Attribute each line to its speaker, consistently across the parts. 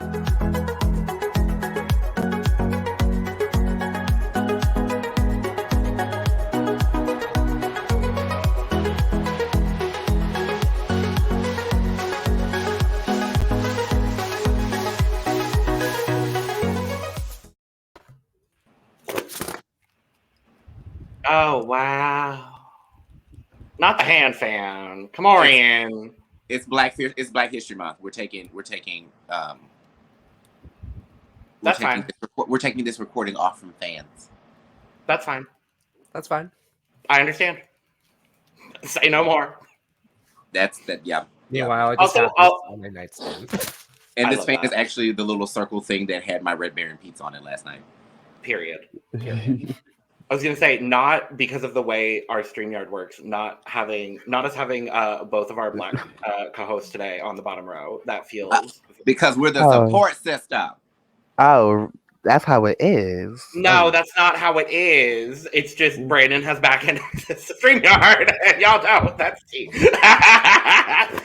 Speaker 1: Oh, wow. Not the hand fan. KaMorian.
Speaker 2: It's Black History Month. We're taking
Speaker 1: That's fine.
Speaker 2: We're taking this recording off from fans.
Speaker 1: That's fine.
Speaker 3: That's fine.
Speaker 1: I understand. Say no more.
Speaker 2: Yeah.
Speaker 3: Meanwhile, I just have this on my nightstand.
Speaker 2: And this fan is actually the little circle thing that had my Red Baron pizza on it last night.
Speaker 1: Period. I was gonna say, not because of the way our StreamYard works, not us having both of our black co-hosts today on the bottom row. That feels
Speaker 2: because we're the support system.
Speaker 4: Oh, that's how it is.
Speaker 1: No, that's not how it is. It's just Brandon has back-ended StreamYard, and y'all don't. That's tea.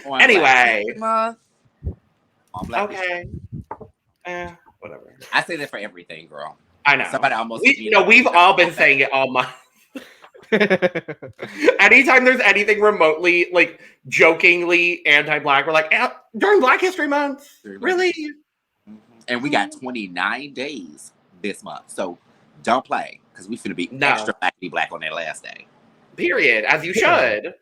Speaker 1: Anyway. Okay. Whatever.
Speaker 2: I say that for everything, girl.
Speaker 1: I know.
Speaker 2: Somebody almost.
Speaker 1: We've all been saying it all month. Anytime there's anything remotely, like, jokingly anti-black, we're like, during Black History Month? Really?
Speaker 2: And we got 29 days this month. So don't play, because we finna be extra black on that last day.
Speaker 1: Period. As you should.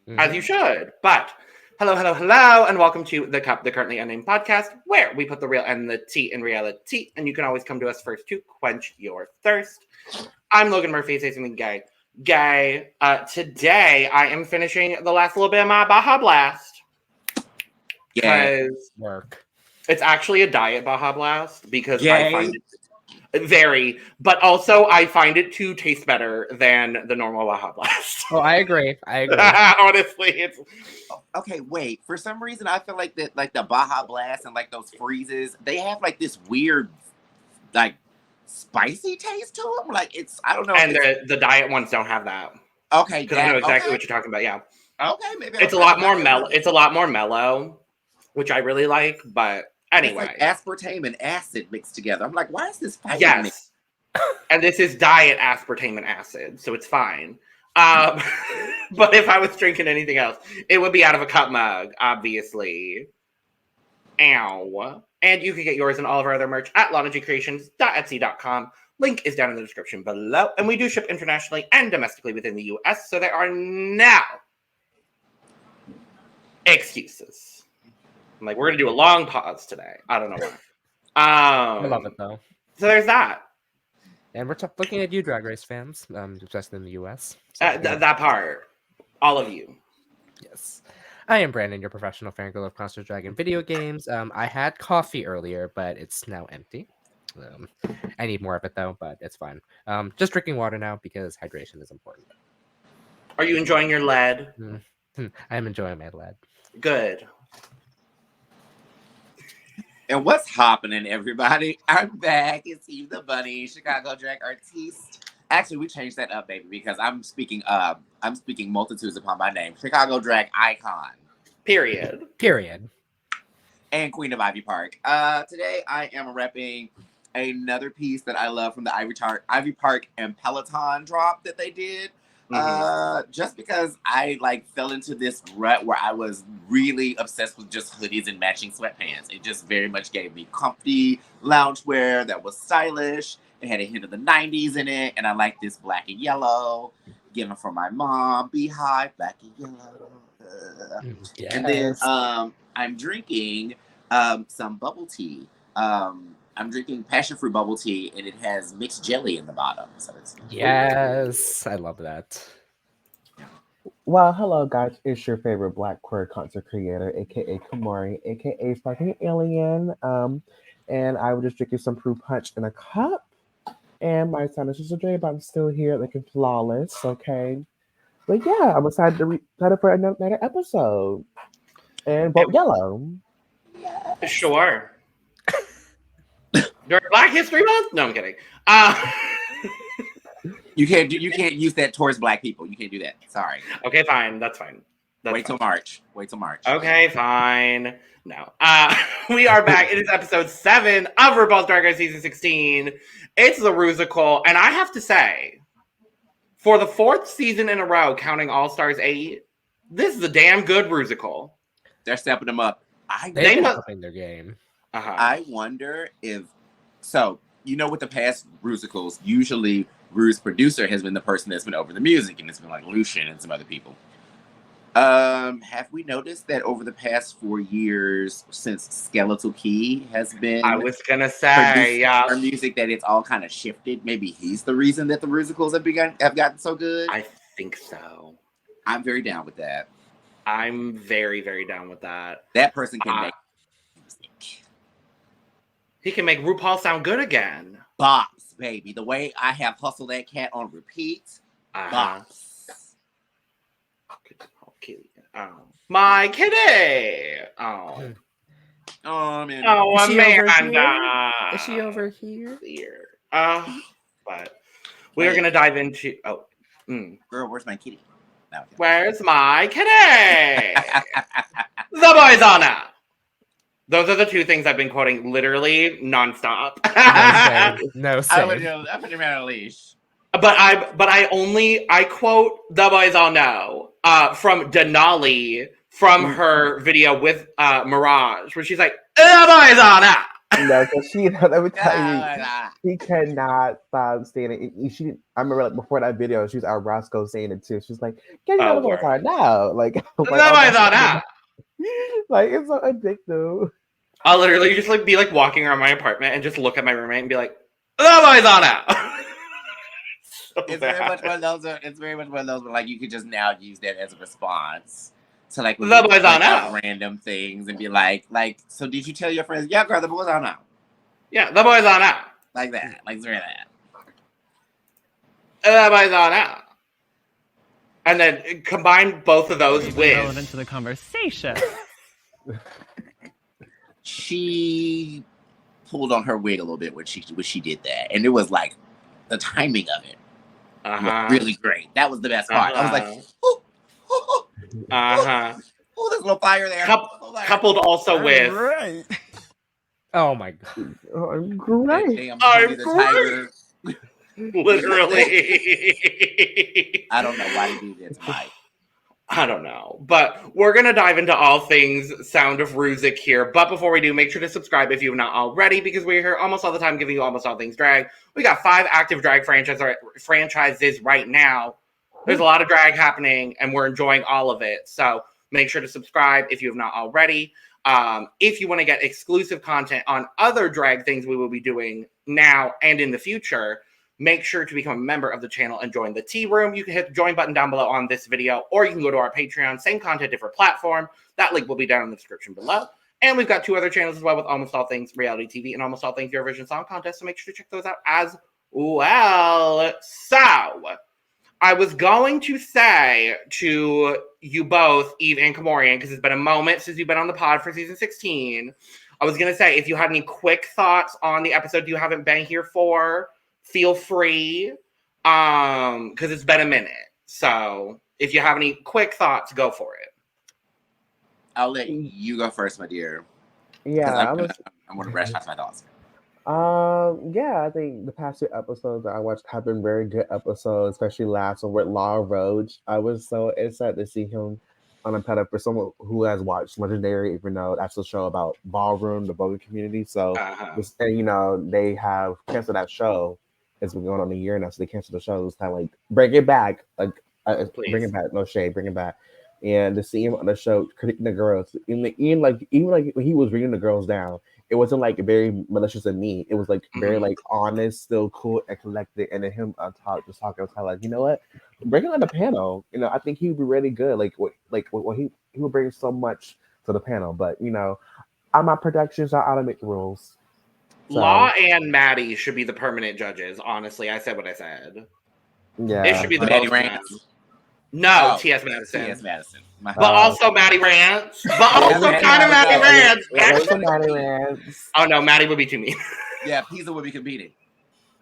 Speaker 3: Mm-hmm.
Speaker 1: As you should. But hello, and welcome to The Cup, the Currently Unnamed Podcast, where we put the real and the tea in reality, and you can always come to us first to quench your thirst. I'm Logan Murphy, say something gay. Today, I am finishing the last little bit of my Baja Blast. Because it's actually a diet Baja Blast, because I find it but also I find it to taste better than the normal Baja Blast.
Speaker 3: Oh, I agree.
Speaker 1: Honestly, it's
Speaker 2: okay. Wait, for some reason I feel like that, like the Baja Blast and like those freezes, they have like this weird, like spicy taste to them. Like I don't know.
Speaker 1: And the diet ones don't have that.
Speaker 2: Okay,
Speaker 1: because I know exactly what you're talking about. Yeah.
Speaker 2: Okay, maybe
Speaker 1: it's a lot more mellow. It's a lot more mellow, which I really like. But anyway,
Speaker 2: it's like aspartame and acid mixed together. I'm like, why is this fighting?
Speaker 1: Yes. And this is diet aspartame and acid, so it's fine. But if I was drinking anything else, it would be out of a cup mug, obviously. Ow. And you can get yours and all of our other merch at lonagcreations.etsy.com. Link is down in the description below. And we do ship internationally and domestically within the US, so there are now excuses. I'm like, we're going to do a long pause today. I don't know why.
Speaker 3: I love it, though.
Speaker 1: So there's that.
Speaker 3: And we're looking at you, Drag Race fans, especially in the US. So,
Speaker 1: that part. All of you.
Speaker 3: Yes. I am Brandon, your professional fangirl of Monster Dragon video games. I had coffee earlier, but it's now empty. I need more of it, though, but it's fine. Just drinking water now because hydration is important.
Speaker 1: Are you enjoying your lead?
Speaker 3: I'm enjoying my lead.
Speaker 1: Good.
Speaker 2: And what's happening, everybody? I'm back. It's Eve the Bunny, Chicago drag artiste. Actually, we changed that up, baby, because I'm speaking multitudes upon my name. Chicago drag icon.
Speaker 1: Period.
Speaker 2: And Queen of Ivy Park. Today I am repping another piece that I love from the Ivy Park and Peloton drop that they did. Just because I fell into this rut where I was really obsessed with just hoodies and matching sweatpants. It just very much gave me comfy loungewear that was stylish. It had a hint of the 90s in it, and I like this black and yellow. Given from my mom, Beehive, black and yellow.
Speaker 3: Yes.
Speaker 2: And then I'm drinking some bubble tea. I'm drinking passion fruit bubble tea, and it has mixed jelly in the bottom. So it's
Speaker 3: I love that.
Speaker 4: Well, hello guys, it's your favorite Black queer content creator, aka KaMorian, aka Sparkling Alien. And I was just drinking some fruit punch in a cup. And my sound is just a dream, but I'm still here looking flawless, okay? But yeah, I'm excited for another episode. And vote yellow.
Speaker 1: Yes. Sure. During Black History Month? No, I'm kidding.
Speaker 2: You can't use that towards Black people. You can't do that. Sorry.
Speaker 1: Okay, fine. That's fine.
Speaker 2: Wait till March.
Speaker 1: Okay, fine. No. We are back. It is episode 7 of RuPaul's Drag Race Season 16. It's the Rusical, and I have to say, for the 4th season in a row, counting All Stars 8, this is a damn good Rusical.
Speaker 2: They're stepping them up.
Speaker 3: They're upping their game.
Speaker 2: I wonder if... So, with the past Rusicals, usually Ru's producer has been the person that's been over the music, and it's been like Lucian and some other people. Have we noticed that over the past 4 years, since Skeletal Key has been...
Speaker 1: I was gonna say,
Speaker 2: our music, that it's all kind of shifted. Maybe he's the reason that the Rusicals have gotten so good?
Speaker 1: I think so.
Speaker 2: I'm very down with that.
Speaker 1: I'm very, very down with that.
Speaker 2: That person can make music.
Speaker 1: He can make RuPaul sound good again.
Speaker 2: Bops, baby. The way I have Hustle That Cat on repeat. Bops.
Speaker 1: Oh, my kitty. Oh,
Speaker 2: man.
Speaker 1: Oh,
Speaker 3: Is she
Speaker 1: Amanda.
Speaker 3: Is she over here?
Speaker 1: But we are going to dive into...
Speaker 2: Girl, where's my kitty? No,
Speaker 1: where's my kitty? The boys on up. Those are the 2 things I've been quoting literally nonstop.
Speaker 3: No,
Speaker 2: I put him on a leash.
Speaker 1: But I quote The Boys All Know from Denali from her video with Mirage, where she's like, The Boys All Know.
Speaker 4: No, because let me tell you, she cannot stop saying it. I remember before that video, she was at Roscoe saying it too. She's like, "Get the boys on now!" Like, the boys on now. Like, it's so addictive.
Speaker 1: I'll literally just be walking around my apartment and just look at my roommate and be like, "The Boys All Know."
Speaker 2: It's very much one of those where you could just now use that as a response to the
Speaker 1: boys on out
Speaker 2: random things and be like, so did you tell your friends? Yeah, girl, the boys on out.
Speaker 1: Yeah, the boys on out.
Speaker 2: Like that, like that.
Speaker 1: The boys on out. And then combine both of those with
Speaker 5: relevant to the conversation.
Speaker 2: She pulled on her wig a little bit when she did that, and it was like the timing of it. Really great. That was the best part. I was like, oh, there's a little fire there.
Speaker 1: Coupled also with...
Speaker 5: Right.
Speaker 3: Oh my god.
Speaker 4: I'm great.
Speaker 2: I'm great.
Speaker 1: Literally.
Speaker 2: I don't know why you do that to Mike.
Speaker 1: I don't know. But we're going to dive into all things Sound of Rusic here. But before we do, make sure to subscribe if you've not already, because we're here almost all the time giving you almost all things drag. We got 5 active drag franchises right now. There's a lot of drag happening, and we're enjoying all of it. So make sure to subscribe if you have not already. If you want to get exclusive content on other drag things we will be doing now and in the future, make sure to become a member of the channel and join the tea room. You can hit the join button down below on this video, or you can go to our Patreon. Same content, different platform. That link will be down in the description below. And we've got 2 other channels as well with Almost All Things Reality TV and Almost All Things Eurovision Song Contest. So make sure to check those out as well. So I was going to say to you both, Eve and KaMorian, because it's been a moment since you've been on the pod for season 16. I was going to say, if you had any quick thoughts on the episode you haven't been here for, feel free, because it's been a minute. So if you have any quick thoughts, go for it.
Speaker 2: I'll let you go first, my dear.
Speaker 4: Yeah,
Speaker 2: I'm going to brush off my thoughts.
Speaker 4: Yeah, I think the past 2 episodes that I watched have been very good episodes, especially last one with Law Roach. I was so excited to see him on a pedal for someone who has watched Legendary, even though that's a show about ballroom, the voguing community. So, and they have canceled that show. It's been going on a year now, so they canceled the show. It was kind of like, bring it back. Bring it back. No shade, bring it back. And to see him on the show critiquing the girls, even when he was bringing the girls down, it wasn't very malicious and mean. It was very honest, still cool and collected. And then him talking, I was kind of you know what? Bring him on the panel. I think he would be really good. He would bring so much to the panel. But I'm not productions. I ought to make the rules. So,
Speaker 1: Law and Maddie should be the permanent judges. Honestly, I said what I said.
Speaker 4: Yeah,
Speaker 1: it should be the
Speaker 2: Maddie
Speaker 1: both
Speaker 2: Rance.
Speaker 1: No, T.S. Madison.
Speaker 2: T.S. Madison.
Speaker 1: But also Maddie Rance. But also kind of Maddie Rance.
Speaker 4: Maddie Rance.
Speaker 1: Oh no, Maddie would be too mean.
Speaker 2: Yeah, Pizza would be competing.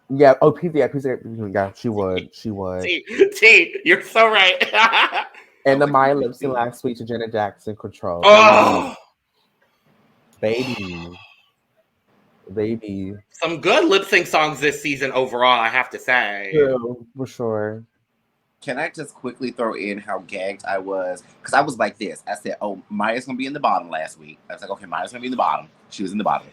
Speaker 4: Yeah. Oh, Pizza. Yeah, Pizza. Yeah, she would. She would.
Speaker 1: T, you're so right.
Speaker 4: And the
Speaker 2: like
Speaker 4: Mhi'ya
Speaker 2: you
Speaker 4: lip sync
Speaker 2: see.
Speaker 4: last week to Janet Jackson Control.
Speaker 1: Oh,
Speaker 4: Baby.
Speaker 1: some good lip sync songs this season overall, I have to say.
Speaker 4: True, for sure.
Speaker 2: Can I just quickly throw in how gagged I was? Because I was like this. I said, oh, Maya's going to be in the bottom last week. I was like, okay, Maya's going to be in the bottom. She was in the bottom.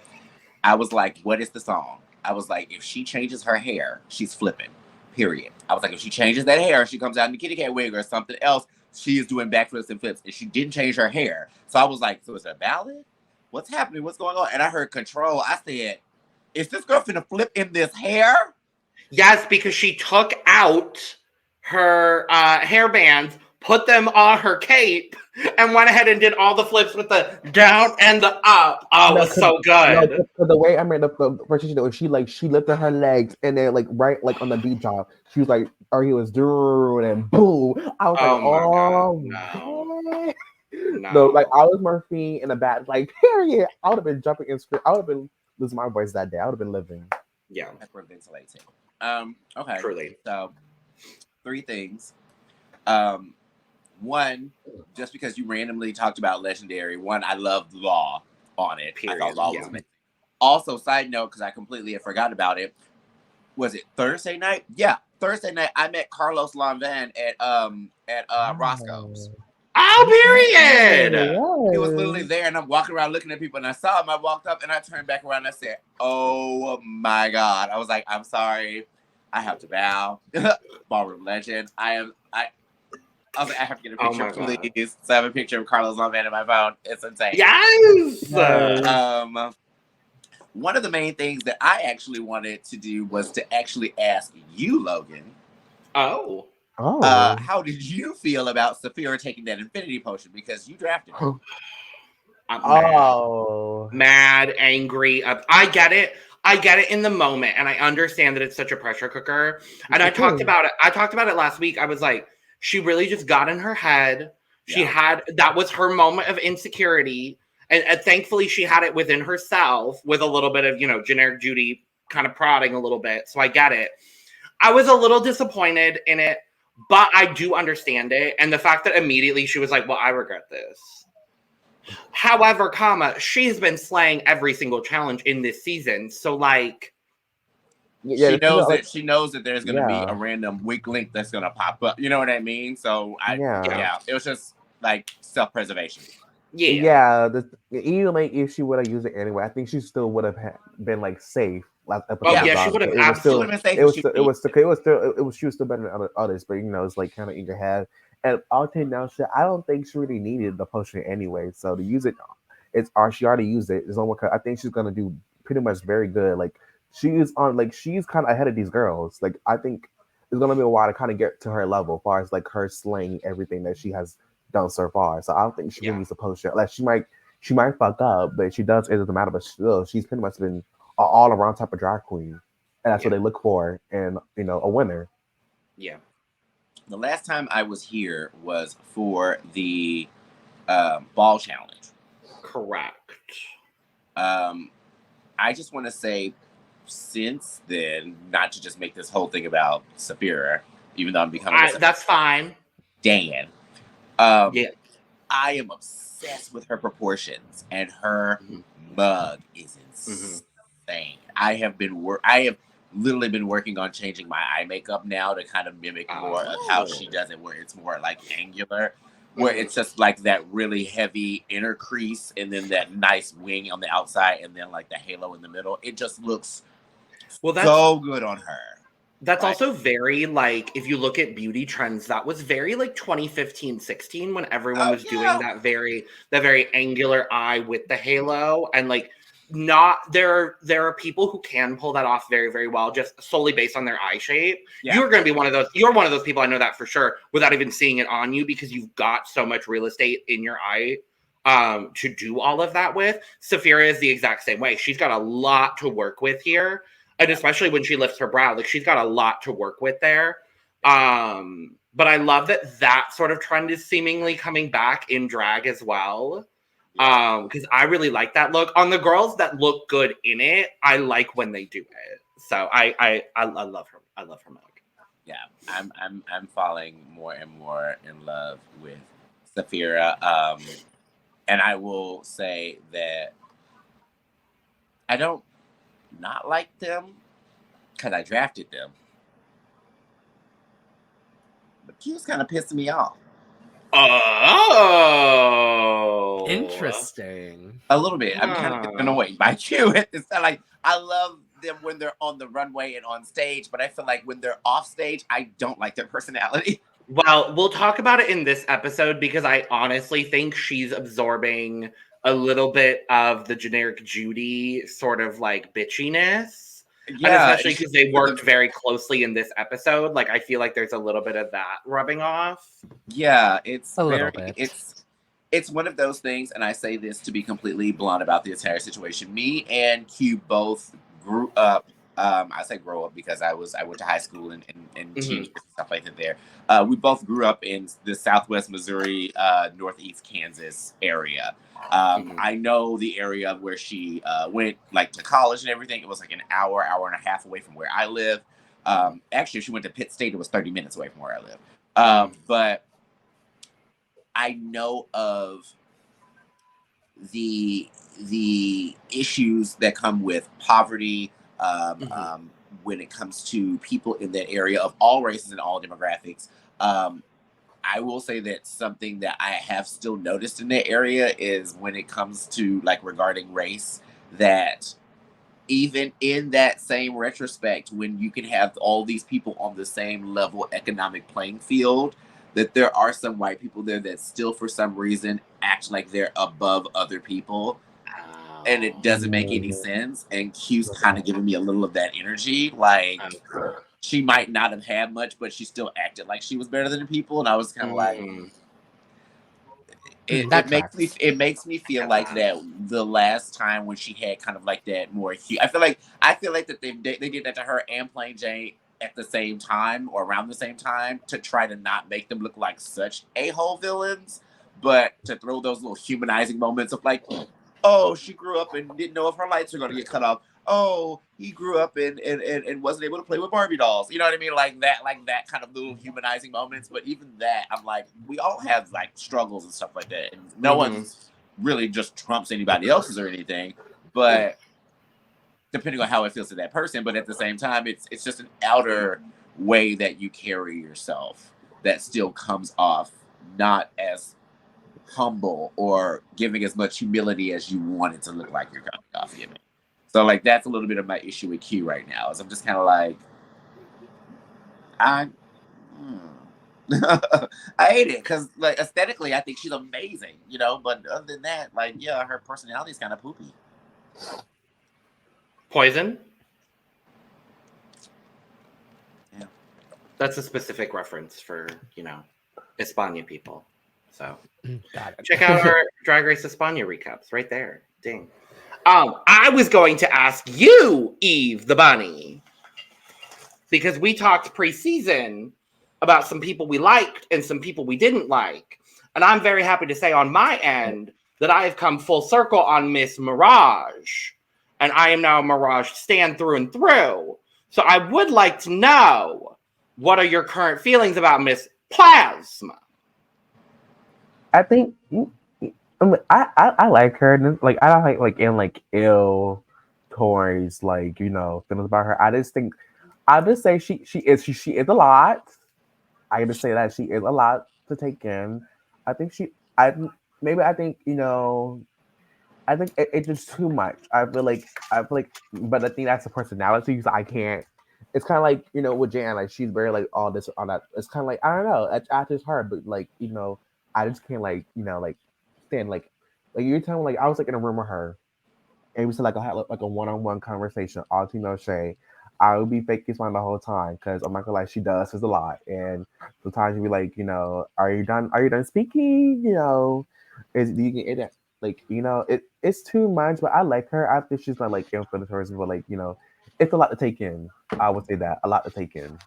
Speaker 2: I was like, what is the song? I was like, if she changes her hair, she's flipping, period. I was like, if she changes that hair, she comes out in the kitty cat wig or something else, she is doing backflips and flips. And she didn't change her hair. So I was like, so is it a ballad? What's happening? What's going on? And I heard Control. I said, is this girl finna flip in this hair?
Speaker 1: Yes, because she took out her hairbands, put them on her cape, and went ahead and did all the flips with the down and the up. Oh, it was so good.
Speaker 4: No, cause the way I mean, the first she did, she lifted her legs and then right on the beat drop, she was like, or he was doing and boom. I was
Speaker 1: God, no.
Speaker 4: No, like I was Morphine in a bad period. I would have been jumping in script. I would have been losing my voice that day. I would have been living.
Speaker 1: Yeah,
Speaker 2: hyperventilating. Okay,
Speaker 1: truly.
Speaker 2: So 3 things. One, just because you randomly talked about Legendary, one, I loved Law on it.
Speaker 1: Period.
Speaker 2: I thought Law was amazing. Also, side note, because I completely had forgotten about it, was it Thursday night? Yeah, Thursday night. I met Carlos Lanvin at Roscoe's.
Speaker 1: Oh, period.
Speaker 2: He was literally there, and I'm walking around looking at people, and I saw him. I walked up, and I turned back around, and I said, "Oh my God!" I was like, "I'm sorry, I have to bow." Ballroom legend. I was like, I have to get a picture, please. So I have a picture of Carlos Lanvin in my phone. It's insane.
Speaker 1: Yes.
Speaker 2: One of the main things that I actually wanted to do was to actually ask you, Logan.
Speaker 1: Oh.
Speaker 2: How did you feel about Sapphira taking that Infinity Potion? Because you drafted her.
Speaker 1: I'm mad, angry. I get it. I get it in the moment, and I understand that it's such a pressure cooker. And I talked about it last week. I was like, she really just got in her head. That was her moment of insecurity. And thankfully she had it within herself with a little bit of, generic Judy kind of prodding a little bit. So I get it. I was a little disappointed in it, but I do understand it. And the fact that immediately she was like, well, I regret this. However, she's been slaying every single challenge in this season. So
Speaker 2: she knows that there's going to be a random weak link that's going to pop up. You know what I mean? So it was just self-preservation.
Speaker 4: Yeah. Even if she would have used it anyway, I think she still would have been safe.
Speaker 1: She would have absolutely been safe.
Speaker 4: She was still better than others, but it's kind of in your head. And I'll tell you now, I don't think she really needed the potion anyway. So to use it, she already used it. I think she's gonna do pretty much very good. She's kind of ahead of these girls. I think it's gonna be a while to kind of get to her level, as far as her slaying everything that she has done so far. So I don't think she really needs a potion. She might fuck up, but she does. It doesn't matter. But still, she's pretty much been an all around type of drag queen, and that's what they look for in a winner.
Speaker 2: Yeah. The last time I was here was for the ball challenge.
Speaker 1: Correct.
Speaker 2: I just want to say, since then, not to just make this whole thing about Sapphira, even though I'm becoming
Speaker 1: that's fine.
Speaker 2: Dan. I am obsessed with her proportions, and her mug is insane. I have literally been working on changing my eye makeup now to kind of mimic more of how she does it, where it's more angular, where it's just that really heavy inner crease and then that nice wing on the outside and then the halo in the middle. It just looks so good on her.
Speaker 1: That's also very if you look at beauty trends, that was very 2015-16 when everyone was doing that very angular eye with the halo, and there are people who can pull that off very, very well, just solely based on their eye shape. Yeah. You're going to be one of those. You're one of those people. I know that for sure, without even seeing it on you, because you've got so much real estate in your eye to do all of that with. Sapphira is the exact same way. She's got a lot to work with here, and especially when she lifts her brow, she's got a lot to work with there. But I love that sort of trend is seemingly coming back in drag as well. Because I really like that look on the girls that look good in it. I like when they do it. So I love her. I love her mug.
Speaker 2: Yeah, I'm falling more and more in love with Sapphira. And I will say that I don't not like them because I drafted them. But Q's kind of pissing me off.
Speaker 1: Oh,
Speaker 3: Interesting.
Speaker 2: A little bit. I'm kind of annoyed by Q. It's not like I love them when they're on the runway and on stage, but I feel like when they're off stage, I don't like their personality.
Speaker 1: Well, we'll talk about it in this episode because I honestly think she's absorbing a little bit of the generic Judy sort of like bitchiness. Yeah, and especially because they worked very closely in this episode. Like, I feel like there's a little bit of that rubbing off.
Speaker 2: Yeah, it's
Speaker 3: a
Speaker 2: very,
Speaker 3: little bit.
Speaker 2: It's one of those things, and I say this to be completely blunt about the entire situation. Me and Q both grew up. I say grow up because I went to high school and teenagers and stuff like that there. We both grew up in the Southwest Missouri, Northeast Kansas area. I know the area where she went like to college and everything. It was like an hour and a half away from where I live. Actually, if she went to Pitt State, it was 30 minutes away from where I live. But I know of the issues that come with poverty when it comes to people in that area of all races and all demographics. I will say that something that I have still noticed in that area is when it comes to like regarding race, that even in that same retrospect, when you can have all these people on the same level economic playing field, that there are some white people there that still for some reason act like they're above other people. And it doesn't make any sense. And Q's kind of giving me a little of that energy. Like, she might not have had much, but she still acted like she was better than people. And I was kind of like, it makes me feel like that the last time when she had kind of like that more cute. I feel like that they did that to her and Plain Jane at the same time or around the same time to try to not make them look like such a-hole villains, but to throw those little humanizing moments of like, oh, she grew up and didn't know if her lights were going to get cut off. Oh, he grew up and wasn't able to play with Barbie dolls. You know what I mean? Like that kind of little humanizing moments. But even that, I'm like, we all have like struggles and stuff like that. And no one's really just trumps anybody else's or anything. But depending on how it feels to that person. But at the same time, it's just an outer way that you carry yourself that still comes off not as humble or giving as much humility as you want it to look like you're coming off giving. So like that's a little bit of my issue with Q right now. Is I'm just kind of like, I hate it because like aesthetically I think she's amazing, you know. But other than that, like yeah, her personality is kind of poopy.
Speaker 1: Poison.
Speaker 2: Yeah,
Speaker 1: that's a specific reference for España people. So check out our Drag Race España recaps right there. Ding. I was going to ask you, Eve the Bunny, because we talked pre-season about some people we liked and some people we didn't like. And I'm very happy to say on my end that I have come full circle on Miss Mirage. And I am now a Mirage stan through and through. So I would like to know, what are your current feelings about Miss Plasma?
Speaker 4: I think I like her. Like I don't like in like ill toys, like feelings about her. I just say she is a lot. I just say that she is a lot to take in. I think I think it's just too much. I feel like, but I think that's a personality. So I can't. It's kind of like with Jan, like she's very like all this, all that. It's kind of like I don't know. It's just hard, but like I just can't like stand like you're telling me, like I was like in a room with her, and we said like I had like a one-on-one conversation, all to Shay. I would be faking smile the whole time because I'm not gonna lie, she does this a lot, and sometimes you be like, are you done? Are you done speaking? Do you get it? Like it's too much, but I like her. I think she's not like influencers, but like it's a lot to take in. I would say that a lot to take in.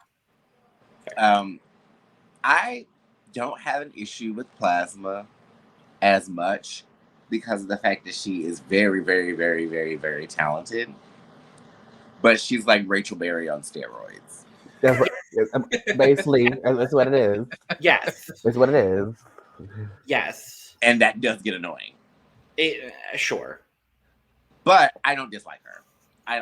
Speaker 2: I don't have an issue with Plasma as much because of the fact that she is very, very, very, very, very talented. But she's like Rachel Berry on steroids.
Speaker 4: Basically, that's what it is.
Speaker 1: Yes.
Speaker 4: It's what it is.
Speaker 1: Yes.
Speaker 2: And that does get annoying.
Speaker 1: Sure.
Speaker 2: But I don't dislike her. I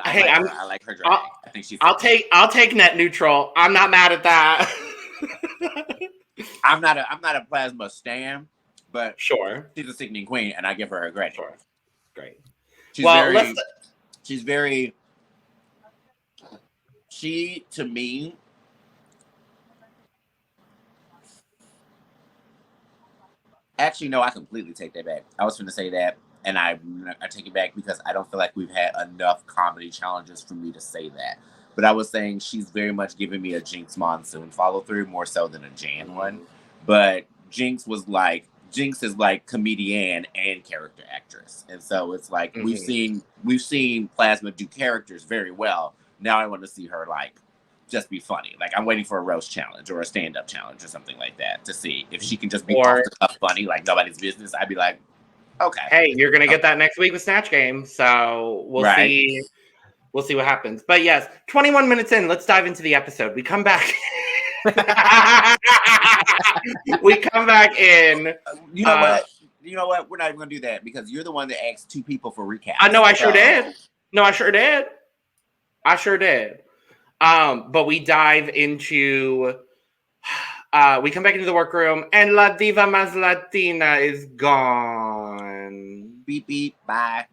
Speaker 2: like her drag. I think she's.
Speaker 1: I'll take net neutral. I'm not mad at that.
Speaker 2: I'm not a plasma stan, but
Speaker 1: sure,
Speaker 2: she's a sickening queen, and I give her a credit.
Speaker 1: Sure. Great.
Speaker 2: She to me. Actually, no, I completely take that back. I was going to say that, and I take it back because I don't feel like we've had enough comedy challenges for me to say that. But I was saying she's very much giving me a Jinx Monsoon follow through more so than a Jan one. But Jinx is like comedian and character actress, and so it's like we've seen Plasma do characters very well. Now I want to see her like just be funny. Like I'm waiting for a roast challenge or a stand-up challenge or something like that to see if she can just be off the cuff funny like nobody's business. I'd be like, okay.
Speaker 1: Hey, you're gonna get that next week with Snatch Game, so we'll see. We'll see what happens. But yes, 21 minutes in, let's dive into the episode. We come back. We come back in.
Speaker 2: You know what? You know what? We're not even gonna do that because you're the one that asked 2 people for recaps.
Speaker 1: I know. I sure did. No, I sure did. I sure did. But we dive into. We come back into the workroom, and La Diva Más Latina is gone.
Speaker 2: Beep beep. Bye.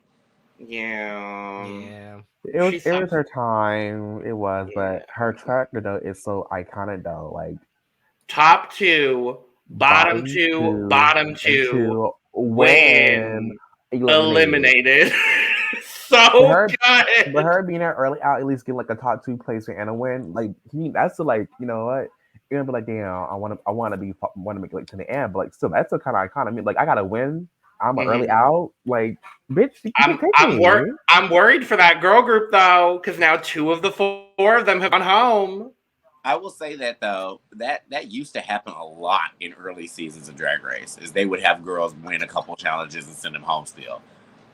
Speaker 1: Yeah.
Speaker 4: It was her time. It was, but her track though is so iconic though. Like
Speaker 1: top 2, bottom two, win, eliminated. So good.
Speaker 4: But her being early out, at least getting like a top 2 place and a win, like that's the like, you know what? You're gonna be like, damn, I want to make it like to the end, but like still, that's still kind of iconic. I mean, like I gotta win. I'm early out, like bitch.
Speaker 1: I'm worried for that girl group though, because now 2 of the 4 of them have gone home.
Speaker 2: I will say that though, that used to happen a lot in early seasons of Drag Race, is they would have girls win a couple challenges and send them home still.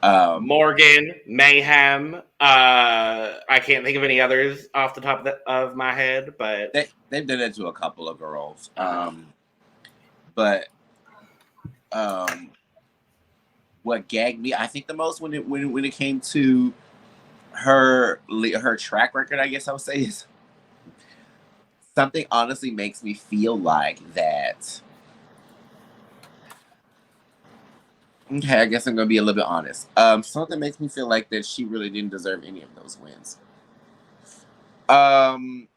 Speaker 1: Morgan, Mayhem. I can't think of any others off the top of my head, but
Speaker 2: they've done it to a couple of girls. What gagged me, I think, the most when it came to her track record, I guess I would say, is something honestly makes me feel like that. Okay, I guess I'm gonna be a little bit honest. Something makes me feel like that she really didn't deserve any of those wins. And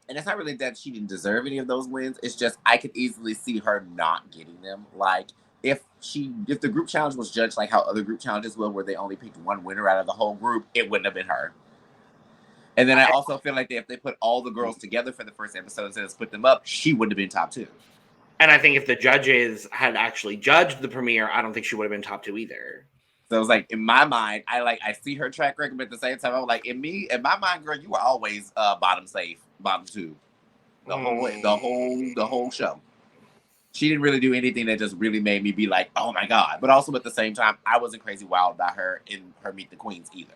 Speaker 2: it's not really that she didn't deserve any of those wins. It's just I could easily see her not getting them. Like if the group challenge was judged like how other group challenges were, where they only picked one winner out of the whole group, it wouldn't have been her. And then I also feel like if they put all the girls together for the first episode instead of split them up, she wouldn't have been top 2.
Speaker 1: And I think if the judges had actually judged the premiere, I don't think she would have been top 2 either.
Speaker 2: So it was like in my mind, I see her track record, but at the same time, I was like, in my mind, girl, you were always bottom 2, the whole show. She didn't really do anything that just really made me be like, oh my god. But also at the same time, I wasn't crazy wild about her in her Meet the Queens either.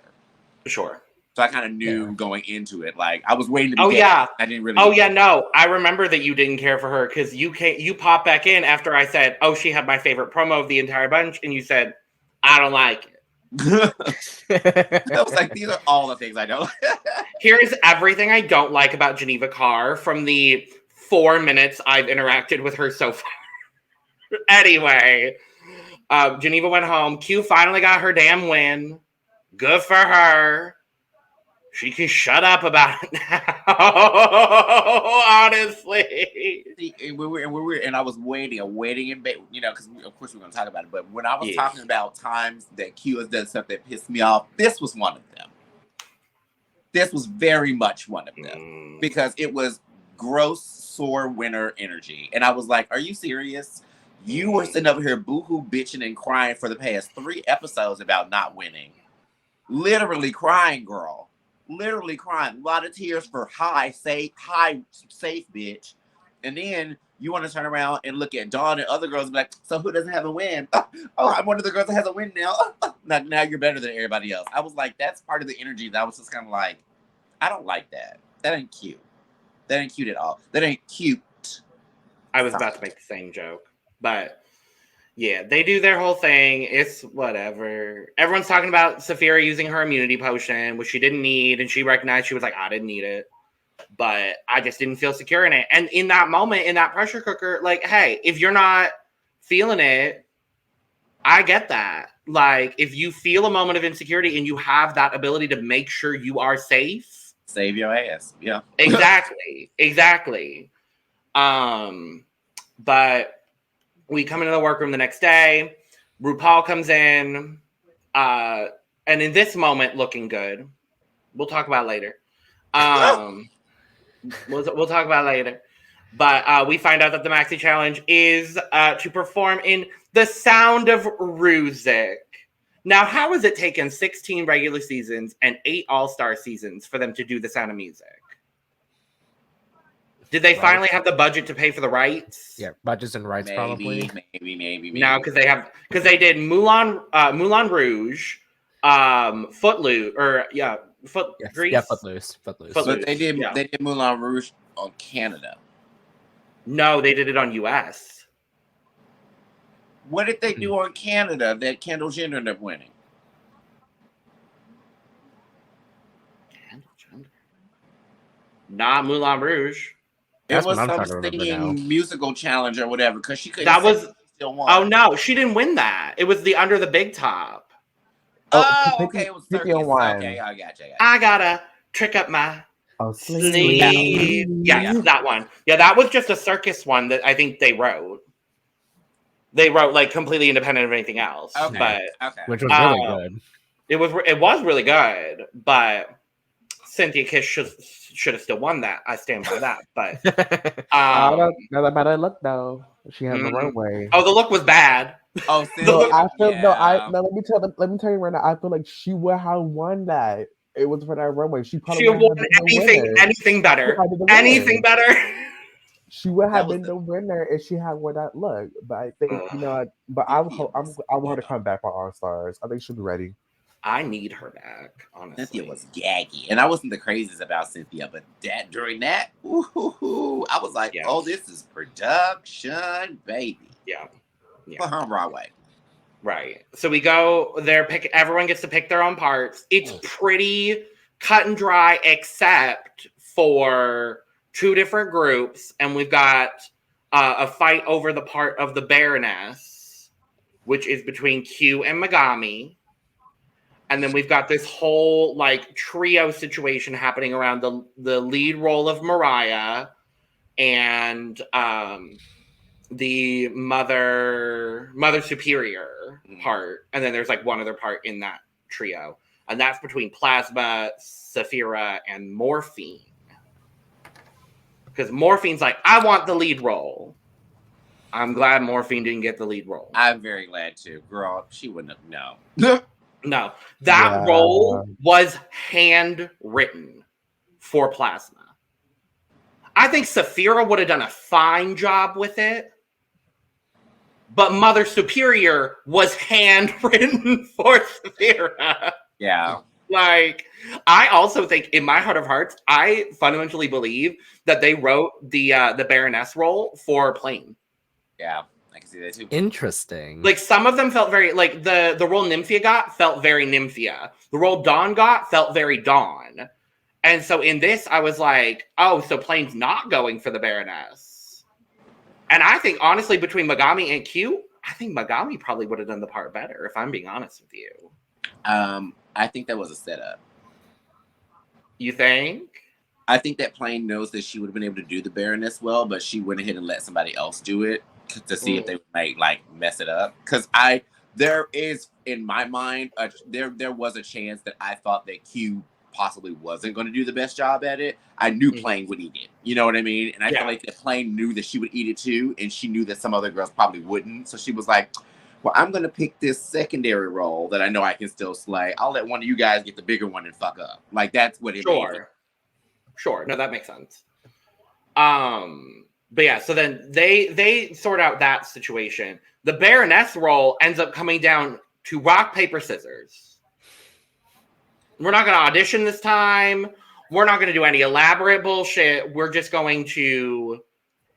Speaker 1: Sure.
Speaker 2: So I kind of knew going into it, like I was waiting to be.
Speaker 1: Oh yeah,
Speaker 2: I didn't really.
Speaker 1: Oh yeah, no, I remember that you didn't care for her because you popped back in after I said, "Oh, she had my favorite promo of the entire bunch," and you said, "I don't like it."
Speaker 2: I was like, these are all the things I don't.
Speaker 1: Here's everything I don't like about Geneva Carr from the 4 minutes I've interacted with her so far. Anyway, Geneva went home. Q finally got her damn win. Good for her. She can shut up about it now. Honestly,
Speaker 2: and I was waiting in bed, because of course we're going to talk about it. But when I was talking about times that Q has done stuff that pissed me off, this was one of them. This was very much one of them because it was gross, sore winner energy, and I was like, "Are you serious? You were sitting over here boohoo, bitching, and crying for the past 3 episodes about not winning, literally crying, girl." Literally crying, a lot of tears for safe bitch, and then you want to turn around and look at Dawn and other girls and be like, so who doesn't have a win? Oh, I'm one of the girls that has a win now. Now you're better than everybody else. I was like, that's part of the energy that I was just kind of like, I don't like that. That ain't cute. That ain't cute at all. That ain't cute.
Speaker 1: I was about to make the same joke, but yeah, they do their whole thing. It's whatever. Everyone's talking about Sapphira using her immunity potion, which she didn't need, and she recognized, she was like, I didn't need it, but I just didn't feel secure in it. And in that moment, in that pressure cooker, like, hey, if you're not feeling it, I get that. Like, if you feel a moment of insecurity and you have that ability to make sure you are safe,
Speaker 2: save your ass. Yeah.
Speaker 1: Exactly. But we come into the workroom the next day. RuPaul comes in, and in this moment, looking good. We'll talk about it later. We'll talk about it later. But we find out that the Maxi Challenge is to perform in the Sound of Rusic. Now, how has it taken 16 regular seasons and 8 all-star seasons for them to do the Sound of Music? Did they finally have the budget to pay for the rights?
Speaker 3: Yeah, budgets and rights probably.
Speaker 2: Maybe.
Speaker 1: No, because they did Moulin Rouge, Footloose, Grease.
Speaker 3: Yeah, Footloose.
Speaker 2: But they did Moulin Rouge on Canada.
Speaker 1: No, they did it on US.
Speaker 2: What did they do on Canada that Kendall Jenner ended up winning?
Speaker 1: Not Moulin Rouge.
Speaker 2: It was some singing musical challenge or whatever, because she couldn't.
Speaker 1: That was
Speaker 2: still won.
Speaker 1: Oh no, she didn't win that. It was the Under the Big Top.
Speaker 2: Okay, it was circus.
Speaker 4: One.
Speaker 2: Okay, I got you.
Speaker 1: I gotta trick up my sleeve.
Speaker 2: Yeah,
Speaker 1: that one. Yeah, that was just a circus one that I think they wrote. They wrote like completely independent of anything else.
Speaker 2: Okay,
Speaker 3: which was really good.
Speaker 1: It was really good, but Cynthia Kish should have still won that. I stand by that. But
Speaker 4: not about her look though. She had the runway.
Speaker 1: Oh, the look was bad.
Speaker 2: Oh,
Speaker 4: let me tell you right now. I feel like she would have won that. It was for that runway. She probably
Speaker 1: would have anything better. Anything better.
Speaker 4: She would have been the winner if she had won that look. But I think But I want her to come back for All Stars. I think she'll be ready.
Speaker 1: I need her back, honestly.
Speaker 2: Cynthia was gaggy. And I wasn't the craziest about Cynthia, but during that, I was like, oh, this is production, baby.
Speaker 1: Yeah.
Speaker 2: For her Broadway.
Speaker 1: Right. So we go there, everyone gets to pick their own parts. It's pretty cut and dry, except for 2 different groups. And we've got a fight over the part of the Baroness, which is between Q and Megami. And then we've got this whole like trio situation happening around the lead role of Mhi'ya and the mother superior part. And then there's like one other part in that trio. And that's between Plasma, Sapphira, and Morphine. Because Morphine's like, I want the lead role. I'm glad Morphine didn't get the lead role.
Speaker 2: I'm very glad too. Girl, she wouldn't have known.
Speaker 1: No, that role was handwritten for Plasma. I think Sapphira would have done a fine job with it, but Mother Superior was handwritten for Sapphira.
Speaker 2: Yeah.
Speaker 1: Like, I also think, in my heart of hearts, I fundamentally believe that they wrote the Baroness role for Plane.
Speaker 2: Yeah. I can see that too.
Speaker 3: Interesting.
Speaker 1: Like, some of them felt very, like, the role Nymphia got felt very Nymphia. The role Dawn got felt very Dawn. And so in this, I was like, oh, so Plane's not going for the Baroness. And I think, honestly, between Megami and Q, I think Megami probably would have done the part better, if I'm being honest with you.
Speaker 2: I think that was a setup.
Speaker 1: You think?
Speaker 2: I think that Plane knows that she would have been able to do the Baroness well, but she went ahead and let somebody else do it to see if they might like mess it up. Because there is in my mind there was a chance that I thought that Q possibly wasn't going to do the best job at it. I knew Plane would eat it. You know what I mean? And I feel like that Plane knew that she would eat it too, and she knew that some other girls probably wouldn't. So she was like, well, I'm going to pick this secondary role that I know I can still slay. I'll let one of you guys get the bigger one and fuck up. Like, that's what it made.
Speaker 1: Sure. No, that makes sense. But yeah, so then they sort out that situation. The Baroness role ends up coming down to rock, paper, scissors. We're not going to audition this time. we're not going to do any elaborate bullshit. We're just going to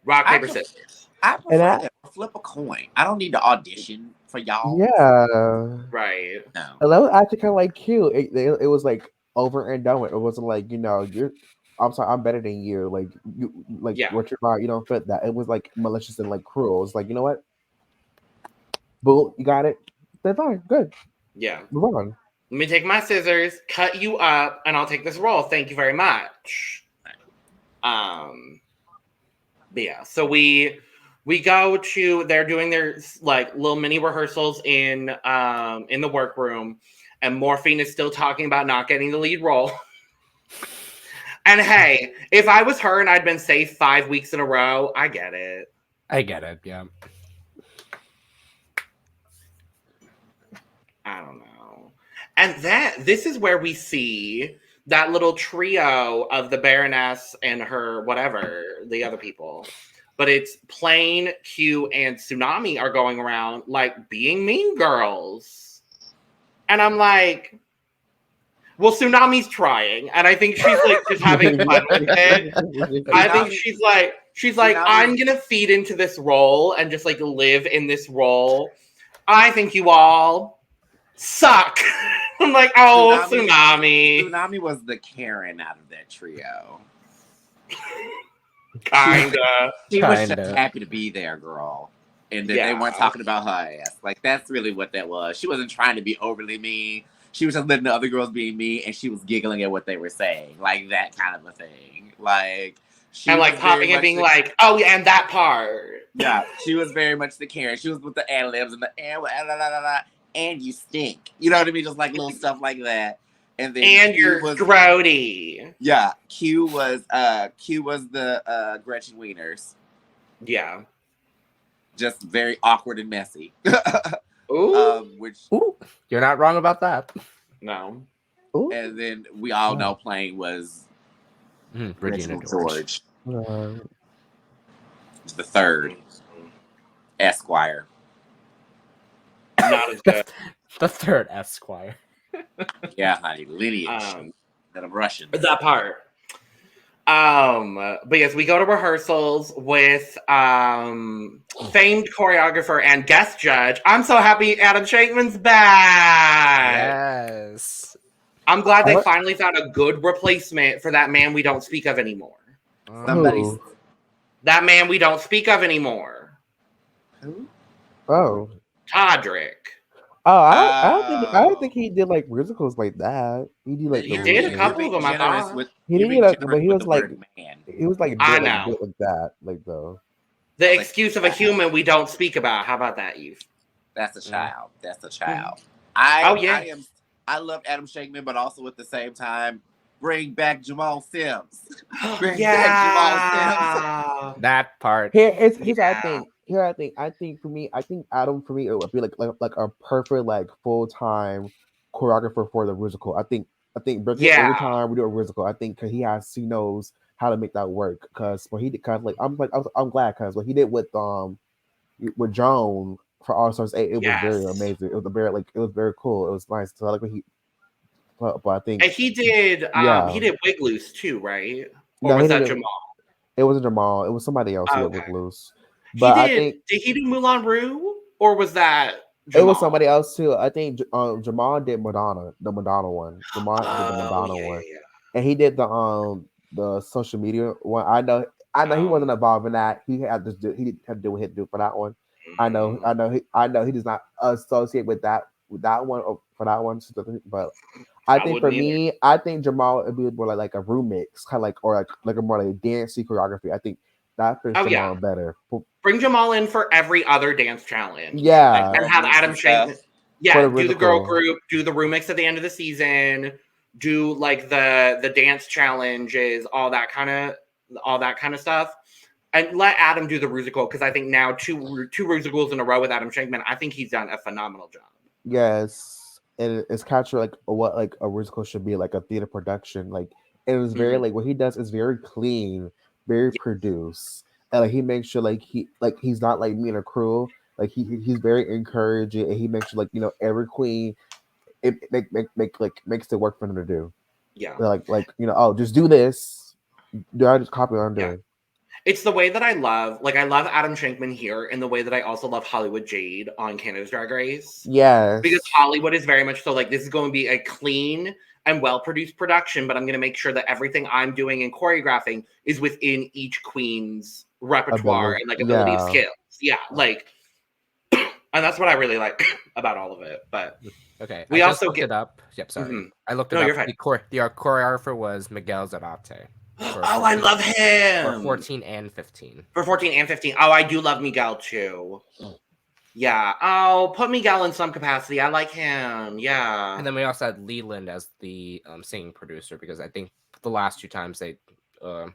Speaker 1: rock, paper, scissors.
Speaker 2: I prefer that. Flip a coin. I don't need to audition for y'all.
Speaker 4: Yeah.
Speaker 1: Right.
Speaker 2: No.
Speaker 4: And that was actually kind of like cute. It was like over and done with. It wasn't like, I'm sorry, I'm better than you. Like what you're about, you don't fit that. It was like malicious and like cruel. It's like, you know what? Boo, you got it. Then fine, good.
Speaker 1: Yeah.
Speaker 4: Move on.
Speaker 1: Let me take my scissors, cut you up, and I'll take this role. Thank you very much. But yeah, so we go to, they're doing their like little mini rehearsals in the workroom, and Morphine is still talking about not getting the lead role. And hey, if I was her and I'd been safe 5 weeks in a row, I get it.
Speaker 3: Yeah.
Speaker 1: I don't know. And this is where we see that little trio of the Baroness and her, whatever, the other people. But it's Plain, Q, and Xunami are going around like being mean girls. And I'm like, well, Xunami's trying, and I think she's like just having fun with it. I think she's like, I'm gonna feed into this role and just like live in this role. I think you all suck. I'm like, oh, Xunami.
Speaker 2: Xunami was the Karen out of that trio.
Speaker 1: Kinda.
Speaker 2: She was just happy to be there, girl. And then they weren't talking about her ass. Like, that's really what that was. She wasn't trying to be overly mean. She was just letting the other girls be mean, and she was giggling at what they were saying. Like, that kind of a thing. Like, she
Speaker 1: and like popping and being like, oh yeah, and that part.
Speaker 2: Yeah, she was very much the Karen. She was with the ad-libs and the and you stink. You know what I mean? Just like little stuff like that. And then
Speaker 1: and you're grody.
Speaker 2: Yeah, Q was the Gretchen Wieners.
Speaker 1: Yeah.
Speaker 2: Just very awkward and messy.
Speaker 1: Ooh.
Speaker 3: Ooh, you're not wrong about that.
Speaker 1: No.
Speaker 4: Ooh.
Speaker 2: And then we all know Plain was
Speaker 3: Regina
Speaker 2: George. The third Esquire.
Speaker 1: Not as good.
Speaker 3: The third Esquire.
Speaker 2: Yeah, honey, lineage that I'm Russian.
Speaker 1: That part. But yes, we go to rehearsals with famed choreographer and guest judge. I'm so happy Adam Shankman's back.
Speaker 3: Yes.
Speaker 1: I'm glad they finally found a good replacement for that man we don't speak of anymore. That man we don't speak of anymore.
Speaker 2: Who?
Speaker 4: Oh.
Speaker 1: Todrick.
Speaker 4: Oh, I don't think he did like musicals like that. He did like
Speaker 1: he did a couple of them. I thought
Speaker 4: he did like, but he was like
Speaker 1: I know
Speaker 4: like that, like though.
Speaker 1: The excuse of a human we don't speak about. How about that, you?
Speaker 2: That's a child. That's a child. I love Adam Shankman, but also at the same time, bring back Jamal Sims. Bring back Jamal Sims.
Speaker 3: That part.
Speaker 4: Here's I think for me, Adam for me it would be like a perfect like full time choreographer for the Rusical. I think every time we do a Rusical, I think he knows how to make that work. Because what he did, kind of like I'm glad because what he did with Joan for All Stars 8, it was very amazing. It was very cool. It was nice. So I like what he. But I think
Speaker 1: and he did. He did Wig Loose too, right? Or
Speaker 4: no,
Speaker 1: was that Jamal?
Speaker 4: It wasn't Jamal. It was somebody else who did Wig Loose.
Speaker 1: But I think did he do Moulin Rouge or was that Jamal?
Speaker 4: It was somebody else too. I think Jamal did Madonna, the Madonna one. Jamal did the Madonna one, and he did the social media one. I know he wasn't involved in that. He had to do what he had to do for that one. Mm-hmm. I know he does not associate with that one or for that one. But I think for me, I think Jamal would be more like a room mix, kind of like a more like dancey choreography. I think that fits Jamal better.
Speaker 1: Bring Jamal in for every other dance challenge.
Speaker 4: Yeah.
Speaker 1: And have Adam Shankman. Yeah, do the girl group, do the room mix at the end of the season, do like the dance challenges, all that kind of stuff. And let Adam do the Rusical, because I think now two Rusicals in a row with Adam Shankman, I think he's done a phenomenal job.
Speaker 4: Yes. And it's captured like what like a Rusical should be, like a theater production. Like it was very like what he does is very clean, very produced. And like he makes sure like he's not like mean or cruel. Like he's very encouraging, and he makes sure like every queen it makes it work for him to do.
Speaker 1: Yeah.
Speaker 4: They're like oh, just do this. Do I just copy what I'm doing?
Speaker 1: It's the way that I love Adam Shankman here, and the way that I also love Licqour-Jete on Canada's Drag Race.
Speaker 4: Yes.
Speaker 1: Because Hollywood is very much so like, this is going to be a clean and well-produced production, but I'm going to make sure that everything I'm doing and choreographing is within each queen's repertoire and ability of skills. Yeah, and that's what I really like about all of it. But
Speaker 3: okay,
Speaker 1: we
Speaker 3: I
Speaker 1: also
Speaker 3: looked it up. Yep, sorry.
Speaker 1: Mm-hmm.
Speaker 3: I looked it
Speaker 1: No,
Speaker 3: up.
Speaker 1: you're fine.
Speaker 3: The choreographer was Miguel Zarate.
Speaker 1: Oh, I love him.
Speaker 3: For 14 and 15.
Speaker 1: For 14 and 15. Oh, I do love Miguel too. Yeah. Oh, put Miguel in some capacity. I like him. Yeah.
Speaker 3: And then we also had Leland as the singing producer, because I think the last two times they because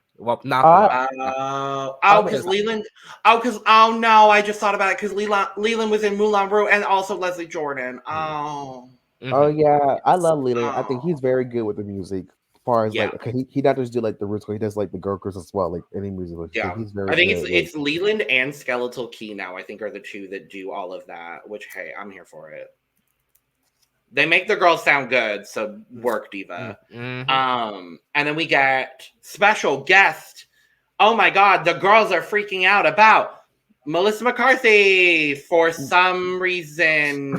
Speaker 1: Leland. Oh no, I just thought about it because Leland was in Moulin Rouge and also Leslie Jordan. Oh.
Speaker 3: Mm-hmm.
Speaker 4: Oh yeah, I love Leland. I think he's very good with the music. As far as he not just do like the Rusical, he does like the girl groups as well, like any music.
Speaker 1: Yeah,
Speaker 4: he's very.
Speaker 1: I think
Speaker 4: good.
Speaker 1: it's Leland and Skeletal Key now. I think are the two that do all of that. Which hey, I'm here for it. They make the girls sound good, so work, diva.
Speaker 3: Mm-hmm.
Speaker 1: And then we get special guest. Oh my god, the girls are freaking out about Melissa McCarthy for some reason.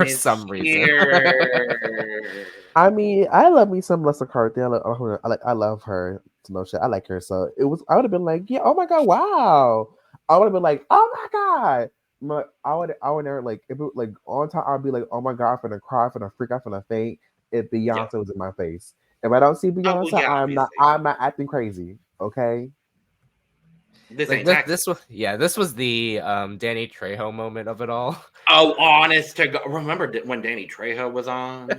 Speaker 4: I mean, I love me some Melissa McCarthy. I love her. No shit, I like her. So I would have been like, yeah, oh my god, wow. I would have been like, oh my god. But I would never like if it like on time. I'd be like, oh my god, I'm gonna cry, I'm gonna freak out, I'm gonna faint. If Beyonce was in my face, if I don't see Beyonce, I'm not acting crazy. Okay.
Speaker 3: This was the Danny Trejo moment of it all.
Speaker 1: Oh, honest to God. Remember when Danny Trejo was on?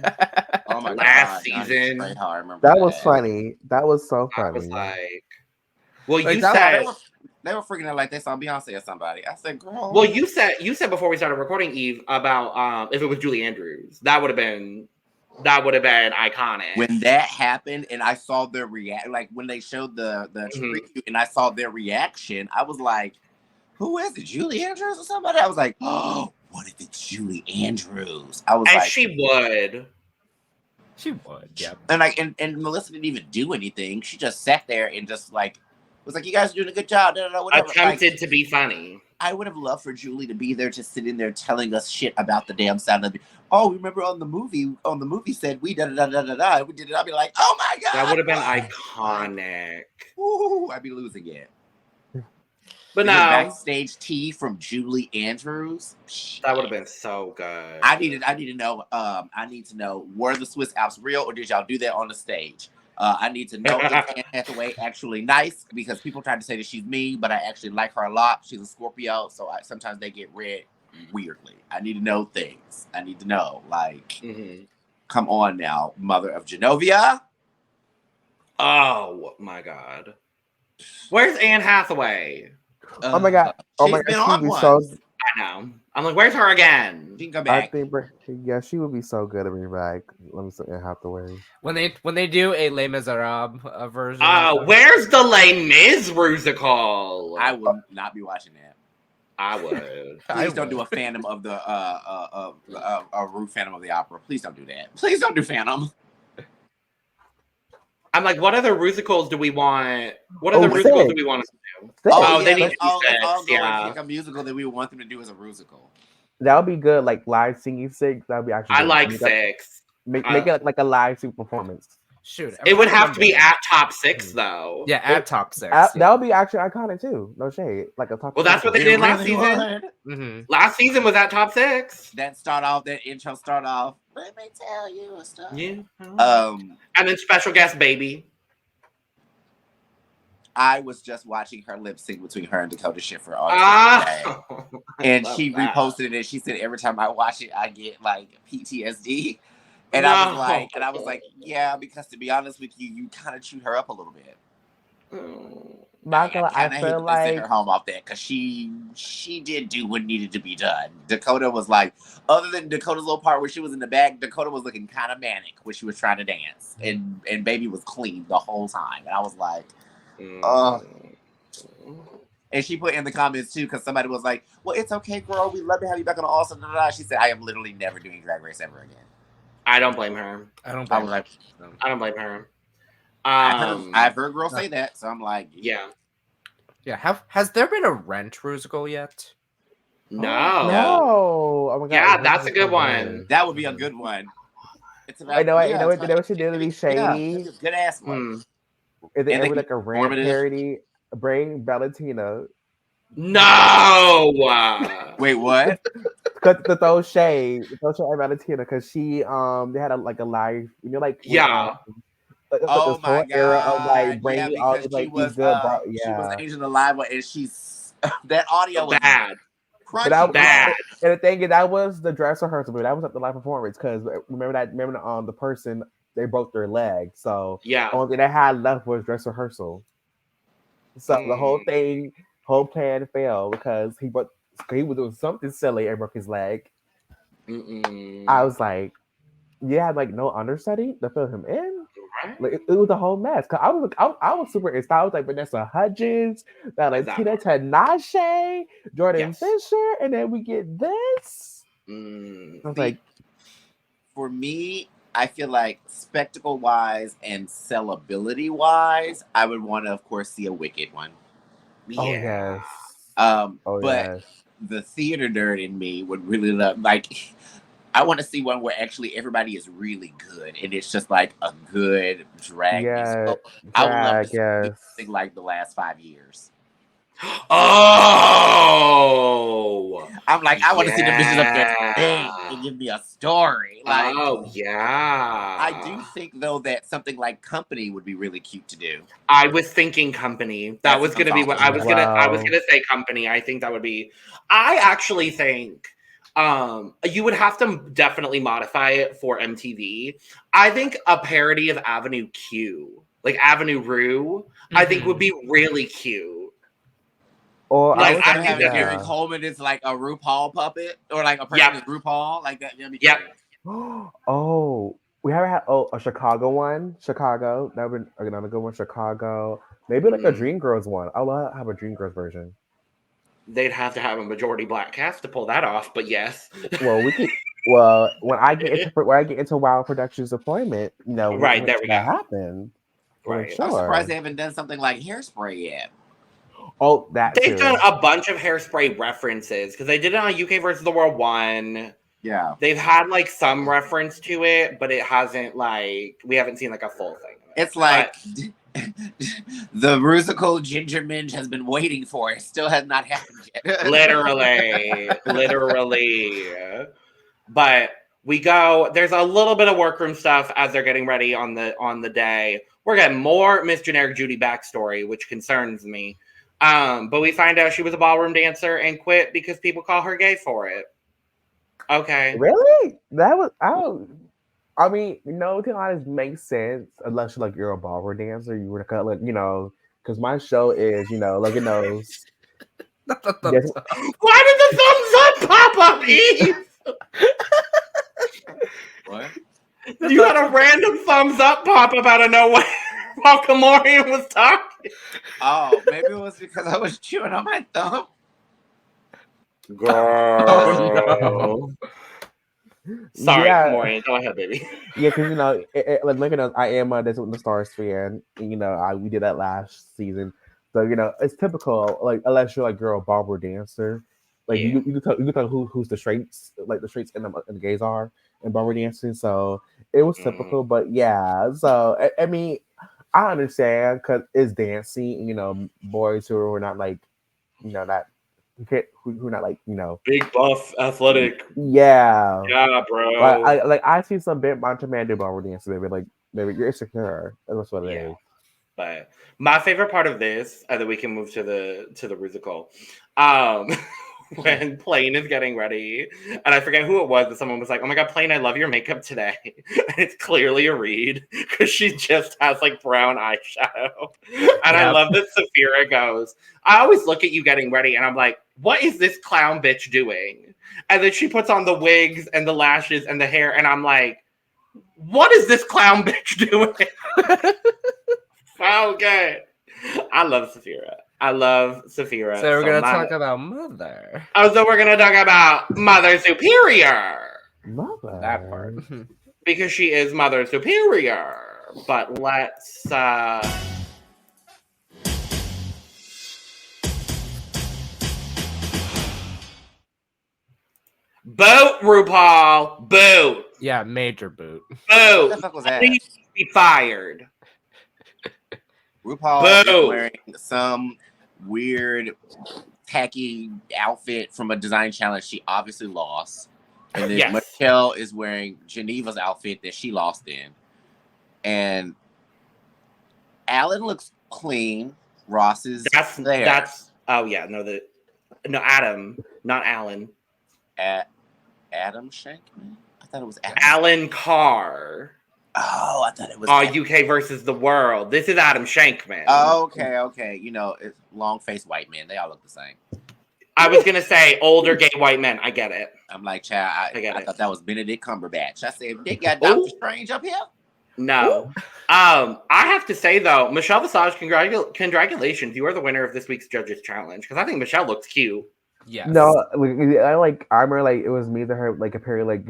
Speaker 2: Oh my
Speaker 1: last
Speaker 2: God,
Speaker 1: season.
Speaker 2: Trejo, I remember
Speaker 4: that was funny. That was so funny.
Speaker 1: I was like, well,
Speaker 2: like,
Speaker 1: you said
Speaker 2: they were freaking out like they saw Beyonce or somebody. I said, girl.
Speaker 1: Well, you said before we started recording, Eve, about if it was Julie Andrews, that would have been iconic.
Speaker 2: When that happened and I saw their like when they showed the preview and I saw their reaction, I was like, who is it? Julie Andrews or somebody? I was like, oh, what if it's Julie Andrews? I was
Speaker 1: and
Speaker 2: like,
Speaker 1: she would.
Speaker 3: Yeah.
Speaker 2: And and Melissa didn't even do anything. She just sat there and just like was like, you guys are doing a good job. Whatever.
Speaker 1: Attempted to be funny.
Speaker 2: I would have loved for Julie to be there, just sitting there telling us shit about the damn Sound of. Oh, remember on the movie said we da da da da da. We did it. I'd be like, oh my god,
Speaker 1: that would have been iconic.
Speaker 2: Ooh, I'd be losing it.
Speaker 1: But no,
Speaker 2: backstage tea from Julie Andrews.
Speaker 1: That would have been so good.
Speaker 2: I need to know. I need to know, were the Swiss Alps real or did y'all do that on the stage? I need to know if Anne Hathaway actually nice, because people try to say that she's mean, but I actually like her a lot. She's a Scorpio, so sometimes they get read weirdly. I need to know things. I need to know, like, come on now, mother of Genovia.
Speaker 1: Oh my god, where's Anne Hathaway?
Speaker 4: Oh my god! Oh my god! She'd be so.
Speaker 1: I know. I'm like, where's her again?
Speaker 2: She can come back.
Speaker 4: I think, yeah, she would be so good at being back. Let me say Anne Hathaway.
Speaker 3: When they do a Les Miserables version.
Speaker 1: Where's the Les Mis Rusical?
Speaker 2: I would not be watching that.
Speaker 1: I would.
Speaker 2: Please don't do a Phantom of the Phantom of the Opera. Please don't do that. Please don't do Phantom.
Speaker 1: I'm like, what other Rusicals do we want? What other Rusicals do we want to do? They need to be
Speaker 2: pick a musical that we want them to do as a Rusical.
Speaker 4: That would be good, like live singing Six. That would be actually.
Speaker 1: I like Six.
Speaker 4: Make it like a live super performance.
Speaker 3: Shoot,
Speaker 1: it would have to be at top 6 though.
Speaker 3: Yeah, at top 6.
Speaker 4: That would be actually iconic too. No shade, like a top.
Speaker 1: Well, that's what they did last season.
Speaker 3: Mm-hmm.
Speaker 1: Last season was at top 6.
Speaker 2: That intro start off. Let me tell you a story.
Speaker 1: Yeah. And then special guest Baby.
Speaker 2: I was just watching her lip sync between her and Dakota Schiffer on Tuesday. And she reposted it and she said, every time I watch it, I get like PTSD. And I was like, yeah, because to be honest with you, you kind of chewed her up a little bit.
Speaker 4: I feel like
Speaker 2: send her home off that because she did do what needed to be done. Dakota was like, other than Dakota's little part where she was in the back, Dakota was looking kind of manic when she was trying to dance, and Baby was clean the whole time. And I was like, and she put in the comments too, because somebody was like, well, it's okay, girl, we love to have you back on the All-Star. She said, I am literally never doing Drag Race ever again.
Speaker 1: I don't blame her.
Speaker 3: I don't blame her.
Speaker 1: I don't blame her.
Speaker 2: I've heard girls say that, so I'm like,
Speaker 1: Yeah.
Speaker 3: Yeah. Has there been a Rent Rusical yet?
Speaker 1: No.
Speaker 4: No. Oh my god.
Speaker 1: Yeah,
Speaker 4: Rent
Speaker 1: that's a
Speaker 4: is
Speaker 1: good
Speaker 4: so
Speaker 1: one.
Speaker 4: good.
Speaker 2: that would be a good one. It's about,
Speaker 4: I know.
Speaker 2: yeah,
Speaker 4: You know what she did to be
Speaker 2: yeah,
Speaker 4: shady?
Speaker 2: that's a good ass one.
Speaker 1: Hmm.
Speaker 4: Is it
Speaker 2: And
Speaker 4: ever
Speaker 2: they
Speaker 4: like a Rent
Speaker 2: informative.
Speaker 4: parody? Bring Valentina.
Speaker 1: No.
Speaker 2: Wait, what?
Speaker 4: To throw shade at Valentina because she they had a live, you know, like when,
Speaker 1: Yeah.
Speaker 4: like
Speaker 2: Oh
Speaker 4: this whole
Speaker 2: my
Speaker 4: era of like
Speaker 2: god!
Speaker 4: bringing
Speaker 2: Yeah,
Speaker 4: all
Speaker 2: because
Speaker 4: these like these good
Speaker 2: she was
Speaker 4: yeah.
Speaker 2: Asian alive, and she's that audio was
Speaker 1: Bad.
Speaker 4: But
Speaker 2: crunchy.
Speaker 1: Bad.
Speaker 4: and the thing is, that was the dress rehearsal, but that was at the live performance because remember the person they broke their leg, so
Speaker 1: Yeah.
Speaker 4: only thing they had left was dress rehearsal. So the whole plan failed because he was doing something silly and broke his leg.
Speaker 1: Mm-mm.
Speaker 4: I was like, you had like no understudy to fill him in.
Speaker 1: Right?
Speaker 4: Like it was a whole mess. Cause I was super excited. I was like Vanessa Hudgens, Valentina Tinashe, Jordan
Speaker 1: Yes.
Speaker 4: Fisher, and then we get this.
Speaker 1: Mm.
Speaker 4: I was
Speaker 2: See,
Speaker 4: like,
Speaker 2: for me, I feel like spectacle wise and sellability wise, I would want to, of course, see a Wicked one.
Speaker 4: oh
Speaker 1: Yeah.
Speaker 4: yes,
Speaker 2: But
Speaker 4: yes.
Speaker 2: the theater nerd in me would really love, like, I want to see one where actually everybody is really good and it's just like a good drag musical. I would love to see something like the last 5 years.
Speaker 1: Oh.
Speaker 2: I'm like, I want to see the bitches up there sing and give me a story. Like,
Speaker 1: Oh yeah.
Speaker 2: I do think though that something like Company would be really cute to do.
Speaker 1: I was thinking Company. That
Speaker 2: That's
Speaker 1: was gonna be what
Speaker 2: awesome.
Speaker 1: I was gonna say Company. I think that would be. I actually think you would have to definitely modify it for MTV. I think a parody of Avenue Q, like Avenue Rue, I think would be really cute.
Speaker 4: Or
Speaker 1: Like,
Speaker 2: I
Speaker 1: think
Speaker 2: have
Speaker 1: that-
Speaker 2: Gary Coleman is like a RuPaul puppet or like a person is RuPaul, like that. That'd be
Speaker 1: Yep.
Speaker 2: cute.
Speaker 4: Oh, we haven't had a Chicago one. Chicago, that would be another good one. Chicago, maybe like a Dreamgirls one. I love have a Dreamgirls version.
Speaker 1: They'd have to have a majority black cast to pull that off, but yes.
Speaker 4: Well, we could. Well, when I get into Wild Productions deployment, you know,
Speaker 1: Right, there we
Speaker 4: that
Speaker 1: go.
Speaker 4: happen.
Speaker 1: Right.
Speaker 4: Sure.
Speaker 2: I'm surprised they haven't done something like Hairspray yet.
Speaker 4: Oh, that
Speaker 1: They've
Speaker 4: too.
Speaker 1: done a bunch of Hairspray references because they did it on UK versus the World 1.
Speaker 2: Yeah.
Speaker 1: They've had like some reference to it, but it hasn't we haven't seen like a full thing.
Speaker 2: It's like the Rusical Ginger Minge has been waiting for. It still has not happened yet.
Speaker 1: literally. But we go. There's a little bit of workroom stuff as they're getting ready on the day. We're getting more Miss Generic Judy backstory, which concerns me. But we find out she was a ballroom dancer and quit because people call her gay for it. Okay.
Speaker 4: Really? That was I mean, to be honest, makes sense unless you're a ballroom dancer. You were to because my show is Logan knows.
Speaker 1: Why did the thumbs up pop up, Eve?
Speaker 2: What?
Speaker 1: You had a random thumbs up pop up out of nowhere while KaMorian was talking.
Speaker 2: Oh, maybe it was because I was chewing on my thumb.
Speaker 1: Girl.
Speaker 3: Oh,
Speaker 1: Sorry,
Speaker 4: Yeah.
Speaker 1: KaMorian. Go ahead, baby.
Speaker 4: Yeah, because like Logan knows, I am a Dance with the Stars fan. And, we did that last season, so it's typical. Like unless you're like a ballroom dancer, like you can tell who's the straights, like the straights and the gays are in ballroom dancing. So it was typical, but yeah. So I mean, I understand because it's dancing. Boys who are not like, not who are not like
Speaker 1: Big buff, athletic.
Speaker 4: Yeah.
Speaker 1: Yeah, bro.
Speaker 4: I see some big macho man do ballroom dance, maybe you're insecure. That's what it is.
Speaker 1: But my favorite part of this, and then we can move to the Rusical, when Plain is getting ready, and I forget who it was, but someone was like, "Oh my god, Plain, I love your makeup today." And it's clearly a read because she just has like brown eyeshadow, and I love that Sapphira goes, "I always look at you getting ready, and I'm like, what is this clown bitch doing?" And then she puts on the wigs and the lashes and the hair, and I'm like, what is this clown bitch doing? So good. I love Sapphira. So
Speaker 3: we're gonna talk about Mother.
Speaker 1: Oh, so we're gonna talk about Mother Superior.
Speaker 4: Mother.
Speaker 3: That part.
Speaker 1: Because she is Mother Superior. but let's boot RuPaul, boot.
Speaker 3: Yeah, major boot.
Speaker 1: Boot.
Speaker 2: What the fuck was that?
Speaker 1: Please be fired.
Speaker 2: RuPaul
Speaker 1: Boo.
Speaker 2: is wearing some weird tacky outfit from a design challenge she obviously lost. And then
Speaker 1: Yes.
Speaker 2: Michelle is wearing Geneva's outfit that she lost in. And Alan looks clean. Ross is there.
Speaker 1: That's Adam, not Alan.
Speaker 2: Adam Shankman? I thought it was Adam.
Speaker 1: Alan Carr.
Speaker 2: Oh, I thought it was
Speaker 1: UK versus the world. This is Adam Shankman.
Speaker 2: Okay. You know, it's long-faced white men. They all look the same.
Speaker 1: I was gonna say older gay white men. I get it.
Speaker 2: I'm like, child,
Speaker 1: I get it.
Speaker 2: thought that was Benedict Cumberbatch. I said, they got Doctor Strange up here?
Speaker 1: No. I have to say though, Michelle Visage, congratulations. You are the winner of this week's Judges Challenge because I think Michelle looks cute.
Speaker 3: Yes.
Speaker 4: No, I remember like it was me to her like comparing like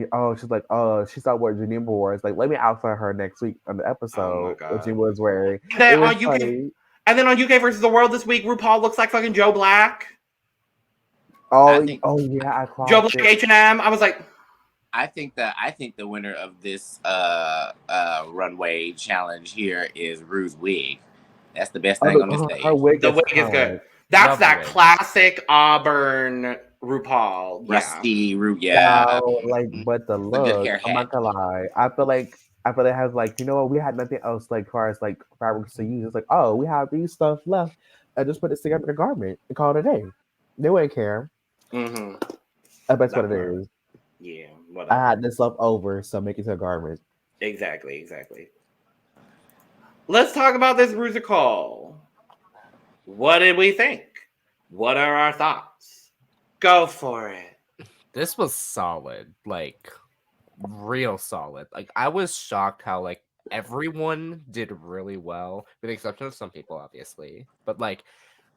Speaker 4: she saw what Geneva wore. It's like let me outfit her next week on the episode what she was wearing.
Speaker 1: And then on UK versus the world this week, RuPaul looks like fucking Joe Black.
Speaker 4: I
Speaker 1: Joe Black H&M. I was like,
Speaker 2: I think the winner of this runway challenge here is Rue's wig. That's the best thing on this stage.
Speaker 1: The wig is good. That's that classic Auburn RuPaul.
Speaker 2: Rusty Rue,
Speaker 4: but the look, I'm not gonna lie. I feel it has like, you know what, we had nothing else like as far as like fabrics to use. It's like, oh, we have these stuff left. I just put this together in a garment and call it a day. They wouldn't care.
Speaker 1: Mm-hmm.
Speaker 4: That's what it is.
Speaker 1: Yeah, whatever.
Speaker 4: I had this left over, so make it to a garment.
Speaker 1: Exactly. Let's talk about this Rusical. What did we think? What are our thoughts? Go for it.
Speaker 3: This was solid, like real solid. Like I was shocked how like everyone did really well, with the exception of some people, obviously. But like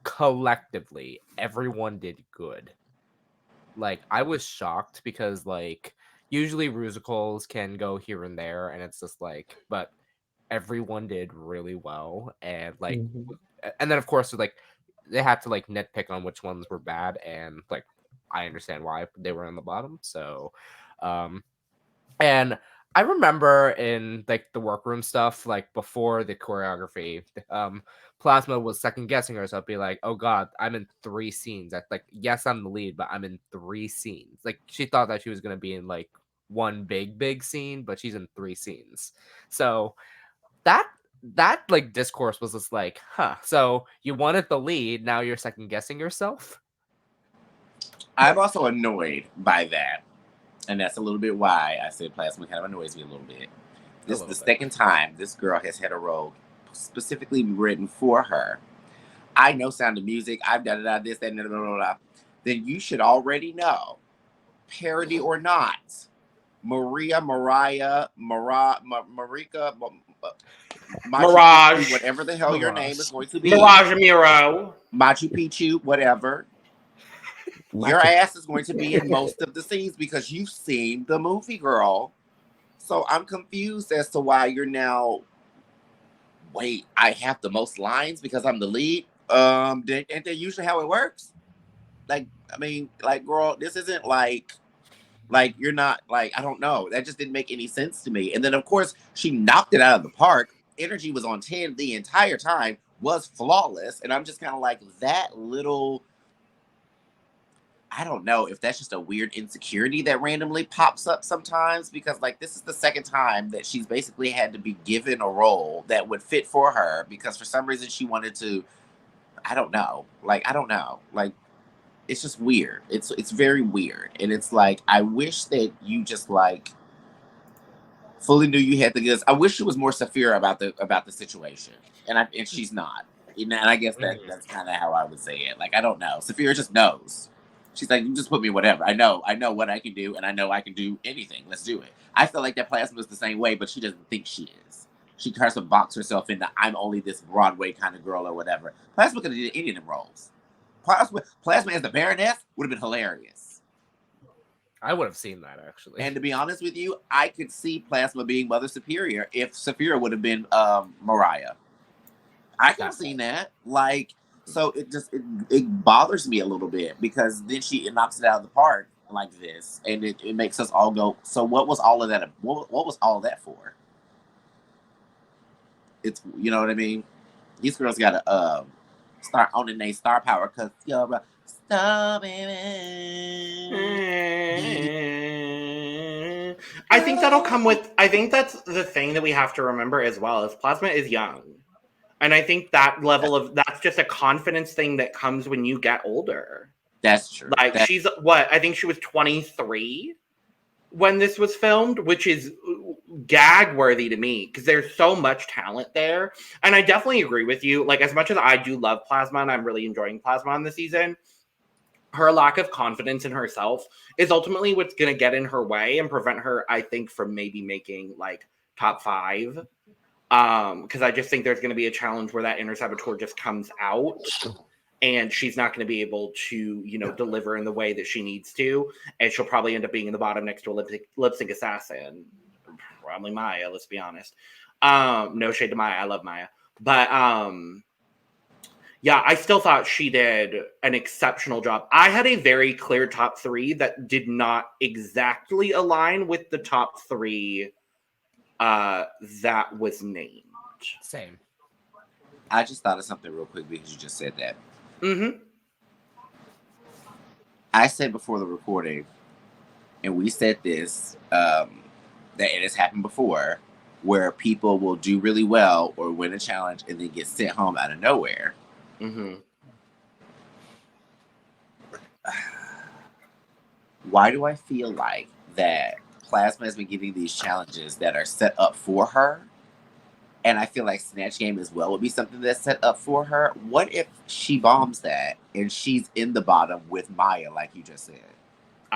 Speaker 3: collectively, everyone did good. Like I was shocked because like usually Rusicals can go here and there, and it's just like, but everyone did really well, and like, and then of course like they had to like nitpick on which ones were bad, and like I understand why they were on the bottom. So, and I remember in like the workroom stuff, like before the choreography, Plasma was second guessing herself, be like, "Oh God, I'm in 3 scenes." Like, yes, I'm the lead, but I'm in 3 scenes. Like, she thought that she was gonna be in like one big scene, but she's in 3 scenes. So that like discourse was just like, huh. So you wanted the lead, now you're second guessing yourself.
Speaker 2: I'm also annoyed by that. And that's a little bit why I said Plasma kind of annoys me a little bit. This is the second time this girl has had a role specifically written for her. I know Sound of Music. I've done this, that, blah, blah, blah. Then you should already know, parody or not, Mhi'ya, Marika,
Speaker 1: Mirage,
Speaker 2: whatever the hell your name is going to be.
Speaker 1: Mirage Miro.
Speaker 2: Machu Picchu, whatever. Your ass is going to be in most of the scenes because you've seen the movie, girl. So I'm confused as to why you're now. Wait, I have the most lines because I'm the lead. Ain't that usually how it works? Like, I mean, like, girl, this isn't like you're not like, I don't know. That just didn't make any sense to me. And then of course she knocked it out of the park. Energy was on 10 the entire time, was flawless, and I'm just kind of like that little. I don't know if that's just a weird insecurity that randomly pops up sometimes, because like this is the second time that she's basically had to be given a role that would fit for her because for some reason she wanted to, I don't know. Like, it's just weird. It's very weird. And it's like, I wish that you just like fully knew you had the goods. I wish she was more Sapphira about the situation. And she's not. And I guess that's kind of how I would say it. Like, I don't know. Sapphira just knows. She's like, you just put me whatever. I know what I can do, and I know I can do anything. Let's do it. I feel like that Plasma is the same way, but she doesn't think she is. She tries to box herself into, I'm only this Broadway kind of girl or whatever. Plasma could have did any of them roles. Plasma as the Baroness would have been hilarious.
Speaker 3: I would have seen that actually.
Speaker 2: And to be honest with you, I could see Plasma being Mother Superior if Sapphira would have been Mariah. I could have seen that. Like, so it bothers me a little bit because then it knocks it out of the park like this, and it makes us all go. So what was all of that? What was all of that for? It's, you know what I mean. These girls gotta start owning their star power because you're a star, baby.
Speaker 1: I think that'll come with. I think that's the thing that we have to remember as well. Is Plasma is young. And I think that level of that's just a confidence thing that comes when you get older.
Speaker 2: That's true.
Speaker 1: Like she's what? I think she was 23 when this was filmed, which is gag worthy to me because there's so much talent there. And I definitely agree with you. Like, as much as I do love Plasma and I'm really enjoying Plasma on this season, her lack of confidence in herself is ultimately what's going to get in her way and prevent her, I think, from maybe making like top 5. Because I just think there's going to be a challenge where that inner saboteur just comes out and she's not going to be able to, you know, deliver in the way that she needs to. And she'll probably end up being in the bottom next to a lip sync assassin. Probably Mhi'ya, let's be honest. No shade to Mhi'ya. I love Mhi'ya. But yeah, I still thought she did an exceptional job. I had a very clear top 3 that did not exactly align with the top 3 that was named.
Speaker 3: Same.
Speaker 2: I just thought of something real quick because you just said that.
Speaker 1: Mm-hmm.
Speaker 2: I said before the recording, and we said this, that it has happened before, where people will do really well or win a challenge and then get sent home out of nowhere.
Speaker 1: Mm-hmm.
Speaker 2: Why do I feel like that Plasma has been giving these challenges that are set up for her? And I feel like Snatch Game as well would be something that's set up for her. What if she bombs that and she's in the bottom with Mhi'ya, like you just said?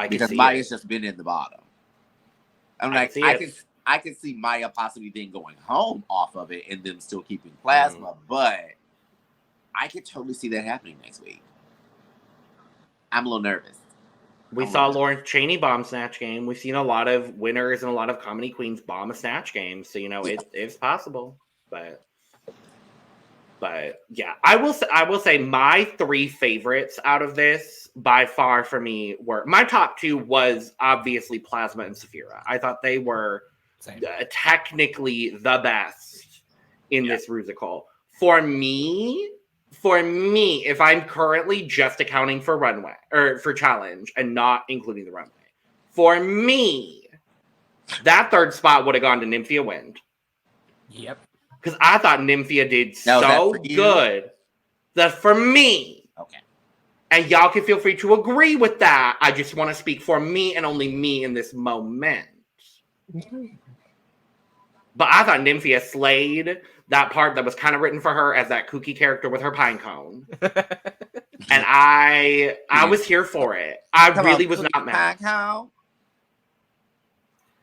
Speaker 2: Because Mhi'ya's just been in the bottom. I'm like, I can see Mhi'ya possibly then going home off of it and them still keeping Plasma, but I could totally see that happening next week. I'm a little nervous.
Speaker 1: We saw Lawrence Chaney bomb Snatch Game. We've seen a lot of winners and a lot of comedy queens bomb a Snatch Game. So, you know, it's possible. But yeah, I will say my 3 favorites out of this by far for me were, my top 2 was obviously Plasma and Sapphira. I thought they were technically the best in this Rusical. For me, if I'm currently just accounting for runway or for challenge and not including the runway, for me, that 3rd spot would have gone to Nymphia Wind.
Speaker 3: Yep.
Speaker 1: Because I thought Nymphia did so good. That for me. Okay. And y'all can feel free to agree with that. I just want to speak for me and only me in this moment. But I thought Nymphia slayed that part that was kind of written for her as that kooky character with her pine cone. And I was here for it. I really was not mad.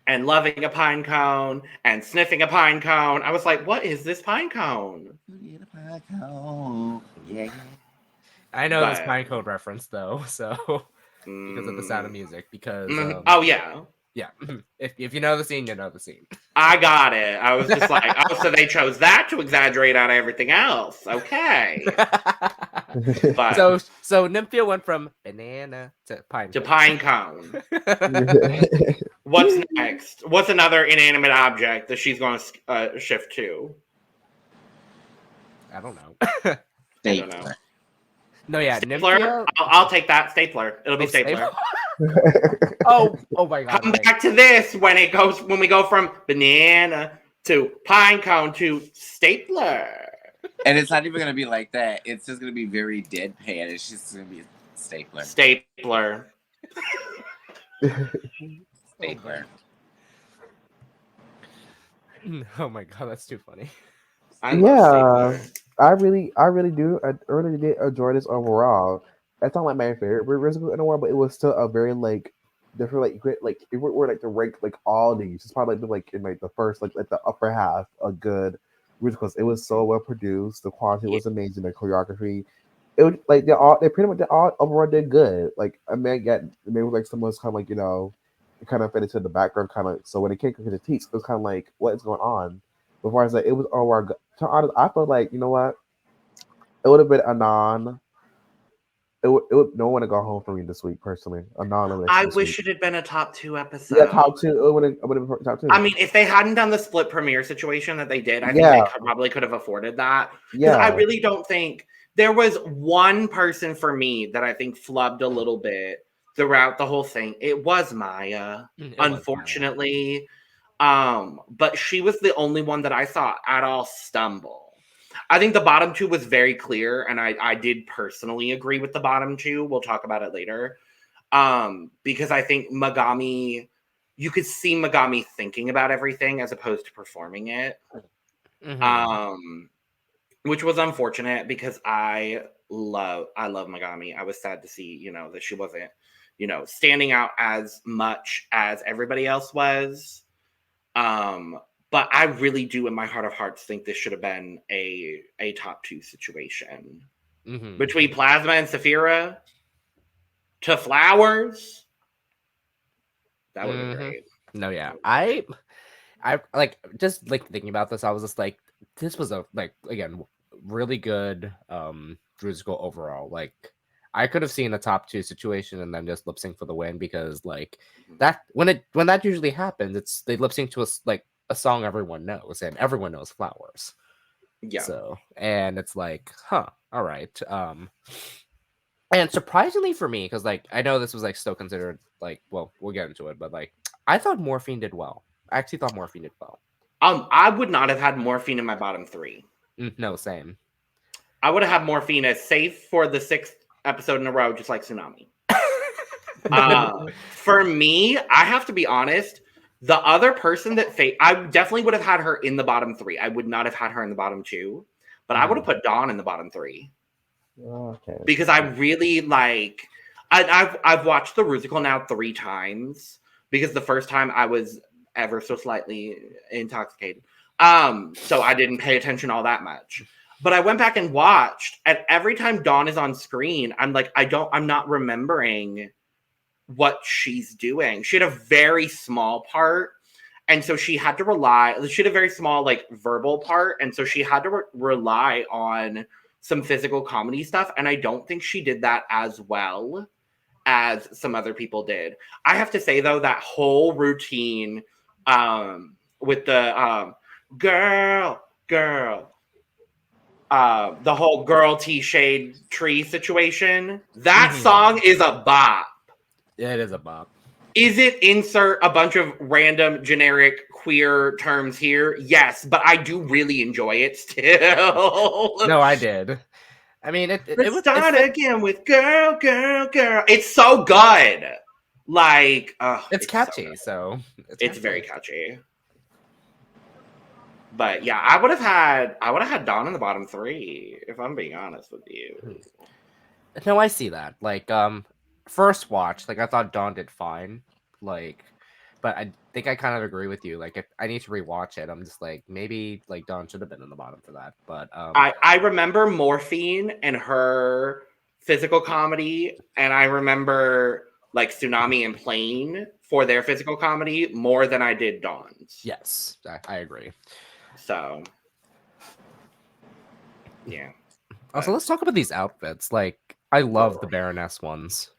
Speaker 1: And loving a pine cone and sniffing a pine cone. I was like, what is this pine cone?
Speaker 2: Yeah.
Speaker 3: I know this pine cone reference though, so because of the Sound of Music. Because
Speaker 1: oh yeah.
Speaker 3: Yeah. If you know the scene, you know the scene.
Speaker 1: I got it. I was just like, oh, so they chose that to exaggerate on everything else. Okay. But,
Speaker 3: so Nymphia went from banana to pine
Speaker 1: cone. What's next? What's another inanimate object that she's going to shift to?
Speaker 3: I don't know.
Speaker 1: I don't know.
Speaker 3: No, yeah,
Speaker 1: Stapler.
Speaker 3: Nymphia...
Speaker 1: I'll take that. Stapler. It'll be Stapler.
Speaker 3: oh my god!
Speaker 1: Come back to this when we go from banana to pine cone to Stapler.
Speaker 2: And it's not even gonna be like that. It's just gonna be very deadpan. It's just gonna be Stapler.
Speaker 1: Stapler.
Speaker 2: Stapler.
Speaker 3: Oh my god, that's too funny.
Speaker 4: I really did enjoy this overall. It's not like my favorite Rusical in the world, but it was still a very different great if we were to rank all these, it's probably in the first the upper half a good Rusicals. It was so well produced, the quality was amazing, the choreography, it was like they pretty much all overall did good. Like I mean, maybe like someone's kind of like it kind of fed into the background, kind of. So when it came to the teach, it was kind of like what is going on. Before I was like, it was overall good. To honest, I felt like you know what, it would have been Anon. It would no one to go home for me this week personally. Anon.
Speaker 1: I wish it had been a top 2 episode.
Speaker 4: Yeah, top 2. It would have been top 2.
Speaker 1: I mean, if they hadn't done the split premiere situation that they did, I think they probably could have afforded that. Because I really don't think there was one person for me that I think flubbed a little bit throughout the whole thing. It was Mhi'ya, unfortunately. But she was the only one that I saw at all stumble. I think the bottom 2 was very clear, and I did personally agree with the bottom 2. We'll talk about it later. Because I think Megami, you could see Megami thinking about everything as opposed to performing it. Which was unfortunate because I love Megami. I was sad to see, that she wasn't, standing out as much as everybody else was. But I really do, in my heart of hearts, think this should have been a top 2 situation between Plasma and Sapphira to Flowers. That would be great.
Speaker 3: No, yeah, I like just like thinking about this. I was just like, this was a again really good Rusical overall. Like, I could have seen a top 2 situation and then just lip sync for the win because like that when that usually happens, they lip sync to us like a song everyone knows, and everyone knows Flowers.
Speaker 1: Yeah.
Speaker 3: So, and it's like, all right. And surprisingly for me, because like I know this was like still considered like, well, we'll get into it, but like I thought Morphine did well. I actually thought Morphine did well.
Speaker 1: I would not have had Morphine in my bottom 3.
Speaker 3: No, same.
Speaker 1: I would have had Morphine as safe for the 6th episode in a row, just like Xunami. For me, I have to be honest. The other person that I definitely would have had her in the bottom 3. I would not have had her in the bottom 2, but I would have put Dawn in the bottom 3.
Speaker 4: Okay.
Speaker 1: Because I really like. I've watched the Rusical now 3 times because the first time I was ever so slightly intoxicated, so I didn't pay attention all that much. But I went back and watched, and every time Dawn is on screen, I'm like, I'm not remembering what she's doing. She had a very small part, and so she had a very small like verbal part, and so she had to rely on some physical comedy stuff, and I don't think she did that as well as some other people did. I have to say though, that whole routine with the girl the whole girl T-shade tree situation, that song is a bop.
Speaker 3: Yeah, it is a bop.
Speaker 1: Is it insert a bunch of random generic queer terms here? Yes, but I do really enjoy it still.
Speaker 3: No, I did. I mean,
Speaker 1: Let's start again with girl. It's so good. Like,
Speaker 3: it's catchy, so
Speaker 1: it's very catchy. But yeah, I would have had Dawn in the bottom 3 if I'm being honest with you.
Speaker 3: No, I see that. Like, first watch, like I thought Dawn did fine, like, but I think I kind of agree with you. Like, if I need to rewatch it, I'm just like, maybe like Dawn should have been in the bottom for that. But
Speaker 1: I remember Morphine and her physical comedy, and I remember like Xunami and Plane for their physical comedy more than I did Dawn's.
Speaker 3: Yes, I agree.
Speaker 1: So yeah.
Speaker 3: Also, let's talk about these outfits. Like, I love the Baroness ones.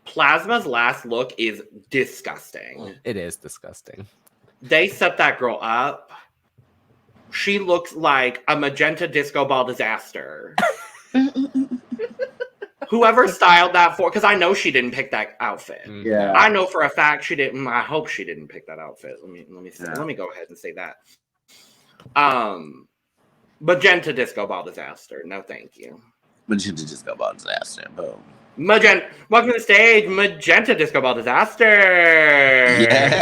Speaker 1: Plasma's last look is disgusting.
Speaker 3: It is disgusting.
Speaker 1: They set that girl up. She looks like a magenta disco ball disaster. Whoever styled that for, because I know she didn't pick that outfit.
Speaker 2: Yeah,
Speaker 1: I know for a fact she didn't. I hope she didn't pick that outfit. Let me say, let me go ahead and say that. Magenta disco ball disaster. No, thank you.
Speaker 2: Magenta disco ball disaster. Boom.
Speaker 1: Welcome to the stage, Magenta Disco Ball Disaster.
Speaker 2: Yeah.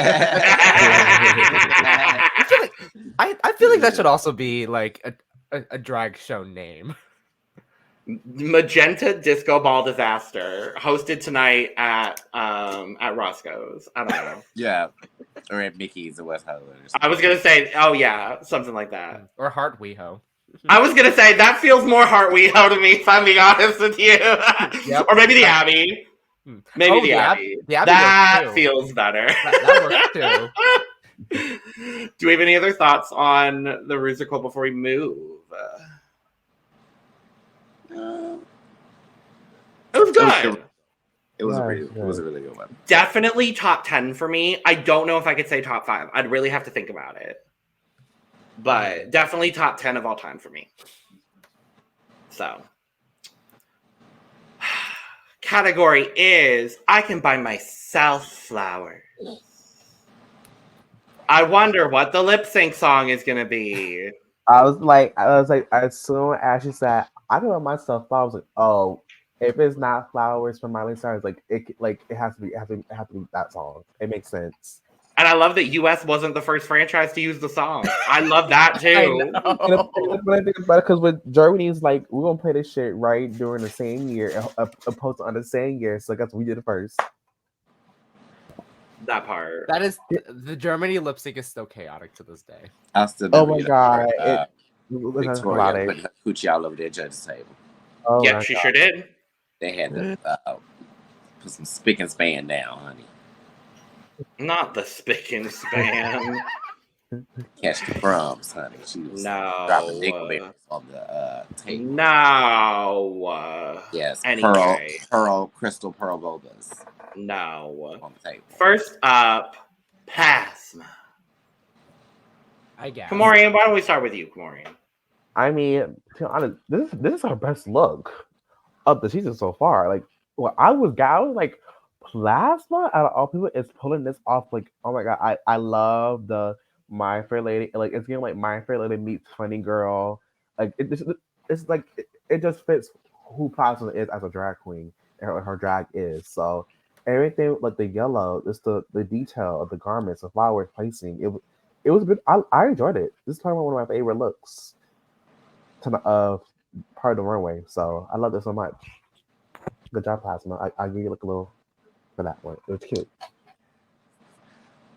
Speaker 3: I feel like that should also be like a drag show name.
Speaker 1: Magenta Disco Ball Disaster, hosted tonight at Roscoe's. I don't know.
Speaker 2: Yeah, or at Mickey's or West Hollywood.
Speaker 1: I was gonna say, oh yeah, something like that.
Speaker 3: Or Heart WeHo.
Speaker 1: I was gonna say that feels more Heartwheel to me, if I'm being honest with you.
Speaker 3: Yep.
Speaker 1: Or maybe the Abbey. Maybe the Abbey.
Speaker 3: The Abbey
Speaker 1: That
Speaker 3: works too.
Speaker 1: feels better.
Speaker 3: That works too.
Speaker 1: Do we have any other thoughts on the Rusical before we move? It was good.
Speaker 2: It was a really good one.
Speaker 1: Definitely top 10 for me. I don't know if I could say top 5. I'd really have to think about it. But definitely top 10 of all time for me. So. Category is I can buy myself flowers. I wonder what the lip sync song is going to be.
Speaker 4: I was like, as soon as she said, I can buy myself flowers, like, oh, if it's not flowers from Miley Cyrus, it has to be that song. It makes sense.
Speaker 1: And I love that US wasn't the first franchise to use the song. I love that too.
Speaker 4: But I think about it because with Germany's like, we're gonna play this shit right during the same year, opposed on the same year. So I guess we did it first.
Speaker 1: That part.
Speaker 3: That is the Germany lip sync is still chaotic to this day.
Speaker 4: Oh my god!
Speaker 2: Victoria put her coochie all over their judge's table.
Speaker 4: Oh
Speaker 1: yeah, she sure did.
Speaker 2: They had to put some spick and span down, honey.
Speaker 1: Not the spick and span.
Speaker 2: Catch the crumbs, honey. She was dropping nickelberries on the table.
Speaker 1: No.
Speaker 2: Yes,
Speaker 1: anyway.
Speaker 2: crystal pearl bobas.
Speaker 1: No.
Speaker 2: On the table.
Speaker 1: First up, Plasma.
Speaker 3: I guess.
Speaker 1: KaMorian, why don't we start with you, KaMorian?
Speaker 4: I mean, to be honest, this is her best look of the season so far. Like, I was like, Plasma out of all people is pulling this off. Like, oh my god, I love the My Fair Lady. Like, it's getting like My Fair Lady meets Funny Girl. Like, it's like it just fits who Plasma is as a drag queen and her drag is. So everything, like the yellow, just the detail of the garments, the flowers placing, it was good. I enjoyed it. This is probably one of my favorite looks of part of the runway. So I love it so much. Good job, Plasma. I give you like a little for that one. It was cute.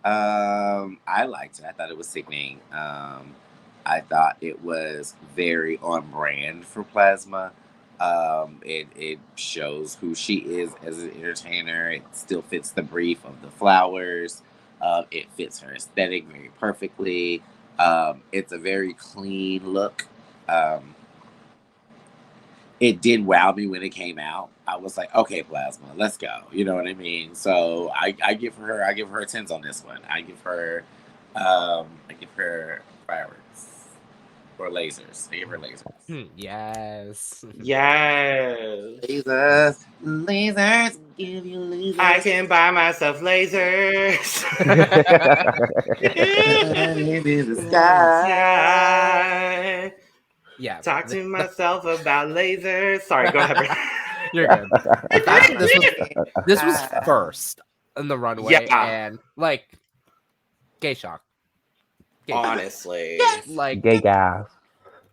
Speaker 2: I liked it. I thought it was sickening. I thought it was very on brand for Plasma. It shows who she is as an entertainer. It still fits the brief of the flowers. It fits her aesthetic very perfectly. It's a very clean look. It did wow me when it came out. I was like, okay, Plasma, let's go. You know what I mean? So I give her 10s on this one. I give her fireworks or lasers. I give her lasers.
Speaker 3: Yes.
Speaker 1: Yes.
Speaker 2: Lasers. Give you lasers.
Speaker 1: I can buy myself lasers.
Speaker 2: In the sky.
Speaker 3: Yeah.
Speaker 1: Talk to myself about lasers. Sorry, go ahead.
Speaker 3: You're good. Actually, this was first in the runway, and like gay shock.
Speaker 1: Honestly,
Speaker 3: like
Speaker 4: gay gas.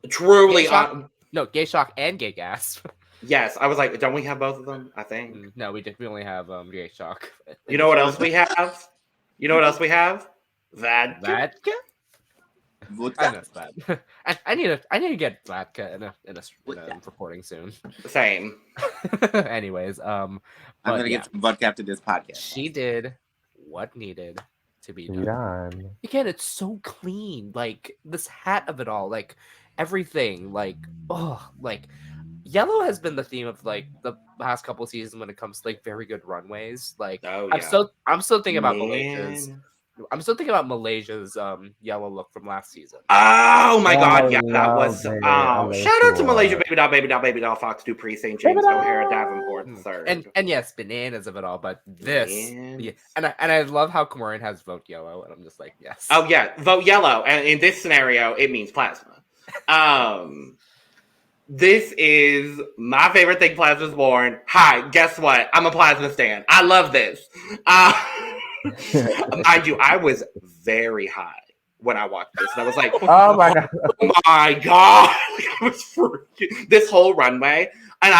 Speaker 1: Truly,
Speaker 3: gay shock, no gay shock and gay gas.
Speaker 1: Yes, I was like, don't we have both of them? I think.
Speaker 3: No, we only have gay shock.
Speaker 1: You know what else we have? Vodka.
Speaker 3: I know that. I need to get vodka in a reporting soon.
Speaker 1: Same.
Speaker 3: Anyways,
Speaker 2: I'm gonna get some vodka after this podcast.
Speaker 3: She did what needed to be done.
Speaker 4: Done.
Speaker 3: Again, it's so clean. Like this hat of it all, like everything, like yellow has been the theme of like the past couple seasons when it comes to like very good runways. Like I'm still thinking about Malaysia's. I'm still thinking about Malaysia's yellow look from last season.
Speaker 1: Oh my god, yeah, that was shout out to Malaysia, baby doll, Fox Dupree, St. James, O'Hara, Davenport, third.
Speaker 3: And yes, bananas of it all, but this, yeah, and I love how KaMorian has vote yellow, and I'm just like, yes.
Speaker 1: Oh yeah, vote yellow, and in this scenario, it means Plasma. This is my favorite thing Plasma's worn. Hi, guess what? I'm a Plasma stan. I love this. Mind you, I was very high when I watched this, and I was like,
Speaker 4: "Oh my god,
Speaker 1: oh my god!" I was freaking this whole runway, and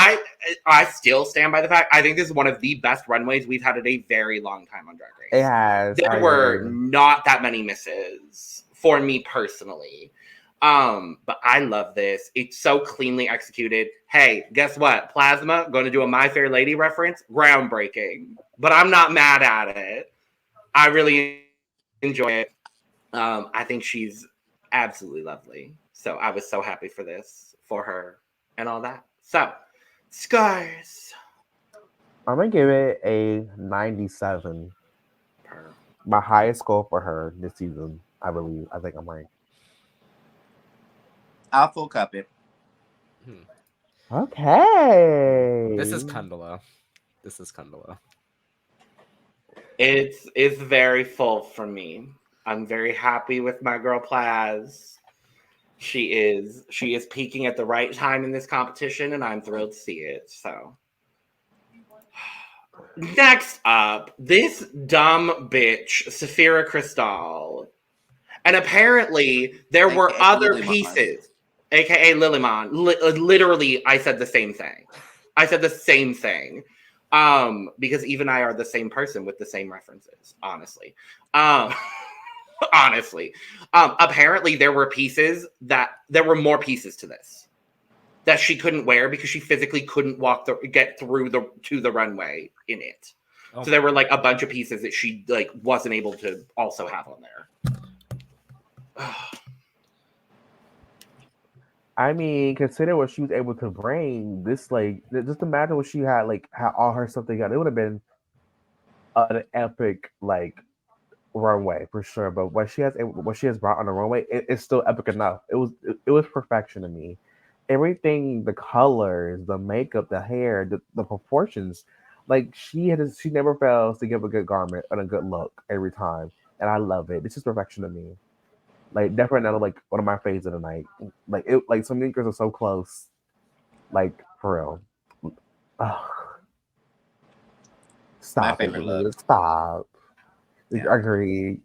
Speaker 1: I still stand by the fact I think this is one of the best runways we've had in a very long time on Drag Race.
Speaker 4: It has.
Speaker 1: There were not that many misses for me personally. But I love this. It's so cleanly executed. Hey, guess what? Plasma, going to do a My Fair Lady reference. Groundbreaking. But I'm not mad at it. I really enjoy it. I think she's absolutely lovely. So I was so happy for this, for her, and all that. So, scars.
Speaker 4: I'm gonna give it a 97.
Speaker 1: Per.
Speaker 4: My highest score for her this season, I believe. I think I'm right.
Speaker 2: I'll full cup it.
Speaker 4: Okay.
Speaker 3: This is Kundala.
Speaker 1: It's very full for me. I'm very happy with my girl Plaz. She is peaking at the right time in this competition, and I'm thrilled to see it. So next up, this dumb bitch, Sapphira Cristal. And apparently there were
Speaker 2: AKA
Speaker 1: other
Speaker 2: Lilymon.
Speaker 1: pieces, aka Lilymon. Literally, I said the same thing. Because Eve and I are the same person with the same references, honestly. Apparently there were more pieces to this that she couldn't wear because she physically couldn't get through to the runway in it.
Speaker 3: Oh.
Speaker 1: So there were like a bunch of pieces that she like wasn't able to also have on there.
Speaker 4: I mean, consider what she was able to bring. This, like, just imagine what she had, like, had all her stuff together. It would have been an epic, like, runway for sure. But what she has brought on the runway, it's still epic enough. It was perfection to me. Everything, the colors, the makeup, the hair, the proportions, like she never fails to give a good garment and a good look every time, and I love it. This is perfection to me. Like definitely another like one of my faves of the night. Like some girls are so close. Like for real. Ugh. Stop
Speaker 2: favorite
Speaker 4: it.
Speaker 2: look.
Speaker 4: Stop.
Speaker 2: Yeah.
Speaker 4: Agreed.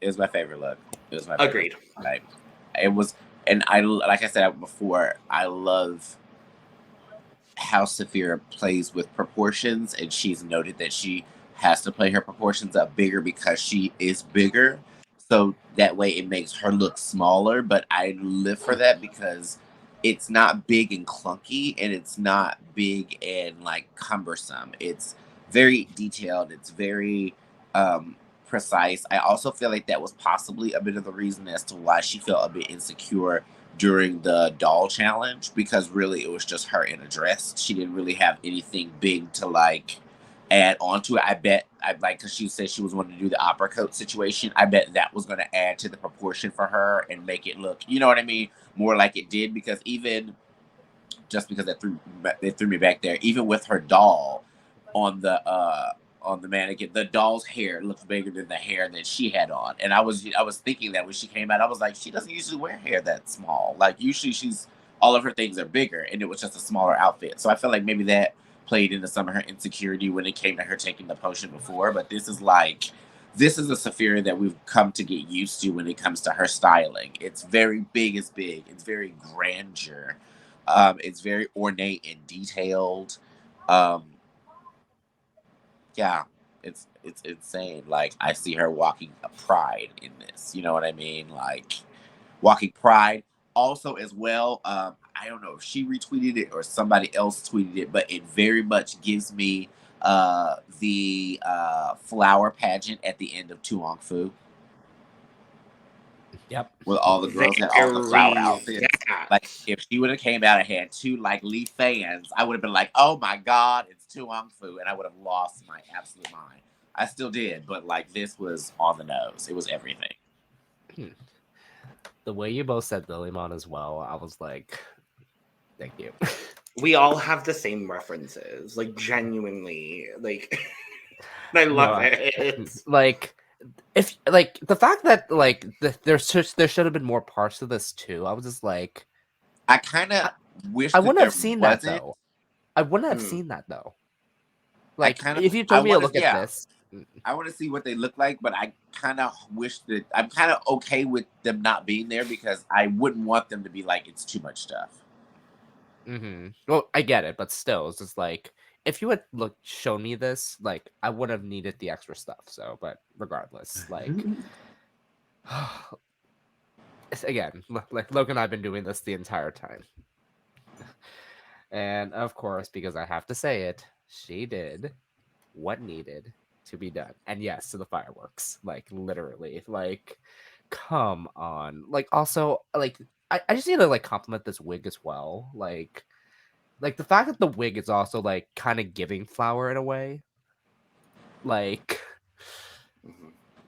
Speaker 2: It was my favorite look. It was my favorite.
Speaker 1: Agreed.
Speaker 2: Like, it was, and I like I said before, I love how Sapphira plays with proportions, and she's noted that she has to play her proportions up bigger because she is bigger. So that way it makes her look smaller, but I live for that because it's not big and clunky, and it's not big and like cumbersome. It's very detailed. It's very precise. I also feel like that was possibly a bit of the reason as to why she felt a bit insecure during the doll challenge, because really it was just her in a dress. She didn't really have anything big to like add onto it. I bet because she said she was wanting to do the opera coat situation. I bet that was going to add to the proportion for her and make it look, you know what I mean, more like it did. Because even just because they threw me back there, even with her doll on the mannequin, the doll's hair looked bigger than the hair that she had on. And I was thinking that when she came out, I was like, she doesn't usually wear hair that small. Like usually all of her things are bigger, and it was just a smaller outfit. So I feel like maybe that played into some of her insecurity when it came to her taking the potion before. But this is a Sapphira that we've come to get used to when it comes to her styling. It's very big as big. It's very grandeur. It's very ornate and detailed. Yeah, it's insane. Like I see her walking a pride in this. You know what I mean? Like walking pride. Also, as well, I don't know if she retweeted it or somebody else tweeted it, but it very much gives me the flower pageant at the end of Tuong Fu.
Speaker 3: Yep.
Speaker 2: Where all the girls had all the flower outfits.
Speaker 1: Yeah.
Speaker 2: Like if she would have came out and had two like Lee fans, I would have been like, "Oh my God, it's Tuong Fu," and I would have lost my absolute mind. I still did, but like this was on the nose. It was everything.
Speaker 3: The way you both said Lilymon as well, I was like, thank you.
Speaker 1: We all have the same references, like genuinely, like. I love it.
Speaker 3: Like, if like the fact that like there should have been more parts to this too. I was just like,
Speaker 2: I kind of wish
Speaker 3: I wouldn't have
Speaker 2: seen
Speaker 3: that though. I wouldn't have seen that though. Like, if you told me to look at this,
Speaker 2: I want to see what they look like, but I kind of wish that I'm kind of okay with them not being there because I wouldn't want them to be like it's too much stuff.
Speaker 3: Mm-hmm. Well, I get it, but still, it's just like if you had shown me this, like I would have needed the extra stuff. So, but regardless, like again, like Logan and I've been doing this the entire time. And of course, because I have to say it, she did what needed to be done. And yes, to the fireworks. Like literally. Like, come on. Like also, like I just need to like compliment this wig as well. Like the fact that the wig is also like kind of giving flower in a way. Like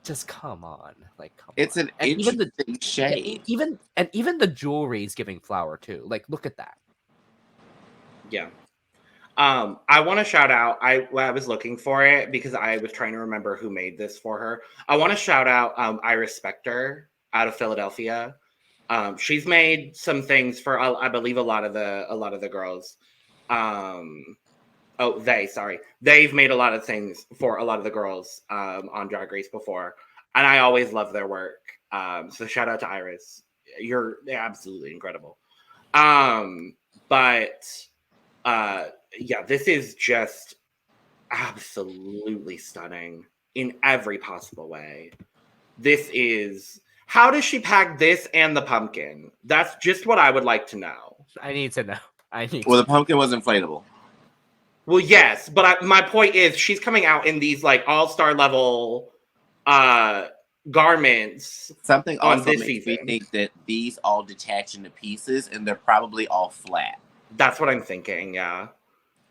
Speaker 3: just come on. Like come
Speaker 2: It's
Speaker 3: on.
Speaker 2: an
Speaker 3: And
Speaker 2: interesting shade.
Speaker 3: even the jewelry is giving flower too. Like look at that.
Speaker 1: Yeah. I want to shout out. I was looking for it because I was trying to remember who made this for her. I want to shout out Iris Spector out of Philadelphia. She's made some things for I believe a lot of the girls. They've made a lot of things for a lot of the girls on Drag Race before, and I always love their work. So shout out to Iris. You're absolutely incredible. Yeah, this is just absolutely stunning in every possible way. This is... How does she pack this and the pumpkin? That's just what I would like to know.
Speaker 3: I need to know.
Speaker 2: Well, the pumpkin was inflatable.
Speaker 1: Well, yes, but my point is she's coming out in these like all-star level garments.
Speaker 2: Something
Speaker 1: on
Speaker 2: also
Speaker 1: this
Speaker 2: makes
Speaker 1: season.
Speaker 2: me think that these all detach into pieces and they're probably all flat.
Speaker 1: That's what I'm thinking, yeah.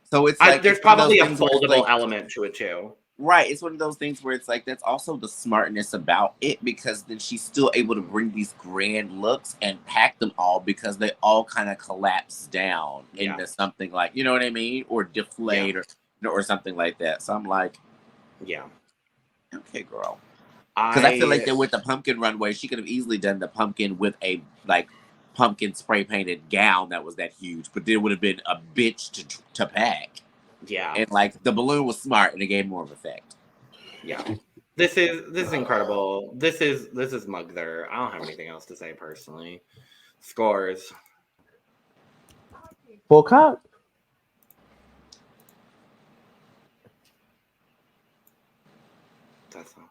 Speaker 2: So it's like
Speaker 1: there's
Speaker 2: it's one of
Speaker 1: probably a
Speaker 2: those things where it's
Speaker 1: foldable
Speaker 2: like-
Speaker 1: element to it too.
Speaker 2: Right, it's one of those things where it's like that's also the smartness about it, because then she's still able to bring these grand looks and pack them all because they all kind of collapse down into something like, you know what I mean, or deflate or something like that. So I'm like,
Speaker 1: yeah,
Speaker 2: okay, girl. Because I feel like that with the pumpkin runway, she could have easily done the pumpkin with a like pumpkin spray painted gown that was that huge, but it would have been a bitch to pack.
Speaker 1: Yeah,
Speaker 2: And like the balloon was smart and it gave more of effect.
Speaker 1: Yeah, this is incredible. This is Mugther. I don't have anything else to say personally. Scores.
Speaker 4: Full cup.
Speaker 1: That's all.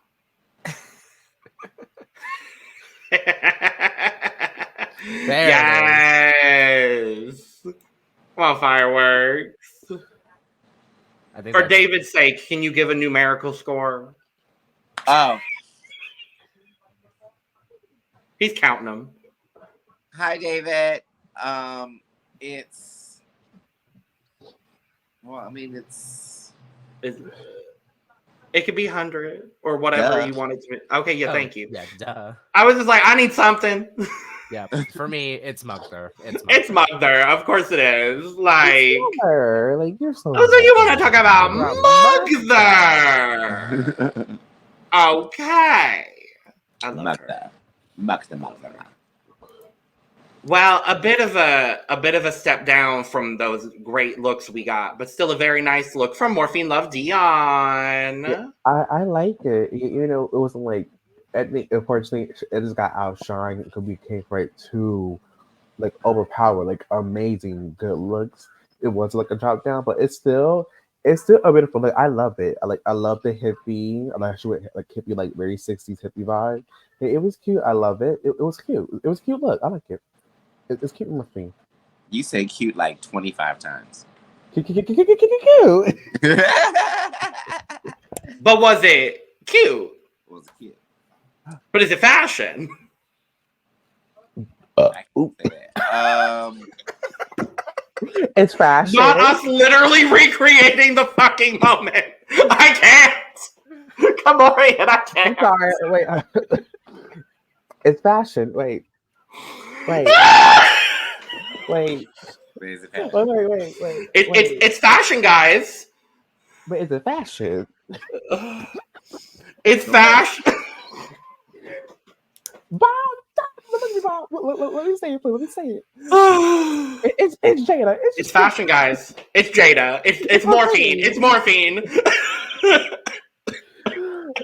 Speaker 1: Yes. Come on, fireworks.
Speaker 3: I think
Speaker 1: For David's sake, can you give a numerical score?
Speaker 2: Oh.
Speaker 1: He's counting them.
Speaker 2: Hi, David. It's... Well, I mean, it's...
Speaker 1: It could be 100 or whatever you want it to be. Okay, yeah, thank you.
Speaker 3: Yeah, duh.
Speaker 1: I was just like, I need something.
Speaker 3: Yeah, for me, it's Mugther.
Speaker 1: It's Mugther. Of course it is. Like,
Speaker 4: like you're so.
Speaker 1: Oh, so you want to talk about Mugther? Okay. I love her.
Speaker 2: Mugther.
Speaker 1: Well, a bit of a step down from those great looks we got, but still a very nice look from Morphine Love Dion.
Speaker 4: Yeah, I like it. You know, it wasn't like, I think unfortunately it just got outshined because we came right to like overpower, like amazing good looks. It was like a drop down, but it's still a beautiful look. I love it. I love the hippie. I like she went like hippie, like very 60s hippie vibe. It was cute. I love it. It was cute. It was a cute look. I like it. It's cute with my thing.
Speaker 2: You say cute like 25 times.
Speaker 4: Cute.
Speaker 1: But was it cute?
Speaker 2: Was cute.
Speaker 1: But is it fashion?
Speaker 2: I can say that.
Speaker 4: It's fashion.
Speaker 1: Not us literally recreating the fucking moment. I can't. KaMorian, I can't.
Speaker 4: I'm sorry. Wait. It's fashion. Wait. Wait.
Speaker 1: It's fashion, guys.
Speaker 4: But is it fashion?
Speaker 1: It's fashion.
Speaker 4: Bob, let me say it, please. Let me say it. It's Jada.
Speaker 1: It's fashion, guys. It's Jada. It's Morphine. It's Morphine.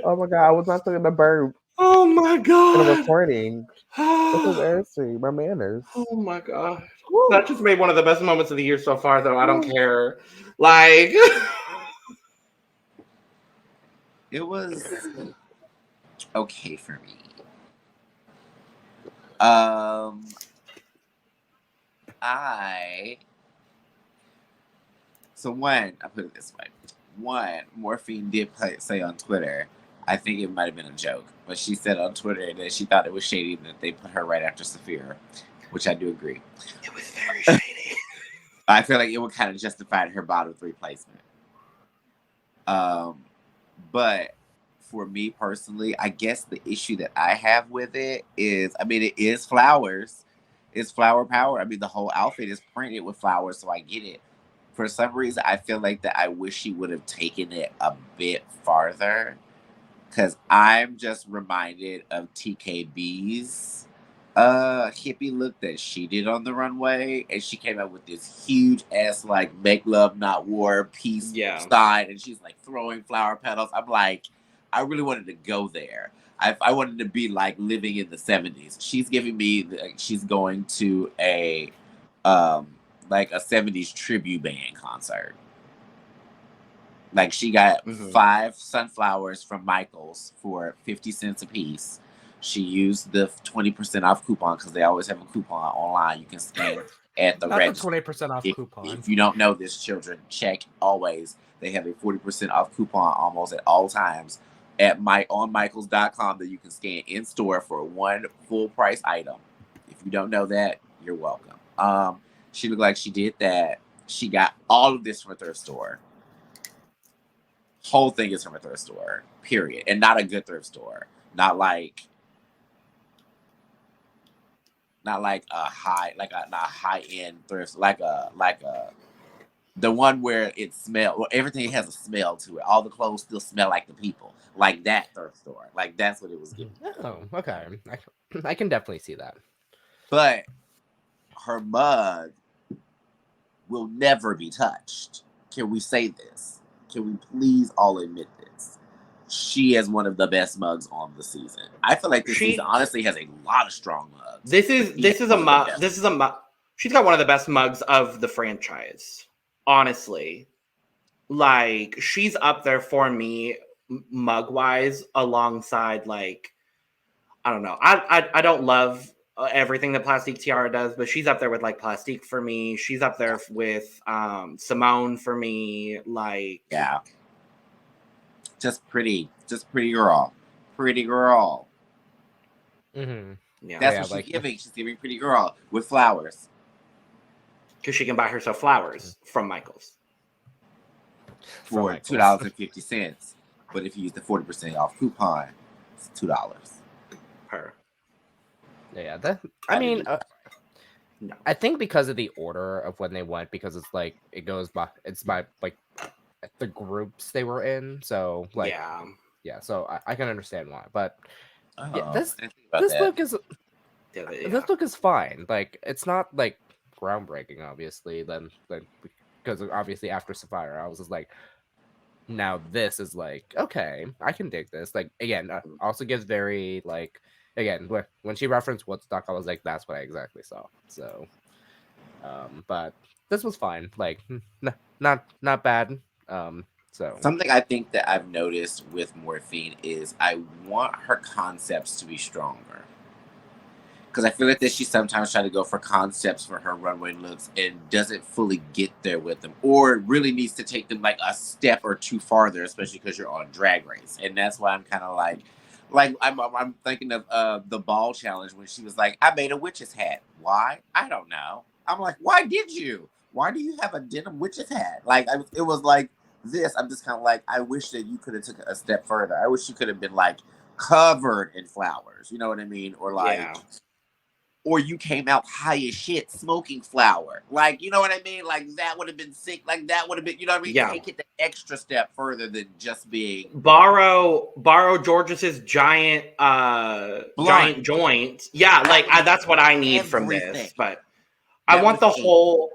Speaker 4: Oh my god, I was not saying the burp.
Speaker 1: Oh my god.
Speaker 4: In the recording. This is embarrassing. My manners.
Speaker 1: Oh my god. That just made one of the best moments of the year so far, though. I don't care. Like,
Speaker 2: it was okay for me. I put it this way. One, Morphine did say on Twitter, I think it might have been a joke, but she said on Twitter that she thought it was shady that they put her right after Sapphira, which I do agree.
Speaker 1: It was very shady.
Speaker 2: I feel like it would kind of justify her bottom 3 placement. But for me personally, I guess the issue that I have with it is, I mean, it is flowers. It's flower power. I mean, the whole outfit is printed with flowers, so I get it. For some reason, I feel like that I wish she would have taken it a bit farther. Because I'm just reminded of TKB's hippie look that she did on the runway. And she came out with this huge ass, like, make love, not war, peace sign. And she's, like, throwing flower petals. I'm like, I really wanted to go there. I wanted to be, like, living in the 70s. She's giving me, she's going to a 70s tribute band concert. Like, she got 5 sunflowers from Michael's for 50 cents a piece. She used the 20% off coupon because they always have a coupon online you can scan at the register.
Speaker 3: 20% off coupon.
Speaker 2: If you don't know this, children, check always. They have a 40% off coupon almost at all times at on Michaels.com that you can scan in store for one full price item. If you don't know that, you're welcome. She looked like she did that. She got all of this from a thrift store. Whole thing is from a thrift store, period, and not a good thrift store. Not like a high end thrift, like the one where it smells. Well, everything has a smell to it. All the clothes still smell like the people, like that thrift store. Like that's what it was giving.
Speaker 3: Oh, okay, I can definitely see that.
Speaker 2: But her mug will never be touched. Can we say this? Can we please all admit this? She is one of the best mugs on the season. I feel like this season honestly has a lot of strong mugs.
Speaker 1: This is a mug. She's got one of the best mugs of the franchise. Honestly, like she's up there for me mug wise, alongside like I don't know. I don't love everything that Plastique Tiara does, but she's up there with like Plastique for me. She's up there with Simone for me. Like
Speaker 2: just pretty girl.
Speaker 3: Mm-hmm.
Speaker 2: Yeah, that's what she's giving. She's giving pretty girl with flowers
Speaker 1: because she can buy herself flowers from Michael's
Speaker 2: for $2.50. But if you use the 40% off coupon, it's $2
Speaker 3: per. Yeah, I think because of the order of when they went, because it's like it goes by like the groups they were in, so like so I can understand why, but this look is fine. Like it's not like groundbreaking, obviously. Then because obviously after Sapphira, I was just like, now this is like okay, I can dig this. Like again, also gives very like. Again, when she referenced Woodstock, I was like, that's what I exactly saw. So, but this was fine. Like, not bad. So
Speaker 2: something I think that I've noticed with Morphine is I want her concepts to be stronger. Because I feel like that she sometimes tries to go for concepts for her runway looks and doesn't fully get there with them, or really needs to take them like a step or two farther, especially because you're on Drag Race. And that's why I'm kind of like I'm thinking of the ball challenge when she was like, I made a witch's hat. Why? I don't know. I'm like, why did you? Why do you have a denim witch's hat? Like, it was like this. I'm just kind of like, I wish that you could have took a step further. I wish you could have been like covered in flowers. You know what I mean? Or like, or you came out high as shit smoking flower. Like, you know what I mean? Like, that would have been sick. Like, that would have been, you know what I mean? Take it the extra step further than just being... Borrow
Speaker 1: George's giant joint. Yeah, like, that's what I need from this. But I want the whole...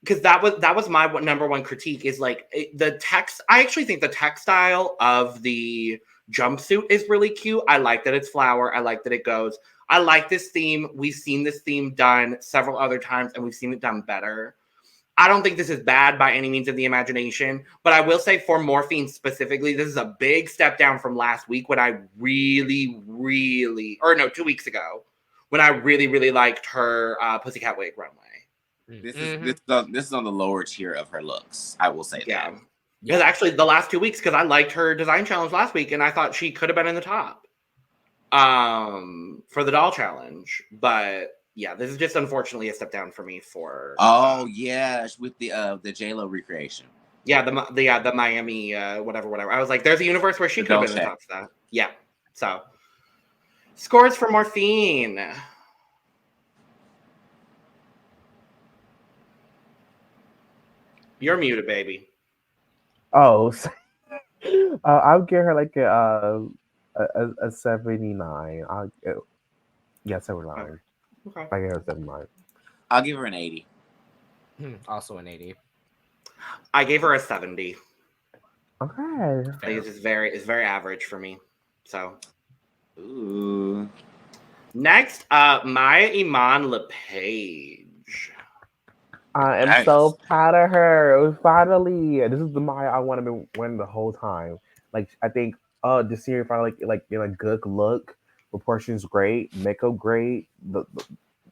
Speaker 1: Because that was my number one critique is, like, the text... I actually think the textile of the jumpsuit is really cute. I like that it's flower. I like that it goes... I like this theme. We've seen this theme done several other times, and we've seen it done better. I don't think this is bad by any means of the imagination, but I will say for Morphine specifically, this is a big step down from last week when I 2 weeks ago, when I really, really liked her Pussycat Wig runway.
Speaker 2: This is on the lower tier of her looks. I will say that.
Speaker 1: Because actually, the last 2 weeks, because I liked her design challenge last week, and I thought she could have been in the top for the doll challenge. But yeah, this is just unfortunately a step down for me for.
Speaker 2: Oh yes, with the J-Lo recreation.
Speaker 1: Yeah, the Miami whatever. I was like, there's a universe where she could have been in the top for that. Yeah. So scores for Morphine. You're muted, baby.
Speaker 4: Oh, I'll give her like a 79. Yeah, 79.
Speaker 1: Okay.
Speaker 4: I give her 79.
Speaker 2: I'll give her an 80.
Speaker 3: Also an 80.
Speaker 1: I gave her a 70.
Speaker 4: Okay.
Speaker 1: I think it's very average for me. So,
Speaker 2: ooh.
Speaker 1: Next up, Mhi'ya Iman LePaige.
Speaker 4: I am so proud of her. Finally, this is the Mhi'ya I want to win the whole time. Like I think, this year finally like good look, proportions great, makeup great, the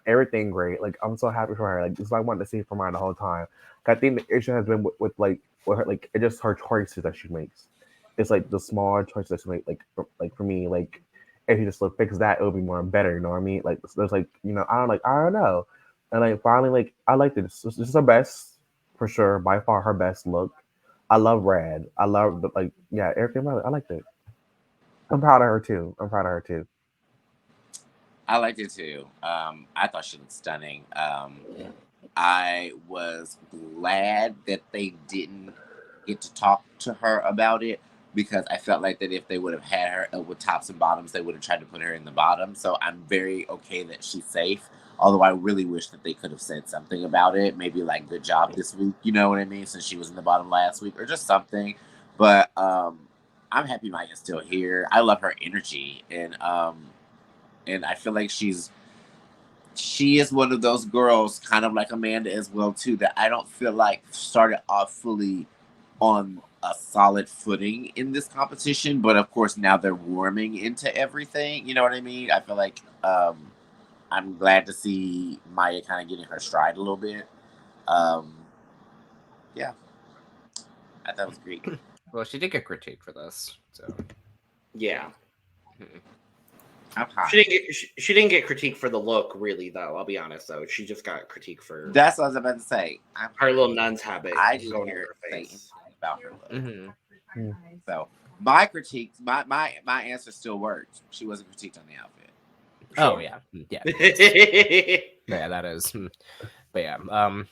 Speaker 4: everything great. Like I'm so happy for her. Like this is what I wanted to see from her the whole time. I think the issue has been with her, like it's just her choices that she makes. It's like the small choices that she makes. Like for me, like if you just fix that, it would be more better. You know what I mean? Like there's like I don't know. And like finally, like I like this. This is her best for sure, by far her best look. I love red. I love everything about it. I liked it. I'm proud of her too.
Speaker 2: I liked it too. I thought she looked stunning. I was glad that they didn't get to talk to her about it, because I felt like that if they would have had her with tops and bottoms, they would have tried to put her in the bottom. So I'm very okay that she's safe. Although I really wish that they could have said something about it. Maybe like, good job this week, you know what I mean? Since she was in the bottom last week, or just something. But I'm happy Mhi'ya's still here. I love her energy. And I feel like she is one of those girls, kind of like Amanda as well too, that I don't feel like started off fully on a solid footing in this competition. But of course now they're warming into everything. You know what I mean? I feel like I'm glad to see Mhi'ya kind of getting her stride a little bit. Yeah, I thought it was great.
Speaker 3: Well, she did get critiqued for this, so
Speaker 1: yeah.
Speaker 2: I'm hot.
Speaker 1: She didn't get critique for the look, really, though. I'll be honest, though. She just got critique for
Speaker 2: that's what I was about to say.
Speaker 1: Her little nun's habit.
Speaker 2: I didn't
Speaker 1: going
Speaker 2: hear
Speaker 1: over her
Speaker 2: anything
Speaker 1: face.
Speaker 2: about her look.
Speaker 3: Mm-hmm.
Speaker 2: So my critique, my answer still works. She wasn't critiqued on the outfit.
Speaker 3: Oh yeah. Yeah, that is. But yeah,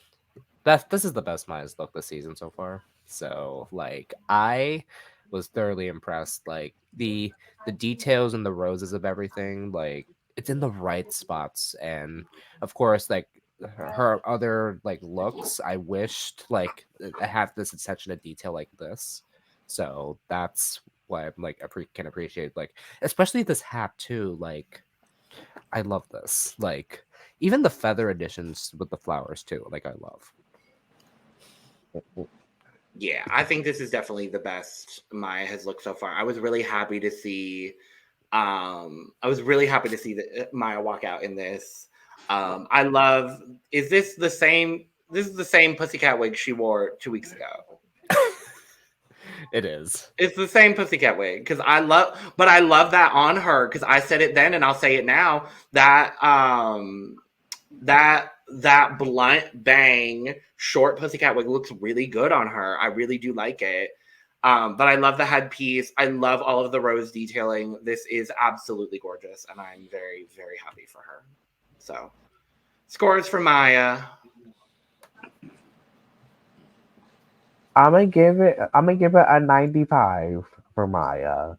Speaker 3: this is the best Mhi'ya's look this season so far. So like, I was thoroughly impressed. Like the details and the roses of everything, like it's in the right spots. And of course, like her other like looks, I wished like I have this attention to detail like this. So that's why I'm like can appreciate, like, especially this hat too. Like I love this. Like even the feather additions with the flowers too. Like I love.
Speaker 1: Yeah, I think this is definitely the best Mhi'ya has looked so far. I was really happy to see Mhi'ya walk out in this. I love, is this the same Pussycat wig she wore 2 weeks ago?
Speaker 3: It is.
Speaker 1: It's the same Pussycat wig, because I love that on her, because I said it then and I'll say it now, that that blunt bang short Pussycat wig looks really good on her. I really do like it. But I love the headpiece. I love all of the rose detailing. This is absolutely gorgeous, and I'm very, very happy for her. So, scores for Mhi'ya.
Speaker 4: I'm gonna give it a 95 for Mhi'ya.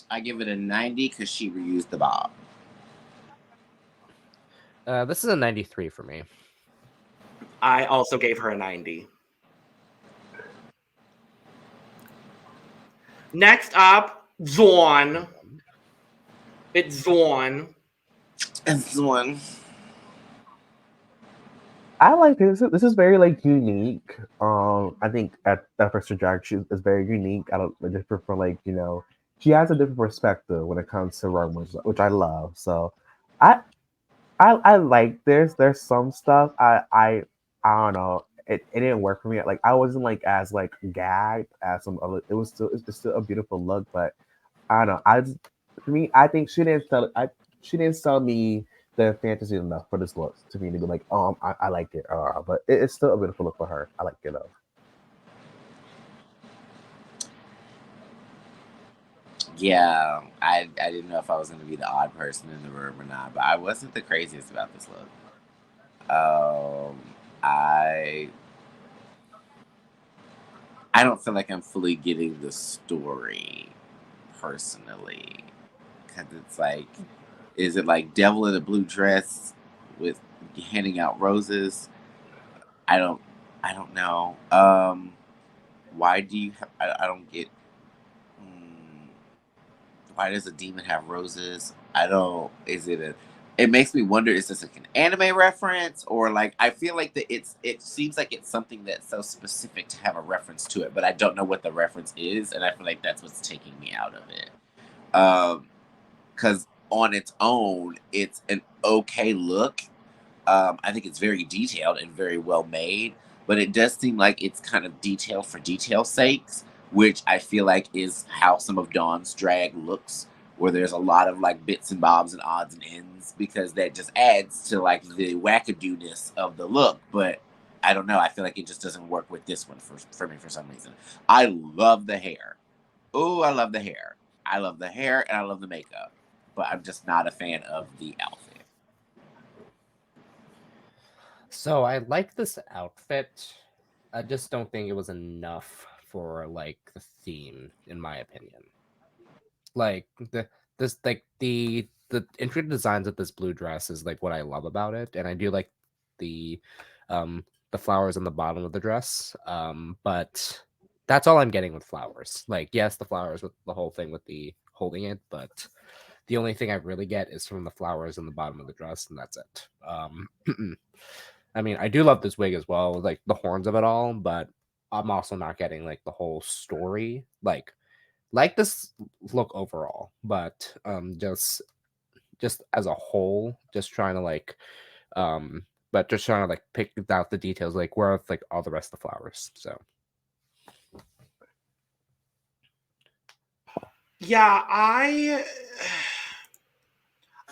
Speaker 2: I give it a 90 because she reused the bob.
Speaker 3: This is a 93 for me.
Speaker 1: I also gave her a 90. Next up, Zorn. It's Zorn.
Speaker 2: It's Zorn.
Speaker 4: I like this. This is very like unique. I think at first drag she is very unique. I don't just prefer like she has a different perspective when it comes to runways, which I love. So I I like this. There's some stuff I don't know. It didn't work for me. Like I wasn't like as like gagged as some other. It's still a beautiful look, but I don't know. For me, I think she didn't sell me the fantasy enough for this look to me to be like, oh, I like it. But it's still a beautiful look for her. I like it though.
Speaker 2: Yeah, I didn't know if I was going to be the odd person in the room or not, but I wasn't the craziest about this look. I don't feel like I'm fully getting the story personally, because it's like, is it like devil in a blue dress with handing out roses? I don't know. Why do you have? I don't get. Why does a demon have roses? I don't. Is it a? It makes me wonder. Is this like an anime reference, or like I feel like that it seems like it's something that's so specific to have a reference to it, but I don't know what the reference is, and I feel like that's what's taking me out of it. Because on its own, it's an okay look. I think it's very detailed and very well made, but it does seem like it's kind of detail for detail's sakes, which I feel like is how some of Dawn's drag looks, where there's a lot of like bits and bobs and odds and ends, because that just adds to like the wackadoo-ness of the look. But I don't know. I feel like it just doesn't work with this one for me for some reason. I love the hair. Oh, I love the hair. I love the hair and I love the makeup, but I'm just not a fan of the outfit.
Speaker 3: So I like this outfit. I just don't think it was enough for like the theme, in my opinion. Like the intricate designs of this blue dress is like what I love about it, and I do like the the flowers on the bottom of the dress. But that's all I'm getting with flowers. Like, yes, the flowers with the whole thing with the holding it, but the only thing I really get is from the flowers in the bottom of the dress, and that's it. I mean, I do love this wig as well, like the horns of it all, but I'm also not getting like the whole story. Like this look overall, but just as a whole, just trying to like but just trying to like pick out the details, like where are like all the rest of the flowers. So
Speaker 1: yeah, I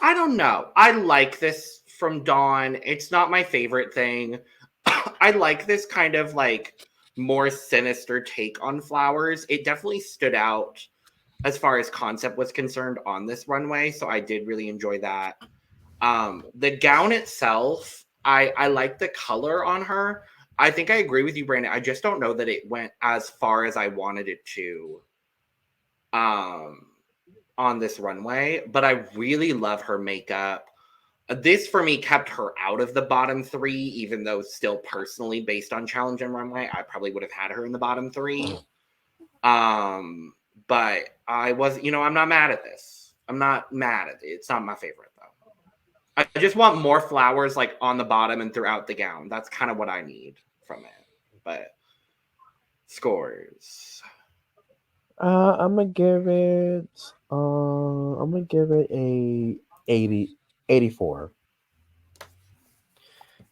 Speaker 1: don't know. I like this from Dawn. It's not my favorite thing. I like this kind of like more sinister take on flowers. It definitely stood out as far as concept was concerned on this runway, so I did really enjoy that. The gown itself, I like the color on her. I think I agree with you, Brandon. I just don't know that it went as far as I wanted it to. On this runway, but I really love her makeup. This for me kept her out of the bottom three, even though still personally based on challenge and runway, I probably would have had her in the bottom three. But I was, I'm not mad at this. I'm not mad at it. It's not my favorite though. I just want more flowers like on the bottom and throughout the gown. That's kind of what I need from it. But scores.
Speaker 4: I'm gonna give it. A 84.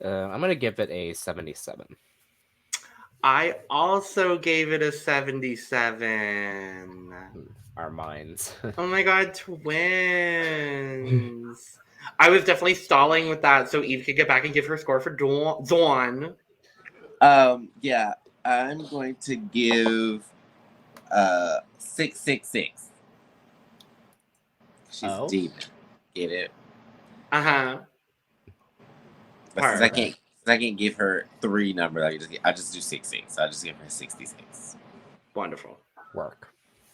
Speaker 3: I'm gonna give it a 77.
Speaker 1: I also gave it a 77.
Speaker 3: Our minds.
Speaker 1: Oh my god, twins. I was definitely stalling with that so Eve could get back and give her score for Dawn.
Speaker 2: Yeah, I'm going to give 666. She's a demon. Get it?
Speaker 1: Uh-huh.
Speaker 2: But since I can't give her 3 numbers, I just do 66. So I just give her 66.
Speaker 1: Wonderful.
Speaker 3: Work.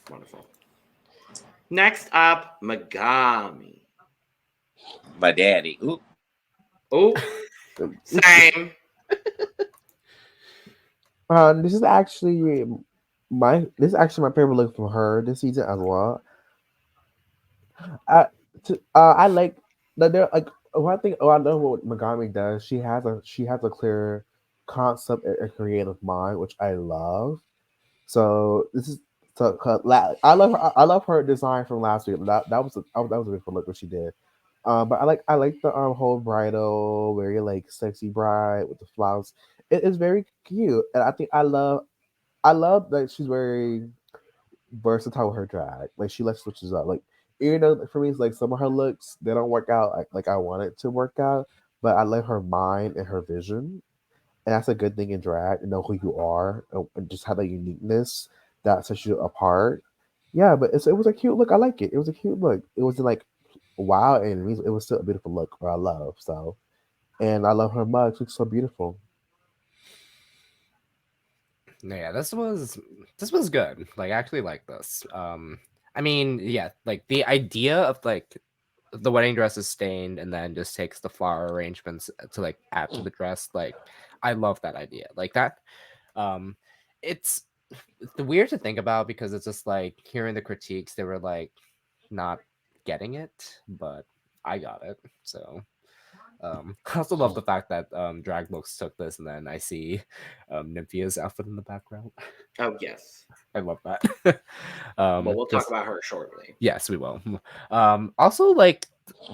Speaker 1: Wonderful. Next up, Megami.
Speaker 2: My daddy. Ooh.
Speaker 1: Oh, same.
Speaker 4: This is actually my favorite look from her this season as well. I like that they're like one thing. I know what Megami does. She has a clear concept and a creative mind, which I love. So this is So I love her. I love her design from last week. That was that was a beautiful look what she did. But I like the whole bridal, very like sexy bride with the flowers. It is very cute, and I think I love that she's very versatile with her drag. Like she like switches up. Like even though for me it's like some of her looks they don't work out like I want it to work out, but I like her mind and her vision, and that's a good thing in drag. To know who you are and just have that uniqueness that sets you apart. Yeah, but it was a cute look. I like it. It was a cute look. It wasn't like wow, and it was still a beautiful look. What I love so, and I love her mug. She looks so beautiful.
Speaker 3: Yeah, this was good. Like I actually like this. I mean, yeah, like the idea of like the wedding dress is stained and then just takes the flower arrangements to like add to the dress. Like I love that idea. Like that it's weird to think about because it's just like hearing the critiques, they were like not getting it, but I got it. So I also love the fact that Drag Looks took this and then I see Nymphia's outfit in the background.
Speaker 1: Oh yes.
Speaker 3: I love that.
Speaker 1: But we'll talk about her shortly.
Speaker 3: Yes, we will. Also, like,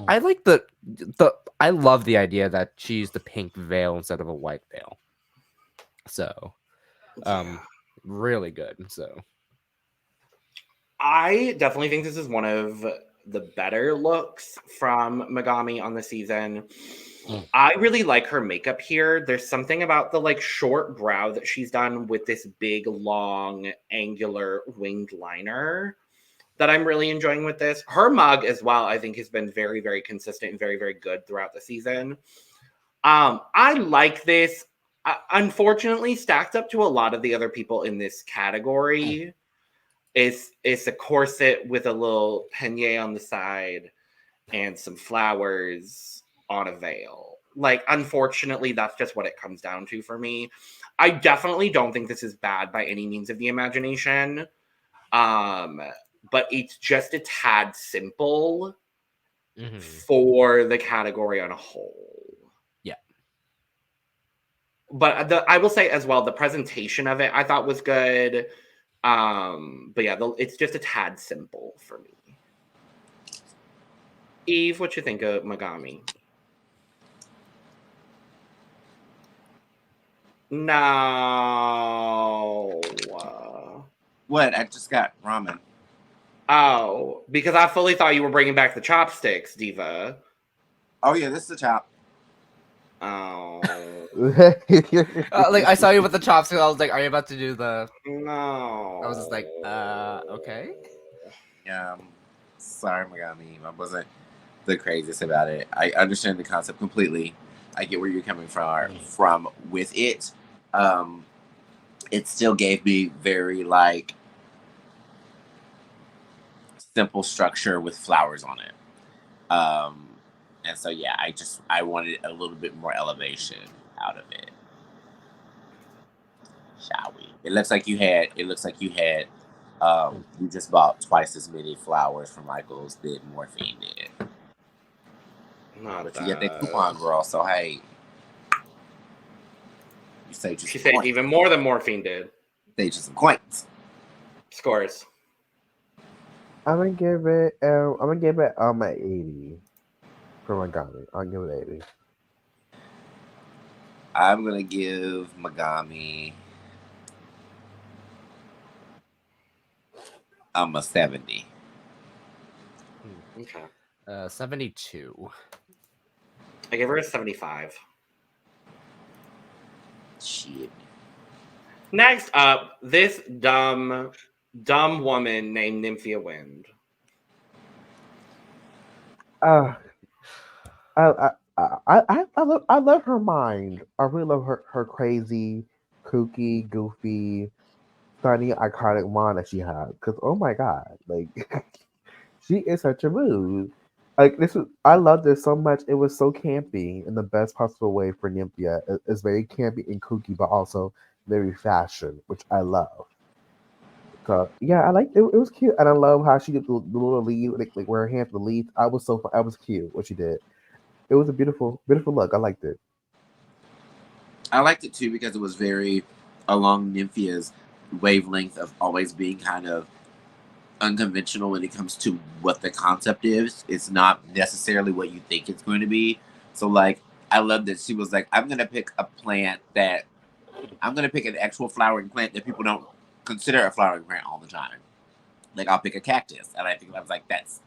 Speaker 3: I like the I love the idea that she used the pink veil instead of a white veil. So, really good. So,
Speaker 1: I definitely think this is one of the better looks from Megami on the season. I really like her makeup here. There's something about the like short brow that she's done with this big, long, angular winged liner that I'm really enjoying with this. Her mug as well, I think, has been very, very consistent and very, very good throughout the season. I like this. Unfortunately, stacked up to a lot of the other people in this category. It's a corset with a little peigne on the side and some flowers on a veil. Like, unfortunately, that's just what it comes down to for me. I definitely don't think this is bad by any means of the imagination. But it's just a tad simple for the category on a whole.
Speaker 3: Yeah.
Speaker 1: But I will say as well, the presentation of it I thought was good. But yeah, it's just a tad simple for me. Eve, what you think of Megami? No.
Speaker 2: What? I just got ramen.
Speaker 1: Oh, because I fully thought you were bringing back the chopsticks, Diva.
Speaker 2: Oh yeah, this is a chop.
Speaker 1: Oh.
Speaker 3: like I saw you with the chopsticks. I was like, "Are you about to do the?"
Speaker 1: No.
Speaker 3: I was just like, okay.
Speaker 2: Sorry, Megami. I wasn't the craziest about it. I understand the concept completely. I get where you're coming from with it. It still gave me very like simple structure with flowers on it. And so yeah, I wanted a little bit more elevation out of it. Shall we? It looks like you had you just bought twice as many flowers from Michael's than Morphine did.
Speaker 1: Not
Speaker 2: but you get that coupon, girl, so hey. You saved you
Speaker 1: She
Speaker 2: some
Speaker 1: saved even more than Morphine did.
Speaker 2: Saved you some coins.
Speaker 1: Scores.
Speaker 4: I'm gonna give it an 80 for Megami. I'll give it 80.
Speaker 2: I'm gonna give Megami a 70.
Speaker 1: Okay.
Speaker 3: 72.
Speaker 1: I gave her a 75.
Speaker 2: Shit.
Speaker 1: Next up, this dumb woman named Nymphia Wind.
Speaker 4: I love her mind. I really love her crazy, kooky, goofy, funny, iconic mind that she has. Because oh my god, like she is such a mood. Like I love this so much. It was so campy in the best possible way for Nymphia. It's very campy and kooky, but also very fashion, which I love. So yeah, I like it. It was cute, and I love how she did the little lead, like where her hands the lead. I was cute what she did. It was a beautiful look. I liked it.
Speaker 2: I liked it too because it was very along Nymphia's wavelength of always being kind of unconventional when it comes to what the concept is. It's not necessarily what you think it's going to be. So like, I love that she was like, I'm going to pick an actual flowering plant that people don't consider a flowering plant all the time. Like, I'll pick a cactus. And I was like, that's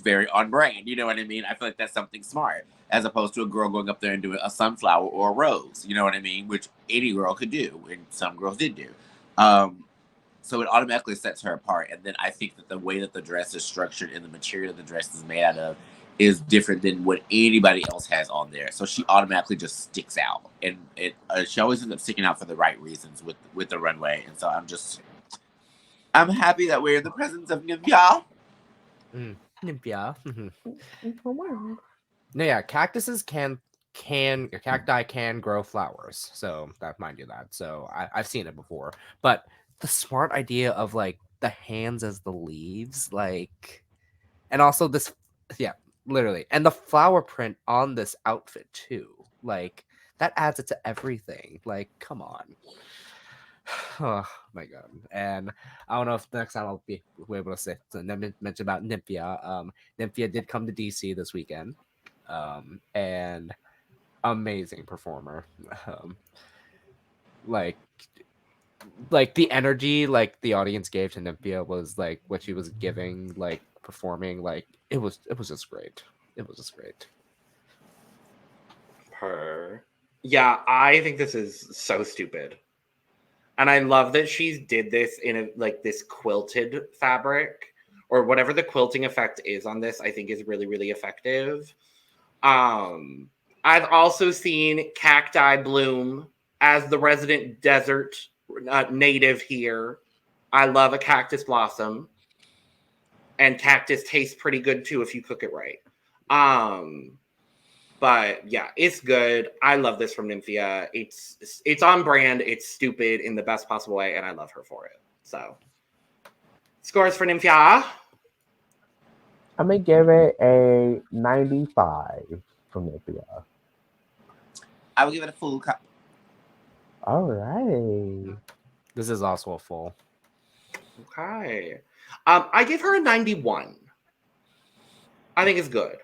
Speaker 2: very on brand. You know what I mean? I feel like that's something smart, as opposed to a girl going up there and doing a sunflower or a rose. You know what I mean? Which any girl could do, and some girls did do. So it automatically sets her apart. And then I think that the way that the dress is structured and the material the dress is made out of is different than what anybody else has on there. So she automatically just sticks out. And she always ends up sticking out for the right reasons with the runway. And so I'm happy that we're in the presence of Nymphia.
Speaker 3: Nymphia. No, yeah, cactuses your cacti can grow flowers. So that mind you that. So I've seen it before. But the smart idea of like the hands as the leaves, like, and also this, yeah, literally, and the flower print on this outfit too, like that adds it to everything. Like, come on. Oh my god. And I don't know if next time I'll be able to say mention about Nymphia. Nymphia did come to DC this weekend, and amazing performer. Like the energy like the audience gave to Nymphia was like what she was giving, like performing, like it was just great. It was just great.
Speaker 1: Yeah, I think this is so stupid. And I love that she did this in this quilted fabric, or whatever the quilting effect is on this, I think is really, really effective. I've also seen cacti bloom as the resident desert native here. I love a cactus blossom, and cactus tastes pretty good too if you cook it right. But yeah, it's good. I love this from Nymphia. It's on brand. It's stupid in the best possible way, and I love her for it. So, scores for Nymphia.
Speaker 4: I'm gonna give it a 95 from Nymphia.
Speaker 2: I will give it a full cup.
Speaker 4: All right.
Speaker 3: This is also a full.
Speaker 1: Okay. I give her a 91. I think it's good.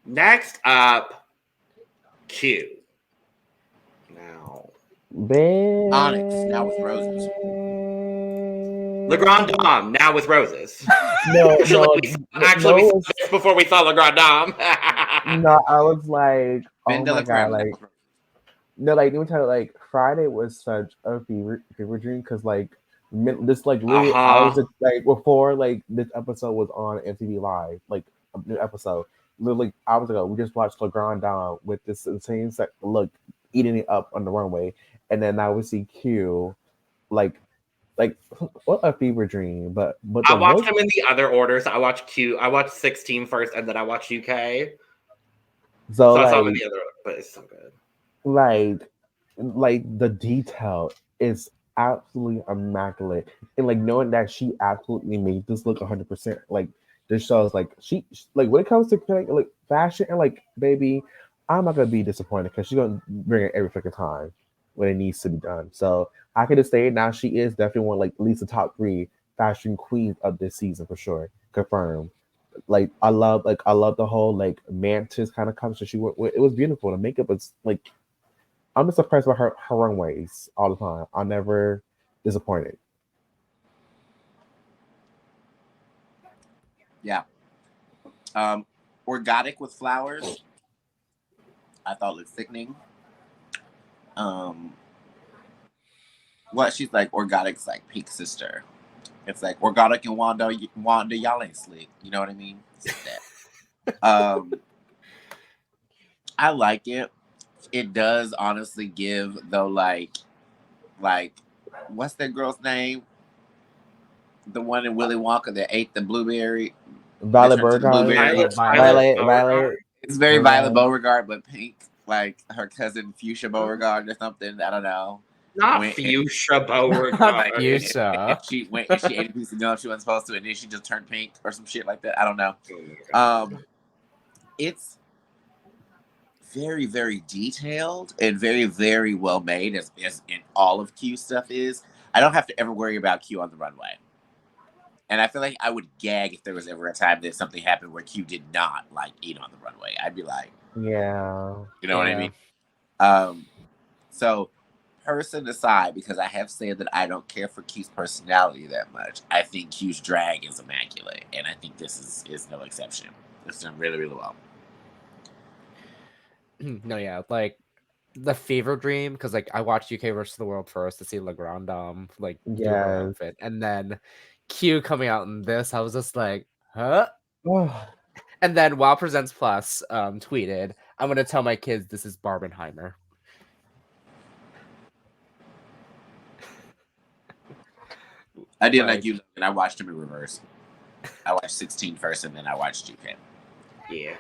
Speaker 1: Next up, Q. Now,
Speaker 2: Onyx, now with roses.
Speaker 1: Le Grand Dame, now with roses.
Speaker 4: No,
Speaker 1: we saw this before we saw Le Grand Dame.
Speaker 4: No, I was like, oh
Speaker 2: Vin de
Speaker 4: my
Speaker 2: la
Speaker 4: god,
Speaker 2: Creme.
Speaker 4: like, no, like, let me tell you, like, Friday was such a fever dream because, like, this, like, literally hours, like, before, like, this episode was on MTV Live, like, a new episode, literally hours ago, we just watched Le Grand Dame with this insane look, eating it up on the runway, and then now we see Q, like, what a fever dream, but
Speaker 1: I watched them in the other orders. I watched Q. I watched 16 first, and then I watched UK. So I saw them in the other order, but it's so good.
Speaker 4: Like the detail is absolutely immaculate, and like knowing that she absolutely made this look 100%. Like this shows like she like when it comes to like fashion and like baby, I'm not gonna be disappointed because she's gonna bring it every freaking time when it needs to be done. So I can just say now she is definitely one like at least the top 3 fashion queens of this season for sure. Confirmed. Like I love the whole like mantis kind of costume she went with. It was beautiful. The makeup was like I'm just impressed with her runways all the time. I'm never disappointed.
Speaker 2: Yeah. Organic with flowers, I thought looked sickening. What she's like, organic's like Pink Sister. It's like organic and Wanda, y'all ain't slick. You know what I mean? It's like that. I like it. It does honestly give though, like what's that girl's name? The one in Willy Wonka that ate the blueberry.
Speaker 4: Violet Beauregard. Violet.
Speaker 2: It's very Violet Beauregard, but pink, like her cousin Fuchsia Beauregard or something. I don't know.
Speaker 1: Not Fuchsia Beauregard.
Speaker 3: Fuchsia.
Speaker 2: She ate a piece of gum she wasn't supposed to, and then she just turned pink or some shit like that. I don't know. very, very detailed and very, very well made, as in all of Q stuff is. I don't have to ever worry about Q on the runway. And I feel like I would gag if there was ever a time that something happened where Q did not like eat on the runway. I'd be like,
Speaker 4: Yeah.
Speaker 2: you know what I mean? So person aside, because I have said that I don't care for Q's personality that much, I think Q's drag is immaculate. And I think this is no exception. It's done really, really well.
Speaker 3: No, yeah, like the fever dream, because like I watched UK versus the World first to see La Grande Dame like do her
Speaker 4: Yes.
Speaker 3: outfit, and then Q coming out in this, I was just like, huh? And then Wow Presents Plus tweeted, "I'm gonna tell my kids this is Barbenheimer."
Speaker 2: I did like you, and I watched him in reverse. I watched 16 first, and then I watched UK.
Speaker 1: Yeah.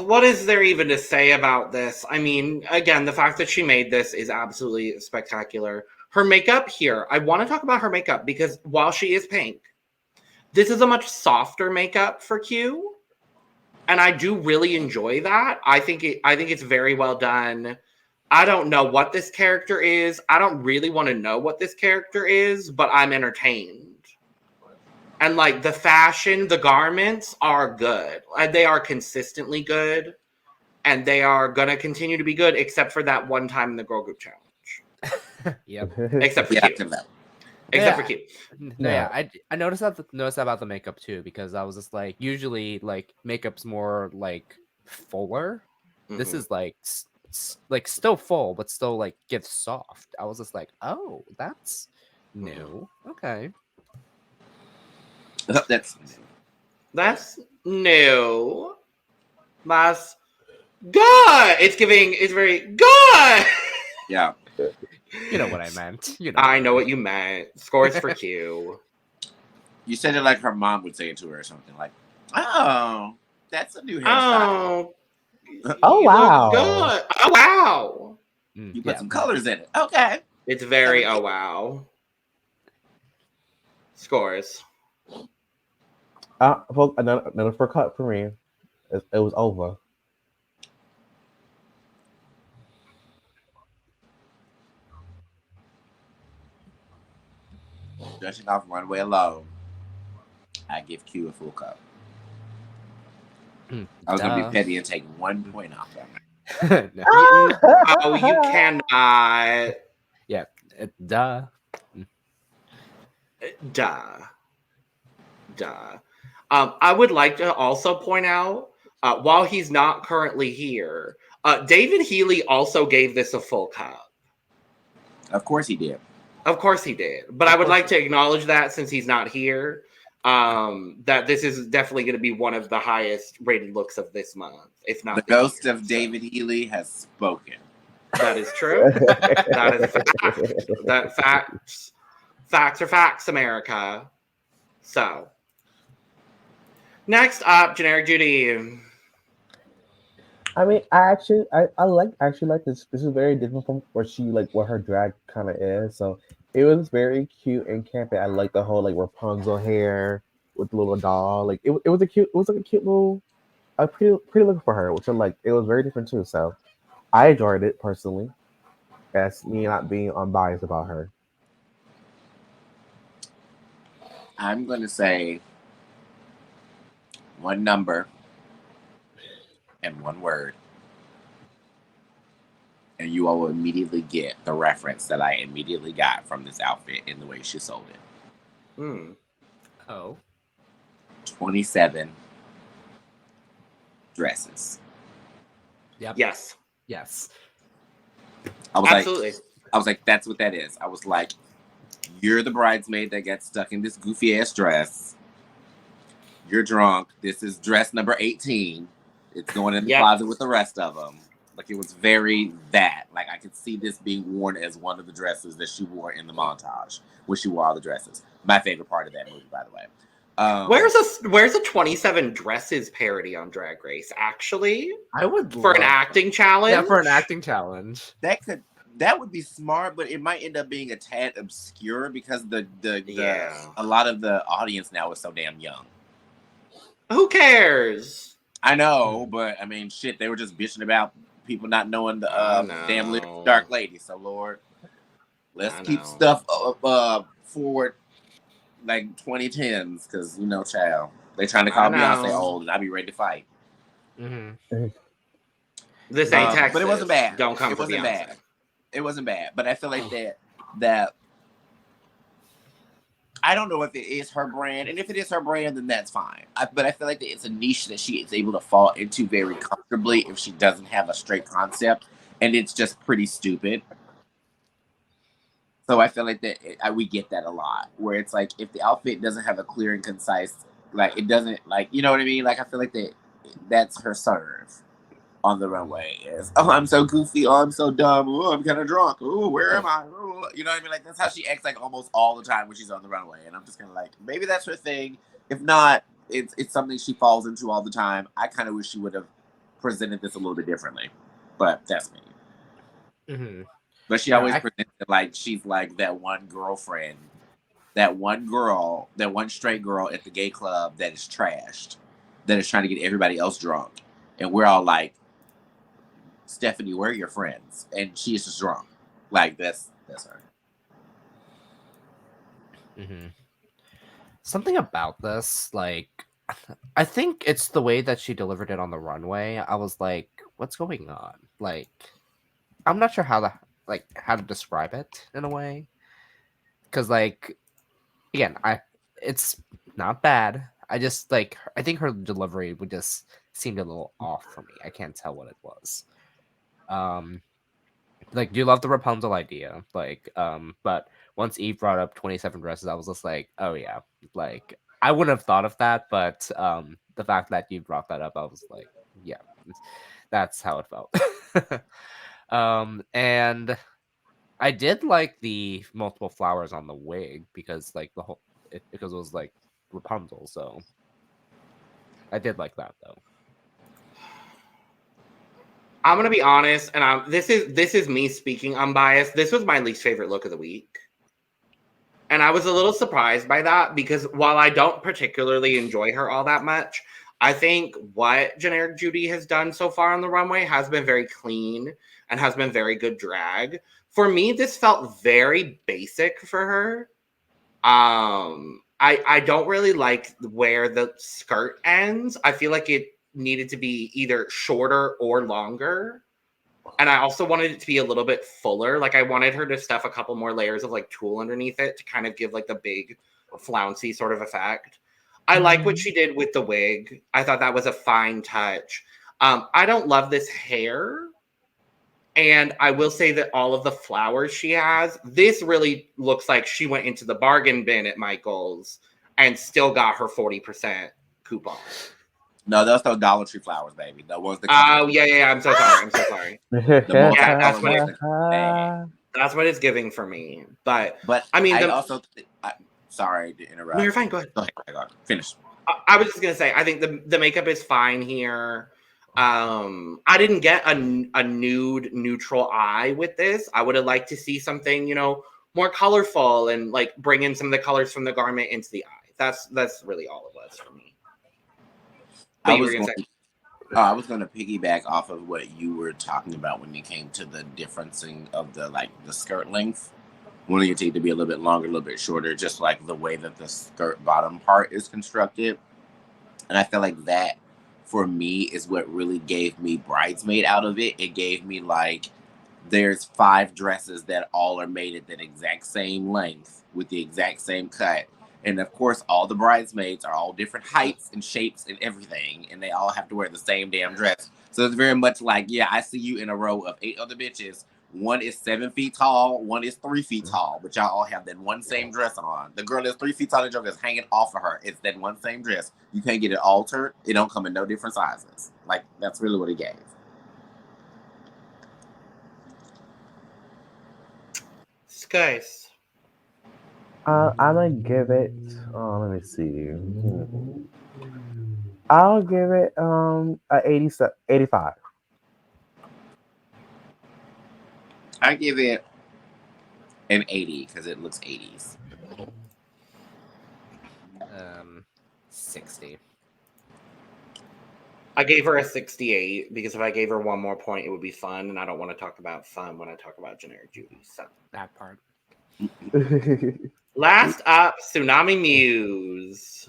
Speaker 1: What is there even to say about this? I mean, again, the fact that she made this is absolutely spectacular. Her makeup here, I want to talk about her makeup because while she is pink, this is a much softer makeup for Q. And I do really enjoy that. I think it's very well done. I don't know what this character is. I don't really want to know what this character is, but I'm entertained. And like the fashion, the garments are good. They are consistently good. And they are going to continue to be good, except for that one time in the girl group challenge.
Speaker 3: Yep.
Speaker 1: Except for Q. Except for Q.
Speaker 3: No, yeah, I noticed that about the makeup too, because I was just like, usually like makeup's more like fuller. Mm-hmm. This is like still full, but still like gives soft. I was just like, oh, that's new. Okay.
Speaker 2: That's
Speaker 1: new. Mas good. It's very good.
Speaker 2: Yeah.
Speaker 3: You know what I meant. You know.
Speaker 1: I know what you meant. Scores for Q.
Speaker 2: You said it like her mom would say it to her or something. Like, oh, that's a new hairstyle.
Speaker 4: Oh wow.
Speaker 1: Good. Oh wow.
Speaker 2: You put some colors in it. Okay.
Speaker 1: It's very oh wow. Scores.
Speaker 4: Another for cut for me. It was over.
Speaker 2: Judging off runway alone, I give Q a full cup. I was going to be petty and take 1 point off that.
Speaker 1: Oh, you cannot.
Speaker 3: Yeah. Duh.
Speaker 1: I would like to also point out, while he's not currently here, David Healy also gave this a full cup.
Speaker 2: Of course he did.
Speaker 1: Of course he did. But I would like to acknowledge that since he's not here, that this is definitely going to be one of the highest rated looks of this month, if not
Speaker 2: the ghost of David Healy has spoken.
Speaker 1: That is true. That is a fact. Facts are facts, America. So, next up, Generic Judy.
Speaker 4: I mean, I actually like this. This is very different from what her drag kind of is. So it was very cute and campy. I like the whole like Rapunzel hair with the little doll. Like it was a cute little, pretty look for her, which I'm like. It was very different too. So I enjoyed it personally. That's me not being unbiased about her.
Speaker 2: I'm gonna say one number and one word, and you all will immediately get the reference that I immediately got from this outfit in the way she sold it.
Speaker 3: Oh.
Speaker 2: 27 dresses.
Speaker 3: Yep.
Speaker 1: Yes.
Speaker 2: I was
Speaker 1: absolutely.
Speaker 2: like, that's what that is. I was like, you're the bridesmaid that gets stuck in this goofy ass dress. You're drunk. This is dress number 18. It's going in the closet with the rest of them. Like, it was very that. Like, I could see this being worn as one of the dresses that she wore in the montage when she wore all the dresses. My favorite part of that movie, by the way.
Speaker 1: Where's a 27 dresses parody on Drag Race? Actually,
Speaker 3: I would
Speaker 1: for an acting challenge.
Speaker 3: Yeah, for an acting challenge.
Speaker 2: That would be smart, but it might end up being a tad obscure because a lot of the audience now is so damn young.
Speaker 1: Who cares?
Speaker 2: I know, but I mean, shit, they were just bitching about people not knowing the damn little Dark Lady. So, Lord, let's keep stuff forward like 2010s, because child, they trying to call Beyonce old, and I be ready to fight.
Speaker 3: Mm-hmm.
Speaker 1: This ain't Texas.
Speaker 2: But it wasn't bad.
Speaker 1: Don't come
Speaker 2: it
Speaker 1: for
Speaker 2: wasn't
Speaker 1: Beyonce.
Speaker 2: bad. It wasn't bad, but I feel like that I don't know if it is her brand, and if it is her brand, then that's fine. But I feel like that it's a niche that she is able to fall into very comfortably if she doesn't have a straight concept, and it's just pretty stupid. So I feel like that we get that a lot, where it's like if the outfit doesn't have a clear and concise, like it doesn't, like, you know what I mean? Like I feel like that's her serve on the runway is, oh, I'm so goofy, oh, I'm so dumb, oh, I'm kind of drunk, oh, where am I? Oh, you know what I mean? Like that's how she acts like almost all the time when she's on the runway, and I'm just kind of like, maybe that's her thing. If not, it's something she falls into all the time. I kind of wish she would have presented this a little bit differently, but that's me.
Speaker 3: Mm-hmm.
Speaker 2: But she always presents it like she's like that one girlfriend, that one straight girl at the gay club that is trashed, that is trying to get everybody else drunk. And we're all like, Stephanie, where are your friends? And she is just drunk. Like, that's her.
Speaker 3: Mm-hmm. Something about this, like, I think it's the way that she delivered it on the runway. I was like, what's going on? Like, I'm not sure how to describe it in a way, because like, again, it's not bad. I just like, I think her delivery would just seemed a little off for me. I can't tell what it was. Like, do you love the Rapunzel idea? Like, but once Eve brought up 27 dresses, I was just like, oh yeah, like I wouldn't have thought of that, but the fact that you brought that up, I was like, yeah, that's how it felt. And I did like the multiple flowers on the wig because like because it was like Rapunzel, so I did like that though.
Speaker 1: I'm gonna be honest, and this is me speaking unbiased. This was my least favorite look of the week, and I was a little surprised by that because while I don't particularly enjoy her all that much, I think what Generic Judy has done so far on the runway has been very clean and has been very good drag. For me, this felt very basic for her. I don't really like where the skirt ends. I feel like it needed to be either shorter or longer. And I also wanted it to be a little bit fuller. Like I wanted her to stuff a couple more layers of like tulle underneath it to kind of give like the big flouncy sort of effect. I like what she did with the wig. I thought that was a fine touch. I don't love this hair. And I will say that all of the flowers she has, this really looks like she went into the bargain bin at Michael's and still got her 40% coupon.
Speaker 2: No, those Dollar Tree flowers, baby. The ones that.
Speaker 1: Oh yeah. I'm so sorry. Yeah, that's what it's giving for me. But I mean,
Speaker 2: sorry to interrupt.
Speaker 1: No, you're fine. Go ahead.
Speaker 2: Go ahead. Finish.
Speaker 1: I was just gonna say, I think the makeup is fine here. I didn't get a nude neutral eye with this. I would have liked to see something, more colorful and like bring in some of the colors from the garment into the eye. That's really all it was for me.
Speaker 2: I was going to piggyback off of what you were talking about when it came to the differencing of the skirt length. Wanting it to be a little bit longer, a little bit shorter, just like the way that the skirt bottom part is constructed. And I feel like that, for me, is what really gave me Bridesmaid out of it. It gave me there's 5 dresses that all are made at that exact same length with the exact same cut. And of course, all the bridesmaids are all different heights and shapes and everything. And they all have to wear the same damn dress. So it's very much like, yeah, I see you in a row of 8 other bitches. One is 7 feet tall, one is 3 feet tall, but y'all all have that one same dress on. The girl that's 3 feet tall, the joke is hanging off of her. It's that one same dress. You can't get it altered. It don't come in no different sizes. That's really what it gave.
Speaker 1: Skies.
Speaker 4: I'm gonna give it. Let me see. I'll give it a 85.
Speaker 2: I give it an 80 because it looks 80s.
Speaker 3: 60.
Speaker 1: I gave her a 68 because if I gave her one more point, it would be fun, and I don't want to talk about fun when I talk about generic Judy. So
Speaker 3: That part.
Speaker 1: last up, Xunami Muse.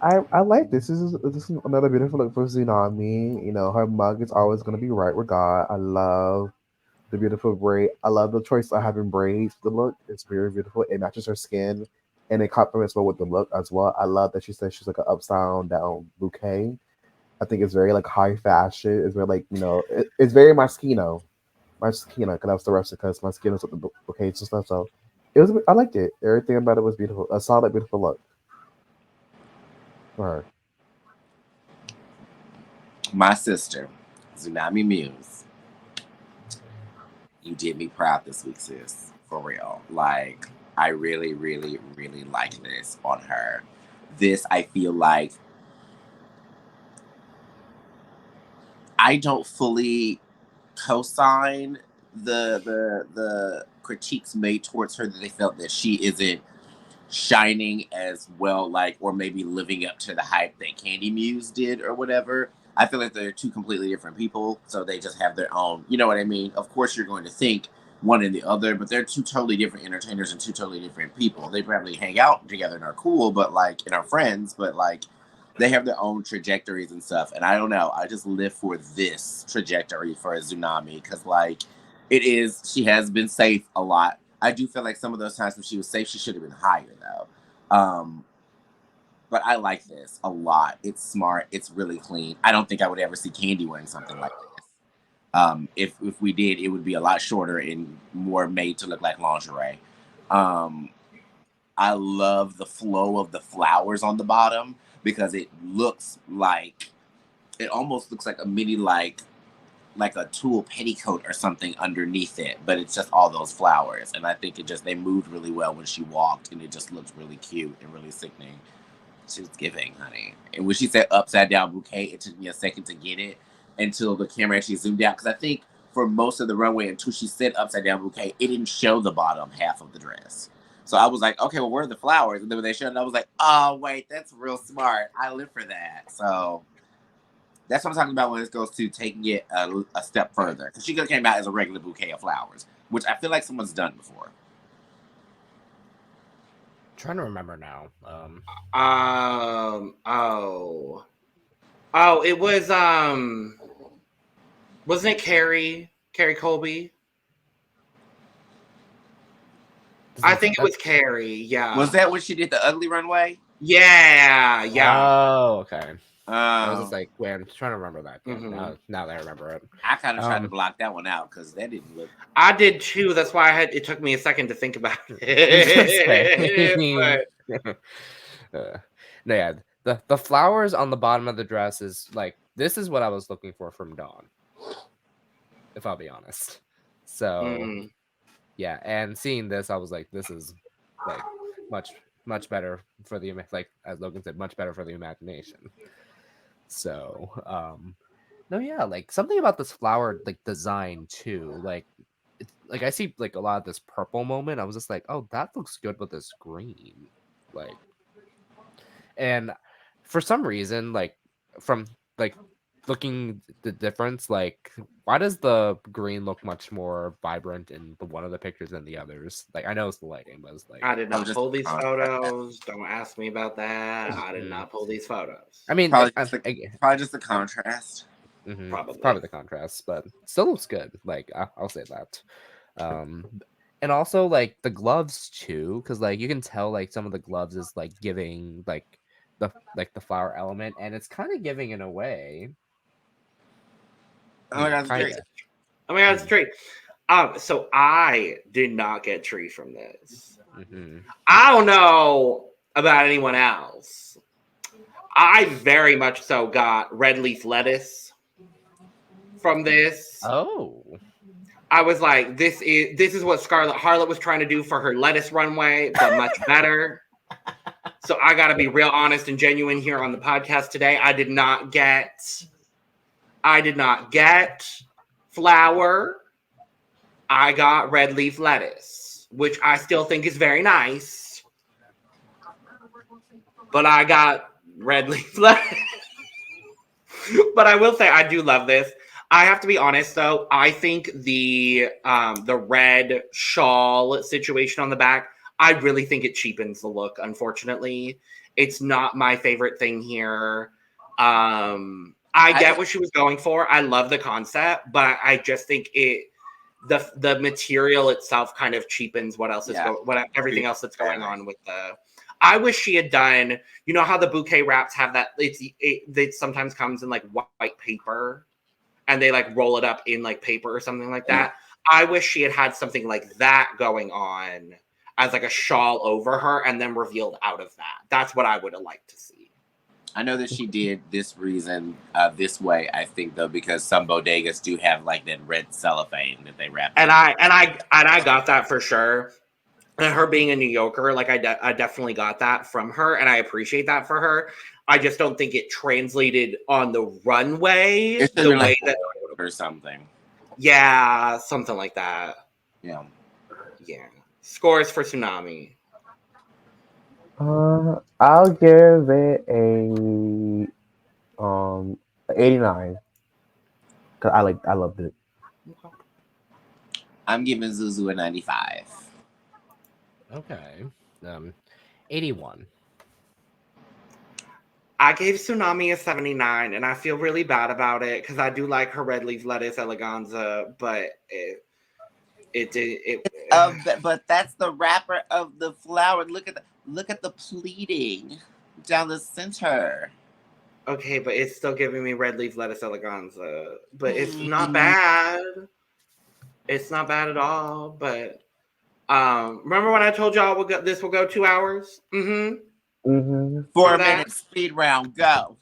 Speaker 4: I like this. This is another beautiful look for Xunami. You know, her mug is always going to be right with God. I love the beautiful braid. I love the choice of having braids. The look it's very beautiful. It matches her skin, and it complements well with the look as well. I love that she says she's like an upside down bouquet. I think it's very like high fashion. It's very like it's very Moschino, because that's the rest because my skin is with the bouquets and stuff. So it was. I liked it. Everything about it was beautiful. A solid, beautiful look for her.
Speaker 2: My sister, Xunami Muse. You did me proud this week, sis. For real. Like, I really, really, really like this on her. This, I feel like, I don't fully co-sign the critiques made towards her that they felt that she isn't shining as well, like, or maybe living up to the hype that Candy Muse did or whatever. I feel like they're two completely different people, so they just have their own, you know what I mean? Of course you're going to think one and the other, but they're two totally different entertainers and two totally different people. They probably hang out together and are cool, but like, and are friends, but like, they have their own trajectories and stuff. And I don't know, I just live for this trajectory for Xunami, because like, she has been safe a lot. I do feel like some of those times when she was safe, she should have been higher though. But I like this a lot. It's smart. It's really clean. I don't think I would ever see Candy wearing something like this. If we did, it would be a lot shorter and more made to look like lingerie. I love the flow of the flowers on the bottom because it almost looks like a mini like a tulle petticoat or something underneath it, but it's just all those flowers. And I think they moved really well when she walked, and it just looked really cute and really sickening. She was giving, honey. And when she said upside down bouquet, it took me a second to get it until the camera actually zoomed out. Because I think for most of the runway, until she said upside down bouquet, it didn't show the bottom half of the dress. So I was like, okay, well, where are the flowers? And then when they showed it, I was like, oh, wait, that's real smart. I live for that. So that's what I'm talking about when it goes to taking it a step further. Because she could have came out as a regular bouquet of flowers, which I feel like someone's done before.
Speaker 3: Trying to remember now.
Speaker 1: It was wasn't it Carrie Colby? I think it was Carrie. Yeah.
Speaker 2: Was that when she did the ugly runway?
Speaker 1: Yeah.
Speaker 3: Oh, okay. I was just like, wait, I'm trying to remember that.
Speaker 1: Mm-hmm.
Speaker 3: Now that I remember it.
Speaker 2: I kind of tried to block that one out because that didn't look.
Speaker 1: I did too. That's why it took me a second to think about it.
Speaker 3: No, yeah, the flowers on the bottom of the dress is like, this is what I was looking for from Dawn, if I'll be honest. So yeah, and seeing this, I was like, this is like much better for the, like as Logan said, much better for the imagination. So no, yeah, like something about this flower like design too, like it's like I see like a lot of this purple moment. I was just like, oh, that looks good with this green, like. And for some reason, like from like looking the difference, like why does the green look much more vibrant in one of the pictures than the others? Like I know it's the lighting, but it's like
Speaker 1: I did not pull these photos. Don't ask me about that. I did not pull these photos.
Speaker 3: I mean,
Speaker 2: probably just the contrast.
Speaker 3: Mm-hmm. Probably the contrast, but still looks good. Like I'll say that. And also like the gloves too, because like you can tell like some of the gloves is like giving like the flower element, and it's kind of giving in a way.
Speaker 2: Oh my god, it's great.
Speaker 1: Oh my god, it's great. So I did not get tree from this.
Speaker 3: Mm-hmm.
Speaker 1: I don't know about anyone else. I very much so got red leaf lettuce from this.
Speaker 3: Oh.
Speaker 1: I was like, this is what Scarlett Harlot was trying to do for her lettuce runway, but much better. So I got to be real honest and genuine here on the podcast today. I did not get flower. I got red leaf lettuce, which I still think is very nice. But I got red leaf lettuce. But I will say I do love this. I have to be honest though. I think the red shawl situation on the back, I really think it cheapens the look. Unfortunately, it's not my favorite thing here. I get what she was going for. I love the concept, but I just think the material itself kind of cheapens what else is everything else that's going on with the. I wish she had done. You know how the bouquet wraps have that? It sometimes comes in like white paper, and they like roll it up in like paper or something like that. I wish she had something like that going on as like a shawl over her, and then revealed out of that. That's what I would have liked to see.
Speaker 2: I know that she did this reason this way. I think though because some bodegas do have like that red cellophane that they wrap.
Speaker 1: And I got that for sure. And her being a New Yorker, like I definitely got that from her, and I appreciate that for her. I just don't think it translated on the runway the way that
Speaker 2: or something.
Speaker 1: Yeah, something like that.
Speaker 2: Yeah.
Speaker 1: Scores for Xunami.
Speaker 4: I'll give it a 89. Cause I loved it.
Speaker 2: I'm giving Zuzu a 95.
Speaker 3: Okay. 81.
Speaker 1: I gave Xunami a 79, and I feel really bad about it because I do like her red leaf lettuce eleganza, but
Speaker 2: but that's the wrapper of the flower. Look at the pleating down the center.
Speaker 1: Okay, but it's still giving me red leaf lettuce eleganza, but it's not bad. It's not bad at all. But remember when I told y'all this will go 2 hours?
Speaker 2: 4 minute speed round, go.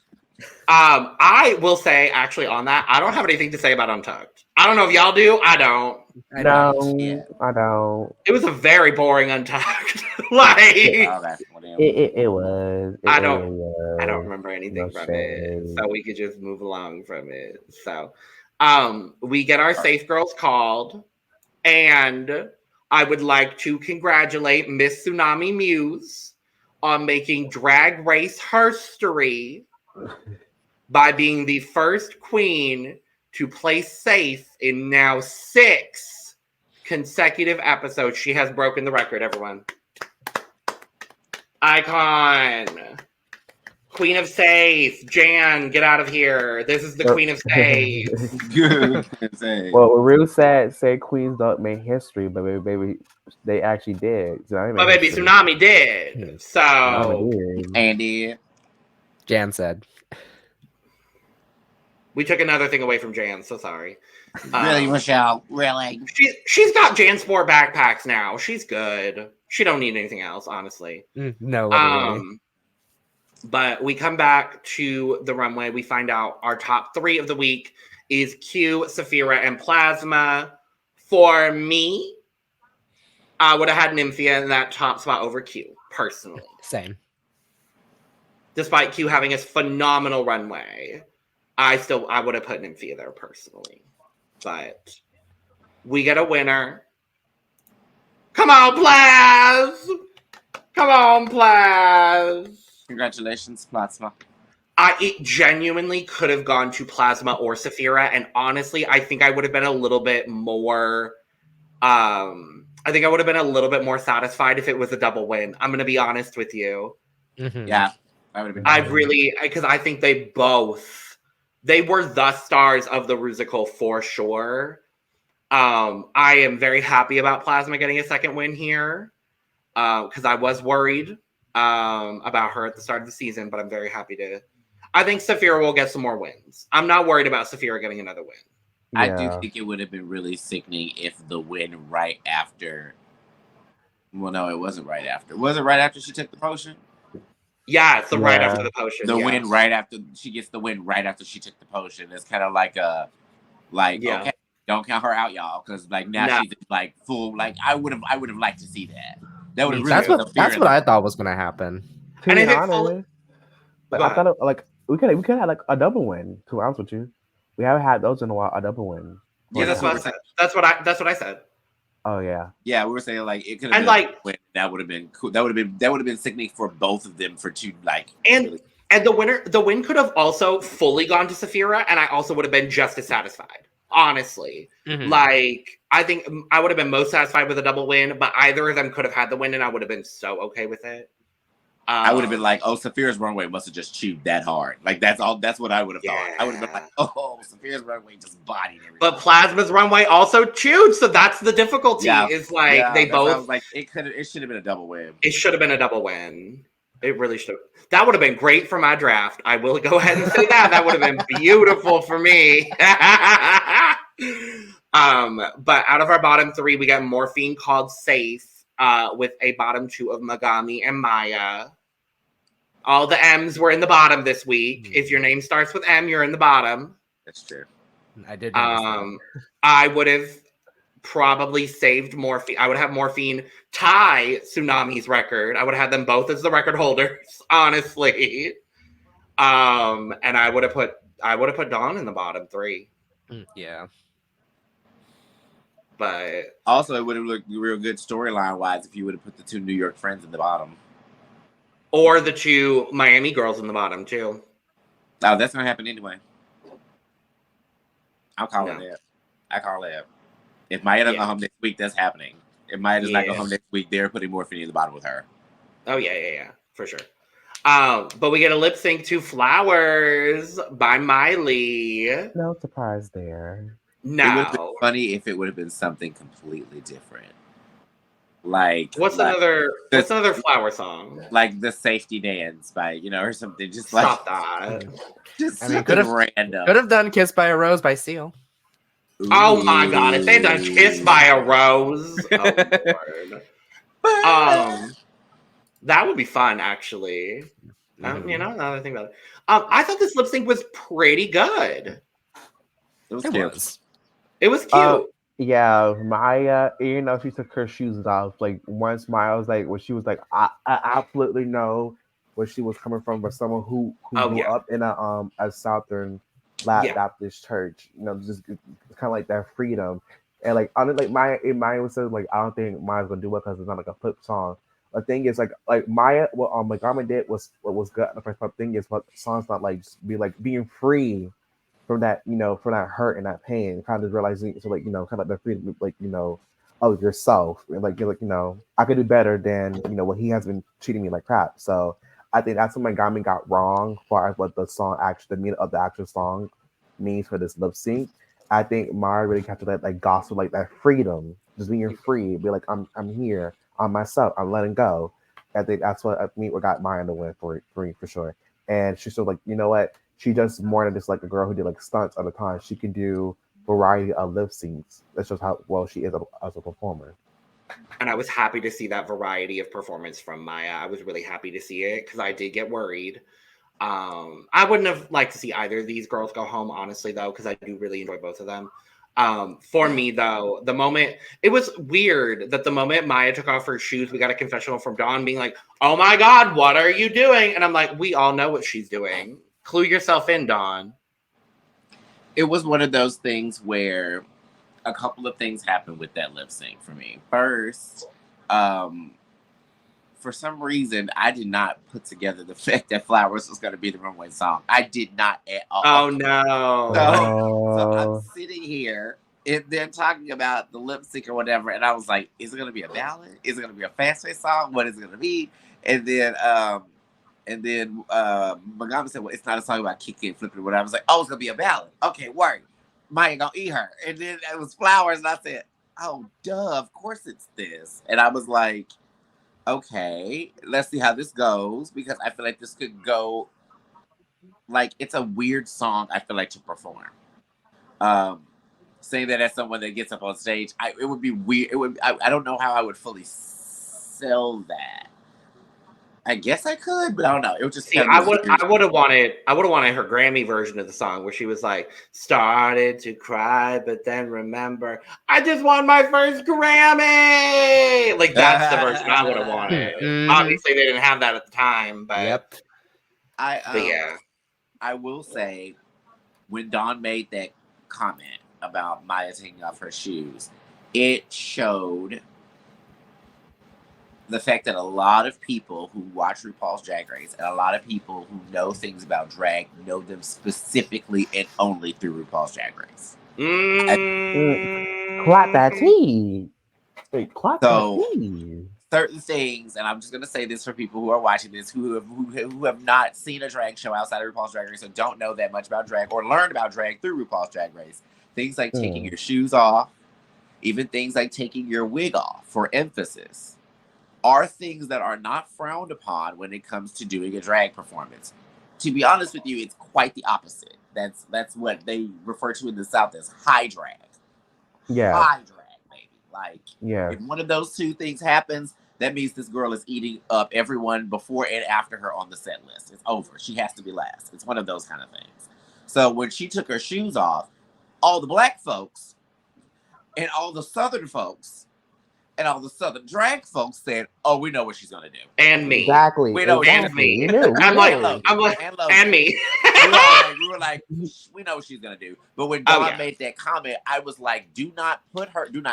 Speaker 1: I will say actually on that, I don't have anything to say about Untucked. I don't know if y'all do. I don't.
Speaker 4: I don't.
Speaker 1: It was a very boring Untucked. It
Speaker 4: was.
Speaker 1: I don't remember anything from it, so we could just move along from it. So, we get our safe girls called, and I would like to congratulate Miss Xunami Muse on making Drag Race history by being the first queen to play safe in now 6 consecutive episodes. She has broken the record, everyone. Icon. Queen of Safe. Jan, get out of here. This is the Queen of Safe.
Speaker 4: Well, Rue say queens don't make history, but baby, they actually did.
Speaker 1: But baby, Xunami did. So.
Speaker 2: Andy.
Speaker 3: Jan said.
Speaker 1: We took another thing away from Jan, so sorry.
Speaker 2: Really, Michelle? Really?
Speaker 1: She's got Jansport backpacks now. She's good. She don't need anything else, honestly.
Speaker 3: No. Literally.
Speaker 1: But we come back to the runway. We find out our top 3 of the week is Q, Sapphira, and Plasma. For me, I would have had Nymphia in that top spot over Q, personally.
Speaker 3: Same.
Speaker 1: Despite Q having a phenomenal runway, I would have put Nymphia there personally. But we get a winner. Come on, Plas! Come on, Plas!
Speaker 2: Congratulations, Plasma.
Speaker 1: It genuinely could have gone to Plasma or Sapphira, and honestly, I think I would have been a little bit more. I think I would have been a little bit more satisfied if it was a double win. I'm going to be honest with you.
Speaker 3: Mm-hmm.
Speaker 2: Yeah, I would have been.
Speaker 1: Because I think they were the stars of the Rusical for sure. I am very happy about Plasma getting a second win here because I was worried about her at the start of the season, but I'm very happy to. I think Sapphira will get some more wins. I'm not worried about Sapphira getting another win.
Speaker 4: Yeah.
Speaker 2: I do think it would have been really sickening if the win right after. Well, no, it wasn't right after. Was it right after she took the potion?
Speaker 1: Yeah, it's right after the potion.
Speaker 2: The win right after she gets the win right after she took the potion. It's kind of like okay, don't count her out, y'all, because now she's like full. Like I would have liked to see that. That would have
Speaker 3: that's what I thought was gonna happen.
Speaker 4: To be honest, I thought we could have had a double win. To be honest with you, we haven't had those in a while. A double win.
Speaker 1: Yeah, that's what I said. That's what I said.
Speaker 4: Oh yeah.
Speaker 2: Yeah, we were saying it could have been that would have been cool. That would have been sickening for both of them for two
Speaker 1: And And the win could have also fully gone to Sapphira, and I also would have been just as satisfied. Honestly, like I think I would have been most satisfied with a double win, but either of them could have had the win, and I would have been so okay with it.
Speaker 2: I would have been like, "Oh, Sapphira's runway must have just chewed that hard." Like that's all. That's what I would have thought. I would have been like, "Oh, Sapphira's runway just bodied everything."
Speaker 1: But Plasma's runway also chewed, so that's the difficulty.
Speaker 2: Yeah.
Speaker 1: Is like they both.
Speaker 2: I was like, it should have been a double win.
Speaker 1: It should have been a double win. It really should. That would have been great for my draft. I will go ahead and say that. That would have been beautiful for me. But out of our bottom three, we got Morphine called Safe, with a bottom two of Megami and Mhi'ya. All the M's were in the bottom this week. If your name starts with M, you're in the bottom.
Speaker 2: That's true.
Speaker 3: I did.
Speaker 1: I would have probably saved Morphine. I would have Morphine tie Xunami's record. I would have had them both as the record holders, honestly. And I would have put Dawn in the bottom three.
Speaker 3: Yeah.
Speaker 1: But
Speaker 2: also, it would have looked real good storyline wise if you would have put the two New York friends in the bottom,
Speaker 1: or the two Miami girls in the bottom too.
Speaker 2: Oh, that's gonna happen anyway. I'll call it that. I call it. If Mhi'ya doesn't go home next week, that's happening. If Mhi'ya does not go home next week, they're putting Morphine in the bottom with her.
Speaker 1: Oh yeah, for sure. But we get a lip sync to Flowers by Miley.
Speaker 4: No surprise there.
Speaker 1: No.
Speaker 2: It would have been funny if it would have been something completely different. Like
Speaker 1: what's another Flower song?
Speaker 2: Like the Safety Dance by or something. Just
Speaker 1: stop that.
Speaker 2: Just
Speaker 3: could have
Speaker 2: random.
Speaker 3: Could have done "Kiss by a Rose" by Seal.
Speaker 2: Ooh.
Speaker 1: Oh my god! If they done "Kiss by a Rose," oh Lord. That would be fun, actually. Now that I think about it, I thought this lip sync was pretty good.
Speaker 2: It was cute.
Speaker 1: It was cute.
Speaker 4: Yeah, Mhi'ya, she took her shoes off. Like once Mhi'ya was like, when she was like, I absolutely know where she was coming from, but someone who grew up in a Southern Baptist church, just kind of like that freedom. And like Mhi'ya was saying, like, I don't think Mhi'ya's gonna do well because it's not like a flip song. The thing is, like Mhi'ya, what Megami did was what was good. The first thing is, what the song's not like just be like being free from that, from that hurt and that pain, kind of realizing, so like, kind of like the freedom, like, of yourself, and like you're like, I could do better than, what he has been treating me like crap. So I think that's what Megami got wrong, as far as what the song actually, the meaning of the actual song means for this lip sync. I think Mhi'ya really captured that like gospel, like that freedom, just being free, be like, I'm here, I'm myself, I'm letting go. I think that's what what got Mhi'ya to win for sure. And she's still like, you know what? She does more than just like a girl who did like stunts all the time. She can do variety of lip syncs. That's just how well she is as a performer.
Speaker 1: And I was happy to see that variety of performance from Mhi'ya. I was really happy to see it because I did get worried. I wouldn't have liked to see either of these girls go home, honestly, though, because I do really enjoy both of them. For me, though, it was weird that the moment Mhi'ya took off her shoes, we got a confessional from Dawn being like, "Oh my God, what are you doing?" And I'm like, we all know what she's doing. Clue yourself in, Dawn.
Speaker 2: It was one of those things where a couple of things happened with that lip sync for me. First, for some reason, I did not put together the fact that Flowers was going to be the runway song. I did not at all.
Speaker 1: Oh, no.
Speaker 2: So I'm sitting here and they're talking about the lip sync or whatever, and I was like, is it going to be a ballad? Is it going to be a fast-paced song? What is it going to be? And then Megami said, well, it's not a song about kicking and flipping or whatever. I was like, oh, it's going to be a ballad. Okay, word. Mhi'ya going to eat her. And then it was Flowers, and I said, oh, duh, of course it's this. And I was like, okay, let's see how this goes, because I feel like this could go, like, it's a weird song, I feel like, to perform. Saying that as someone that gets up on stage, it would be weird. I don't know how I would fully sell that. I guess I could, but I don't know. It was just.
Speaker 1: See, I would have wanted her Grammy version of the song where she was like, "Started to cry, but then remember, I just won my first Grammy." Like that's the version I would have wanted. Obviously, they didn't have that at the time, but
Speaker 2: I will say, when Dawn made that comment about Mhi'ya taking off her shoes, it showed the fact that a lot of people who watch RuPaul's Drag Race and a lot of people who know things about drag know them specifically and only through RuPaul's Drag Race.
Speaker 4: Clock that tea. Wait, clock that
Speaker 2: So
Speaker 4: tea.
Speaker 2: certain things, and I'm just gonna say this for people who are watching this who have not seen a drag show outside of RuPaul's Drag Race and don't know that much about drag or learned about drag through RuPaul's Drag Race. Things like taking your shoes off, even things like taking your wig off for emphasis, are things that are not frowned upon when it comes to doing a drag performance. To be honest with you, it's quite the opposite. That's what they refer to in the South as high drag.
Speaker 4: Yeah.
Speaker 2: High drag, baby. Like,
Speaker 4: Yeah.
Speaker 2: if one of those two things happens, that means this girl is eating up everyone before and after her on the set list. It's over. She has to be last. It's one of those kind of things. So when she took her shoes off, all the black folks and all the Southern folks and all the Southern drag folks said, "Oh, we know what she's gonna do."
Speaker 1: And me.
Speaker 4: Exactly.
Speaker 2: We know
Speaker 1: and me.
Speaker 4: We knew.
Speaker 1: I'm like, and me.
Speaker 2: we were like, we know what she's gonna do. But when Dawn
Speaker 1: yeah.
Speaker 2: made that comment, I was like, do not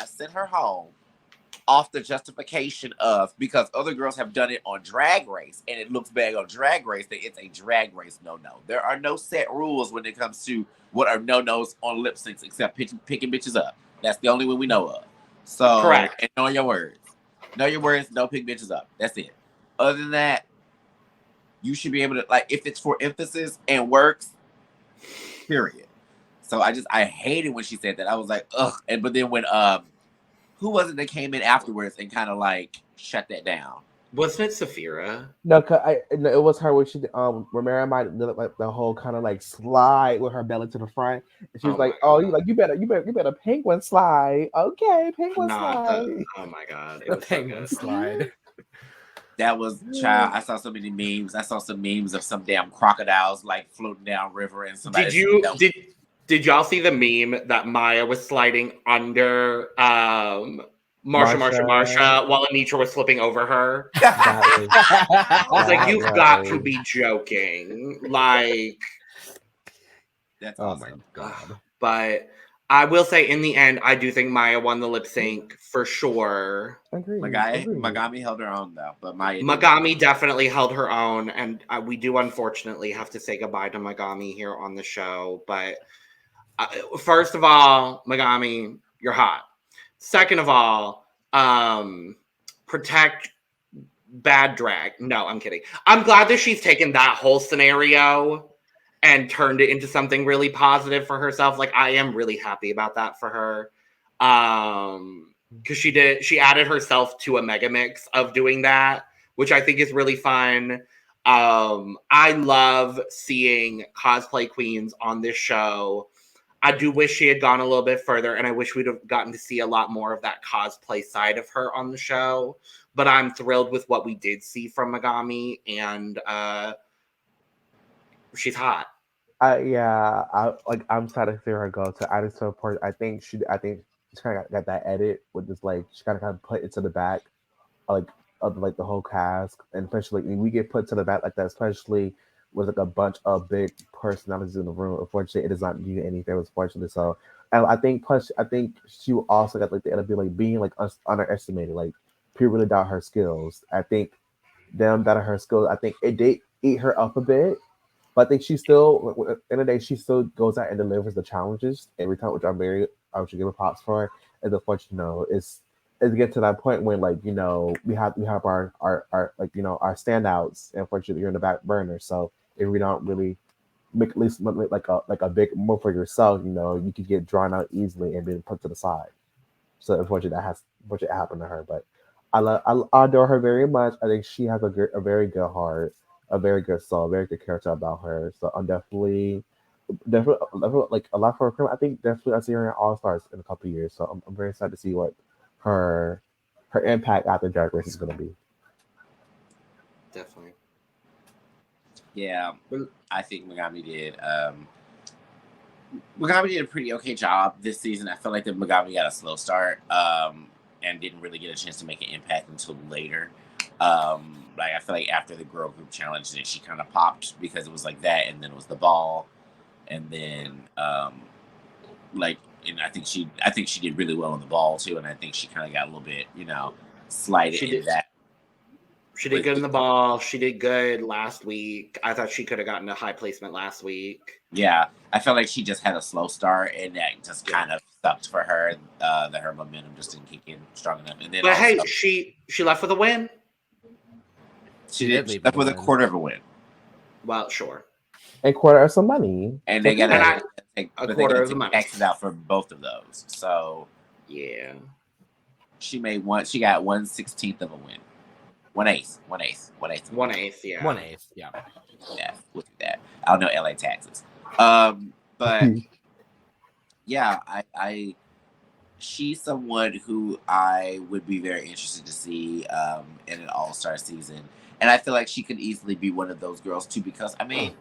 Speaker 2: send her home off the justification of, because other girls have done it on Drag Race and it looks bad on Drag Race, that it's a Drag Race no. There are no set rules when it comes to what are no-nos on lip syncs except picking bitches up. That's the only one we know of. So,
Speaker 1: correct.
Speaker 2: And know your words. Know your words, don't pick bitches up. That's it. Other than that, you should be able to, like, if it's for emphasis and works, period. So I hated when she said that. I was like, ugh. But then when who was it that came in afterwards and kind of like shut that down?
Speaker 1: Wasn't it Sapphira?
Speaker 4: No, it was her when she Romero might did like the whole kind of like slide with her belly to the front. And she was like, "Oh, you better penguin slide, okay, penguin slide."
Speaker 1: Oh my god, it
Speaker 3: The
Speaker 1: was
Speaker 3: penguin
Speaker 1: so good.
Speaker 3: slide.
Speaker 2: That was child. I saw so many memes. I saw some memes of some damn crocodiles like floating down river and somebody.
Speaker 1: Did y'all see the meme that Mhi'ya was sliding under Marsha while Anitra was flipping over her? I was like, you've got to be joking. Like,
Speaker 2: that's
Speaker 4: oh
Speaker 2: awesome.
Speaker 4: my god.
Speaker 1: But I will say, in the end, I do think Mhi'ya won the lip sync for sure.
Speaker 2: Megami held her own though, but
Speaker 1: Megami definitely held her own, and we do unfortunately have to say goodbye to Megami here on the show. But first of all, Megami, you're hot. Second of all, protect bad drag. No, I'm kidding. I'm glad that she's taken that whole scenario and turned it into something really positive for herself. Like, I am really happy about that for her. Because she added herself to a mega mix of doing that, which I think is really fun. I love seeing cosplay queens on this show. I do wish she had gone a little bit further, and I wish we'd have gotten to see a lot more of that cosplay side of her on the show. But I'm thrilled with what we did see from Megami, and she's hot.
Speaker 4: I'm sad to see her go to. I just support. I think she kind of got that edit with this, like, she kind of put it to the back, like, of like the whole cast, and especially when we get put to the back like that, especially with like a bunch of big personalities in the room. Unfortunately, it does not do any favors, fortunately. So, and I think she also got like the edit like being like underestimated. Like, people really doubt her skills. I think them doubting her skills. I think it did eat her up a bit. But I think she still, at the end of the day, she still goes out and delivers the challenges every time, which I should give her props for. And unfortunately, it's get to that point when, like, we have our like, our standouts, and unfortunately you're in the back burner. So if we don't really make at least like a big move for yourself, you could get drawn out easily and be put to the side. So unfortunately that happened to her. But I adore her very much. I think she has a very good heart, a very good soul, very good character about her. So I'm definitely like a lot for her. I think definitely I see her in All Stars in a couple of years. So I'm very excited to see what her impact after Drag Race is going to be.
Speaker 1: Definitely.
Speaker 2: Yeah, I think Megami did. Megami did a pretty okay job this season. I feel like that Megami got a slow start and didn't really get a chance to make an impact until later. Like, I feel like after the girl group challenge, that she kind of popped because it was like that, and then it was the ball, and then and I think she did really well on the ball too, and I think she kind of got a little bit slighted into that.
Speaker 1: She did good in the ball. She did good last week. I thought she could have gotten a high placement last week.
Speaker 2: Yeah, I felt like she just had a slow start, and that just kind of sucked for her. That her momentum just didn't kick in strong enough. And then,
Speaker 1: But
Speaker 2: also,
Speaker 1: hey, she left with a win.
Speaker 2: she left with a quarter of a win,
Speaker 1: Well, sure.
Speaker 4: A quarter of some money.
Speaker 2: and they got
Speaker 1: a quarter of the money.
Speaker 2: Taxes out for both of those. So
Speaker 1: Yeah.
Speaker 2: she made one. She got 1/16 of a win. 1/8. 1/8. 1/8.
Speaker 1: 1/8, yeah.
Speaker 3: 1/8, yeah.
Speaker 2: Yeah, look at that. I don't know LA taxes. But yeah, she's someone who I would be very interested to see in an all-star season. And I feel like she could easily be one of those girls too, because I mean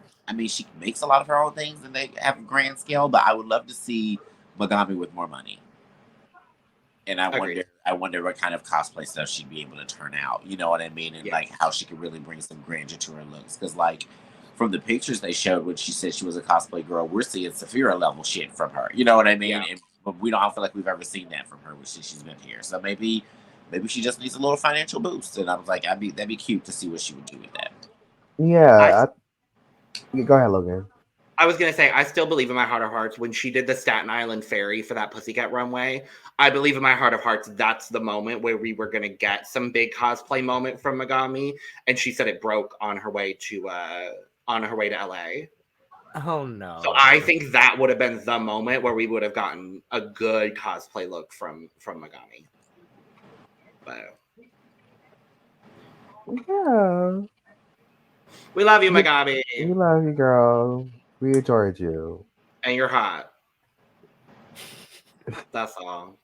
Speaker 2: she makes a lot of her own things and they have a grand scale, but I would love to see Megami with more money. And I wonder what kind of cosplay stuff she'd be able to turn out. You know what I mean? And like how she could really bring some grandeur to her looks. Because like from the pictures they showed when she said she was a cosplay girl, we're seeing Sapphira level shit from her. You know what I mean?
Speaker 1: Yeah.
Speaker 2: And I don't feel like we've ever seen that from her since she's been here. So maybe she just needs a little financial boost. And I was like, that'd be cute to see what she would do with that.
Speaker 4: Yeah. Go ahead, Logan.
Speaker 1: I was gonna say, I still believe in my heart of hearts when she did the Staten Island ferry for that Pussycat runway. I believe in my heart of hearts that's the moment where we were gonna get some big cosplay moment from Megami, and she said it broke on her way to LA.
Speaker 3: Oh no!
Speaker 1: So I think that would have been the moment where we would have gotten a good cosplay look from Megami. But
Speaker 4: yeah,
Speaker 1: we love you, Megami,
Speaker 4: we love you, girl. We adored you.
Speaker 1: and you're hot. That's all.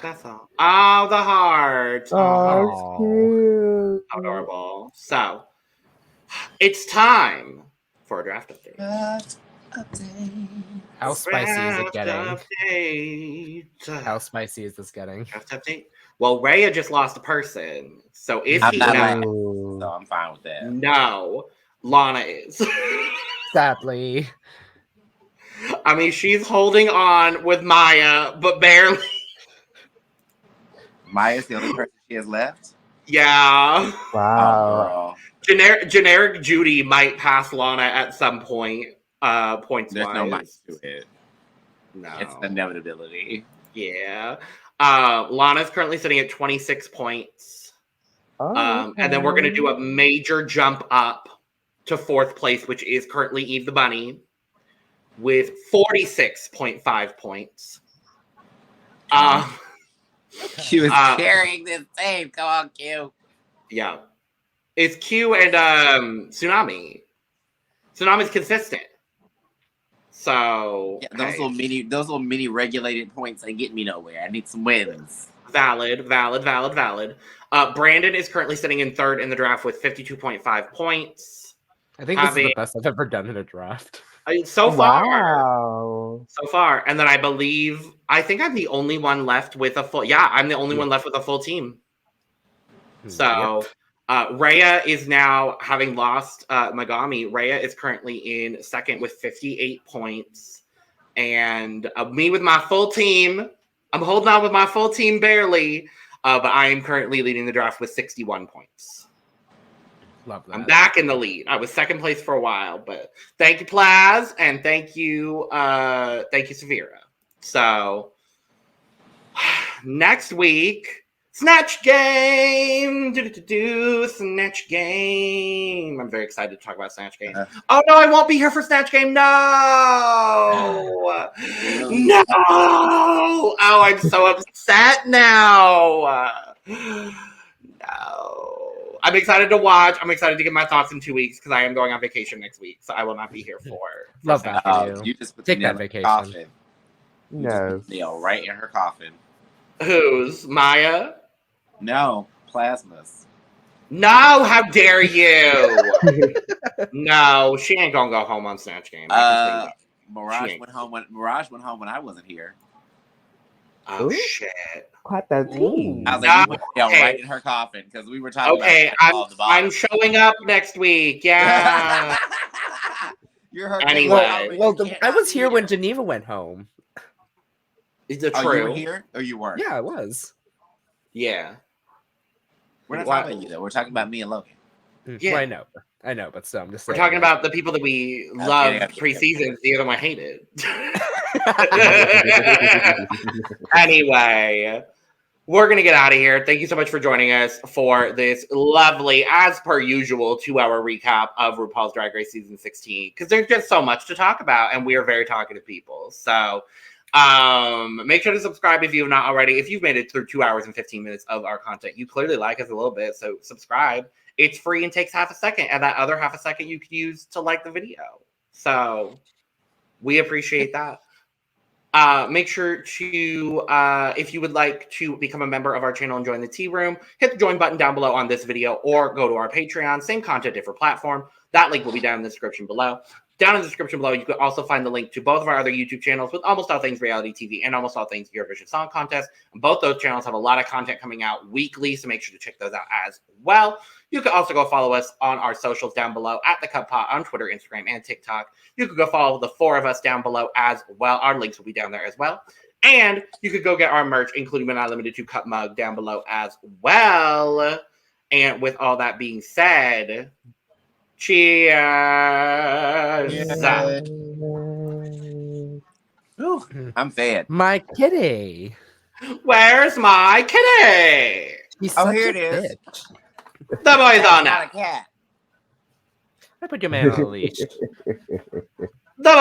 Speaker 1: That's all. Oh, the heart.
Speaker 4: Oh, it's cute.
Speaker 1: How adorable. So, it's time for a draft update.
Speaker 3: How spicy is it getting?
Speaker 1: Update.
Speaker 3: How spicy is this getting?
Speaker 1: Draft update. Well, Rhea just lost a person. So if
Speaker 2: I'm
Speaker 1: he
Speaker 2: not
Speaker 1: knows,
Speaker 2: so I'm fine with that.
Speaker 1: no, Lana is.
Speaker 3: Sadly.
Speaker 1: I mean, she's holding on with Mhi'ya, but barely.
Speaker 2: Mhi'ya's the only person she has left?
Speaker 1: Yeah.
Speaker 4: Wow.
Speaker 1: Generic Judy might pass Lana at some point. Points
Speaker 2: There's
Speaker 1: wise.
Speaker 2: no mic to it.
Speaker 1: No.
Speaker 2: It's an inevitability.
Speaker 1: Yeah. Lana's currently sitting at 26 points.
Speaker 4: Oh,
Speaker 1: And then we're going to do a major jump up to fourth place, which is currently Eve the Bunny, with 46.5 points.
Speaker 2: Q is carrying this team. Come on, Q.
Speaker 1: Yeah. It's Q and Xunami. Xunami's consistent. So
Speaker 2: Yeah, those little mini regulated points ain't getting me nowhere. I need some wins.
Speaker 1: Valid. Brandon is currently sitting in third in the draft with 52.5 points.
Speaker 3: I think this is the best I've ever done in a draft.
Speaker 1: So far.
Speaker 4: Wow.
Speaker 1: So far. And then I think I'm the only one left with a full. Yeah, I'm the only one left with a full team. So Rhea is now, having lost Megami, Rhea is currently in second with 58 points. And me with my full team, I'm holding on with my full team barely, but I am currently leading the draft with 61 points.
Speaker 3: Love that.
Speaker 1: I'm back in the lead. I was second place for a while, but thank you, Plaz, and thank you, Sapphira. So next week, Snatch Game. Snatch Game. I'm very excited to talk about Snatch Game. Oh no, I won't be here for Snatch Game. No. No. Oh, I'm so upset now. No. I'm excited to watch. I'm excited to get my thoughts in 2 weeks because I am going on vacation next week, so I will not be here for
Speaker 3: Love that for you.
Speaker 2: You just put
Speaker 3: Take
Speaker 2: the nail
Speaker 3: that
Speaker 2: in her
Speaker 3: vacation.
Speaker 2: coffin.
Speaker 4: No.
Speaker 2: Nail right in her coffin.
Speaker 1: Who's Mhi'ya?
Speaker 2: No, Plasmas.
Speaker 1: No, how dare you? No, she ain't gonna go home on Snatch Game.
Speaker 2: Mirage went home when I wasn't here.
Speaker 1: Oh
Speaker 4: Ooh.
Speaker 1: shit!
Speaker 4: Quite that tea.
Speaker 2: I was like, you put the nail right in her coffin because we were talking about
Speaker 1: I'm showing up next week. Yeah.
Speaker 2: You're her.
Speaker 1: Anyway.
Speaker 3: Well, I was here when Geneva went home.
Speaker 1: Is it
Speaker 2: Oh,
Speaker 1: true?
Speaker 2: you were here or you weren't?
Speaker 3: Yeah, I was.
Speaker 1: Yeah.
Speaker 2: We're not talking about you though. We're talking about me and Logan.
Speaker 1: Yeah.
Speaker 3: Well, I know, but still, I'm just
Speaker 1: We're
Speaker 3: saying.
Speaker 1: talking about the people that we loved pre-seasons. The other one hated. Anyway, we're going to get out of here. Thank you so much for joining us for this lovely, as per usual, 2-hour recap of RuPaul's Drag Race Season 16. Because there's just so much to talk about, and we are very talkative people. So make sure to subscribe if you have not already. If you've made it through 2 hours and 15 minutes of our content, you clearly like us a little bit. So subscribe. It's free and takes half a second. And that other half a second you could use to like the video. So we appreciate that. Make sure to, if you would like to become a member of our channel and join the tea room, hit the join button down below on this video or go to our Patreon. Same content, different platform. That link will be down in the description below. Down in the description below, you can also find the link to both of our other YouTube channels with almost all things reality TV and almost all things Eurovision Song Contest. And both those channels have a lot of content coming out weekly, so make sure to check those out as well. You can also go follow us on our socials down below at The Cup Pot on Twitter, Instagram, and TikTok. You could go follow the 4 of us down below as well. Our links will be down there as well. And you could go get our merch, including but not limited to cup mug, down below as well. And with all that being said, cheers.
Speaker 2: Yeah. Ooh, I'm fed.
Speaker 3: My kitty.
Speaker 1: Where's my kitty?
Speaker 3: He's
Speaker 2: Oh,
Speaker 3: such
Speaker 2: here
Speaker 3: a
Speaker 2: it is.
Speaker 3: bitch.
Speaker 1: The boy's on
Speaker 2: Not
Speaker 1: it.
Speaker 2: a cat.
Speaker 3: I put your man on a leash.
Speaker 1: The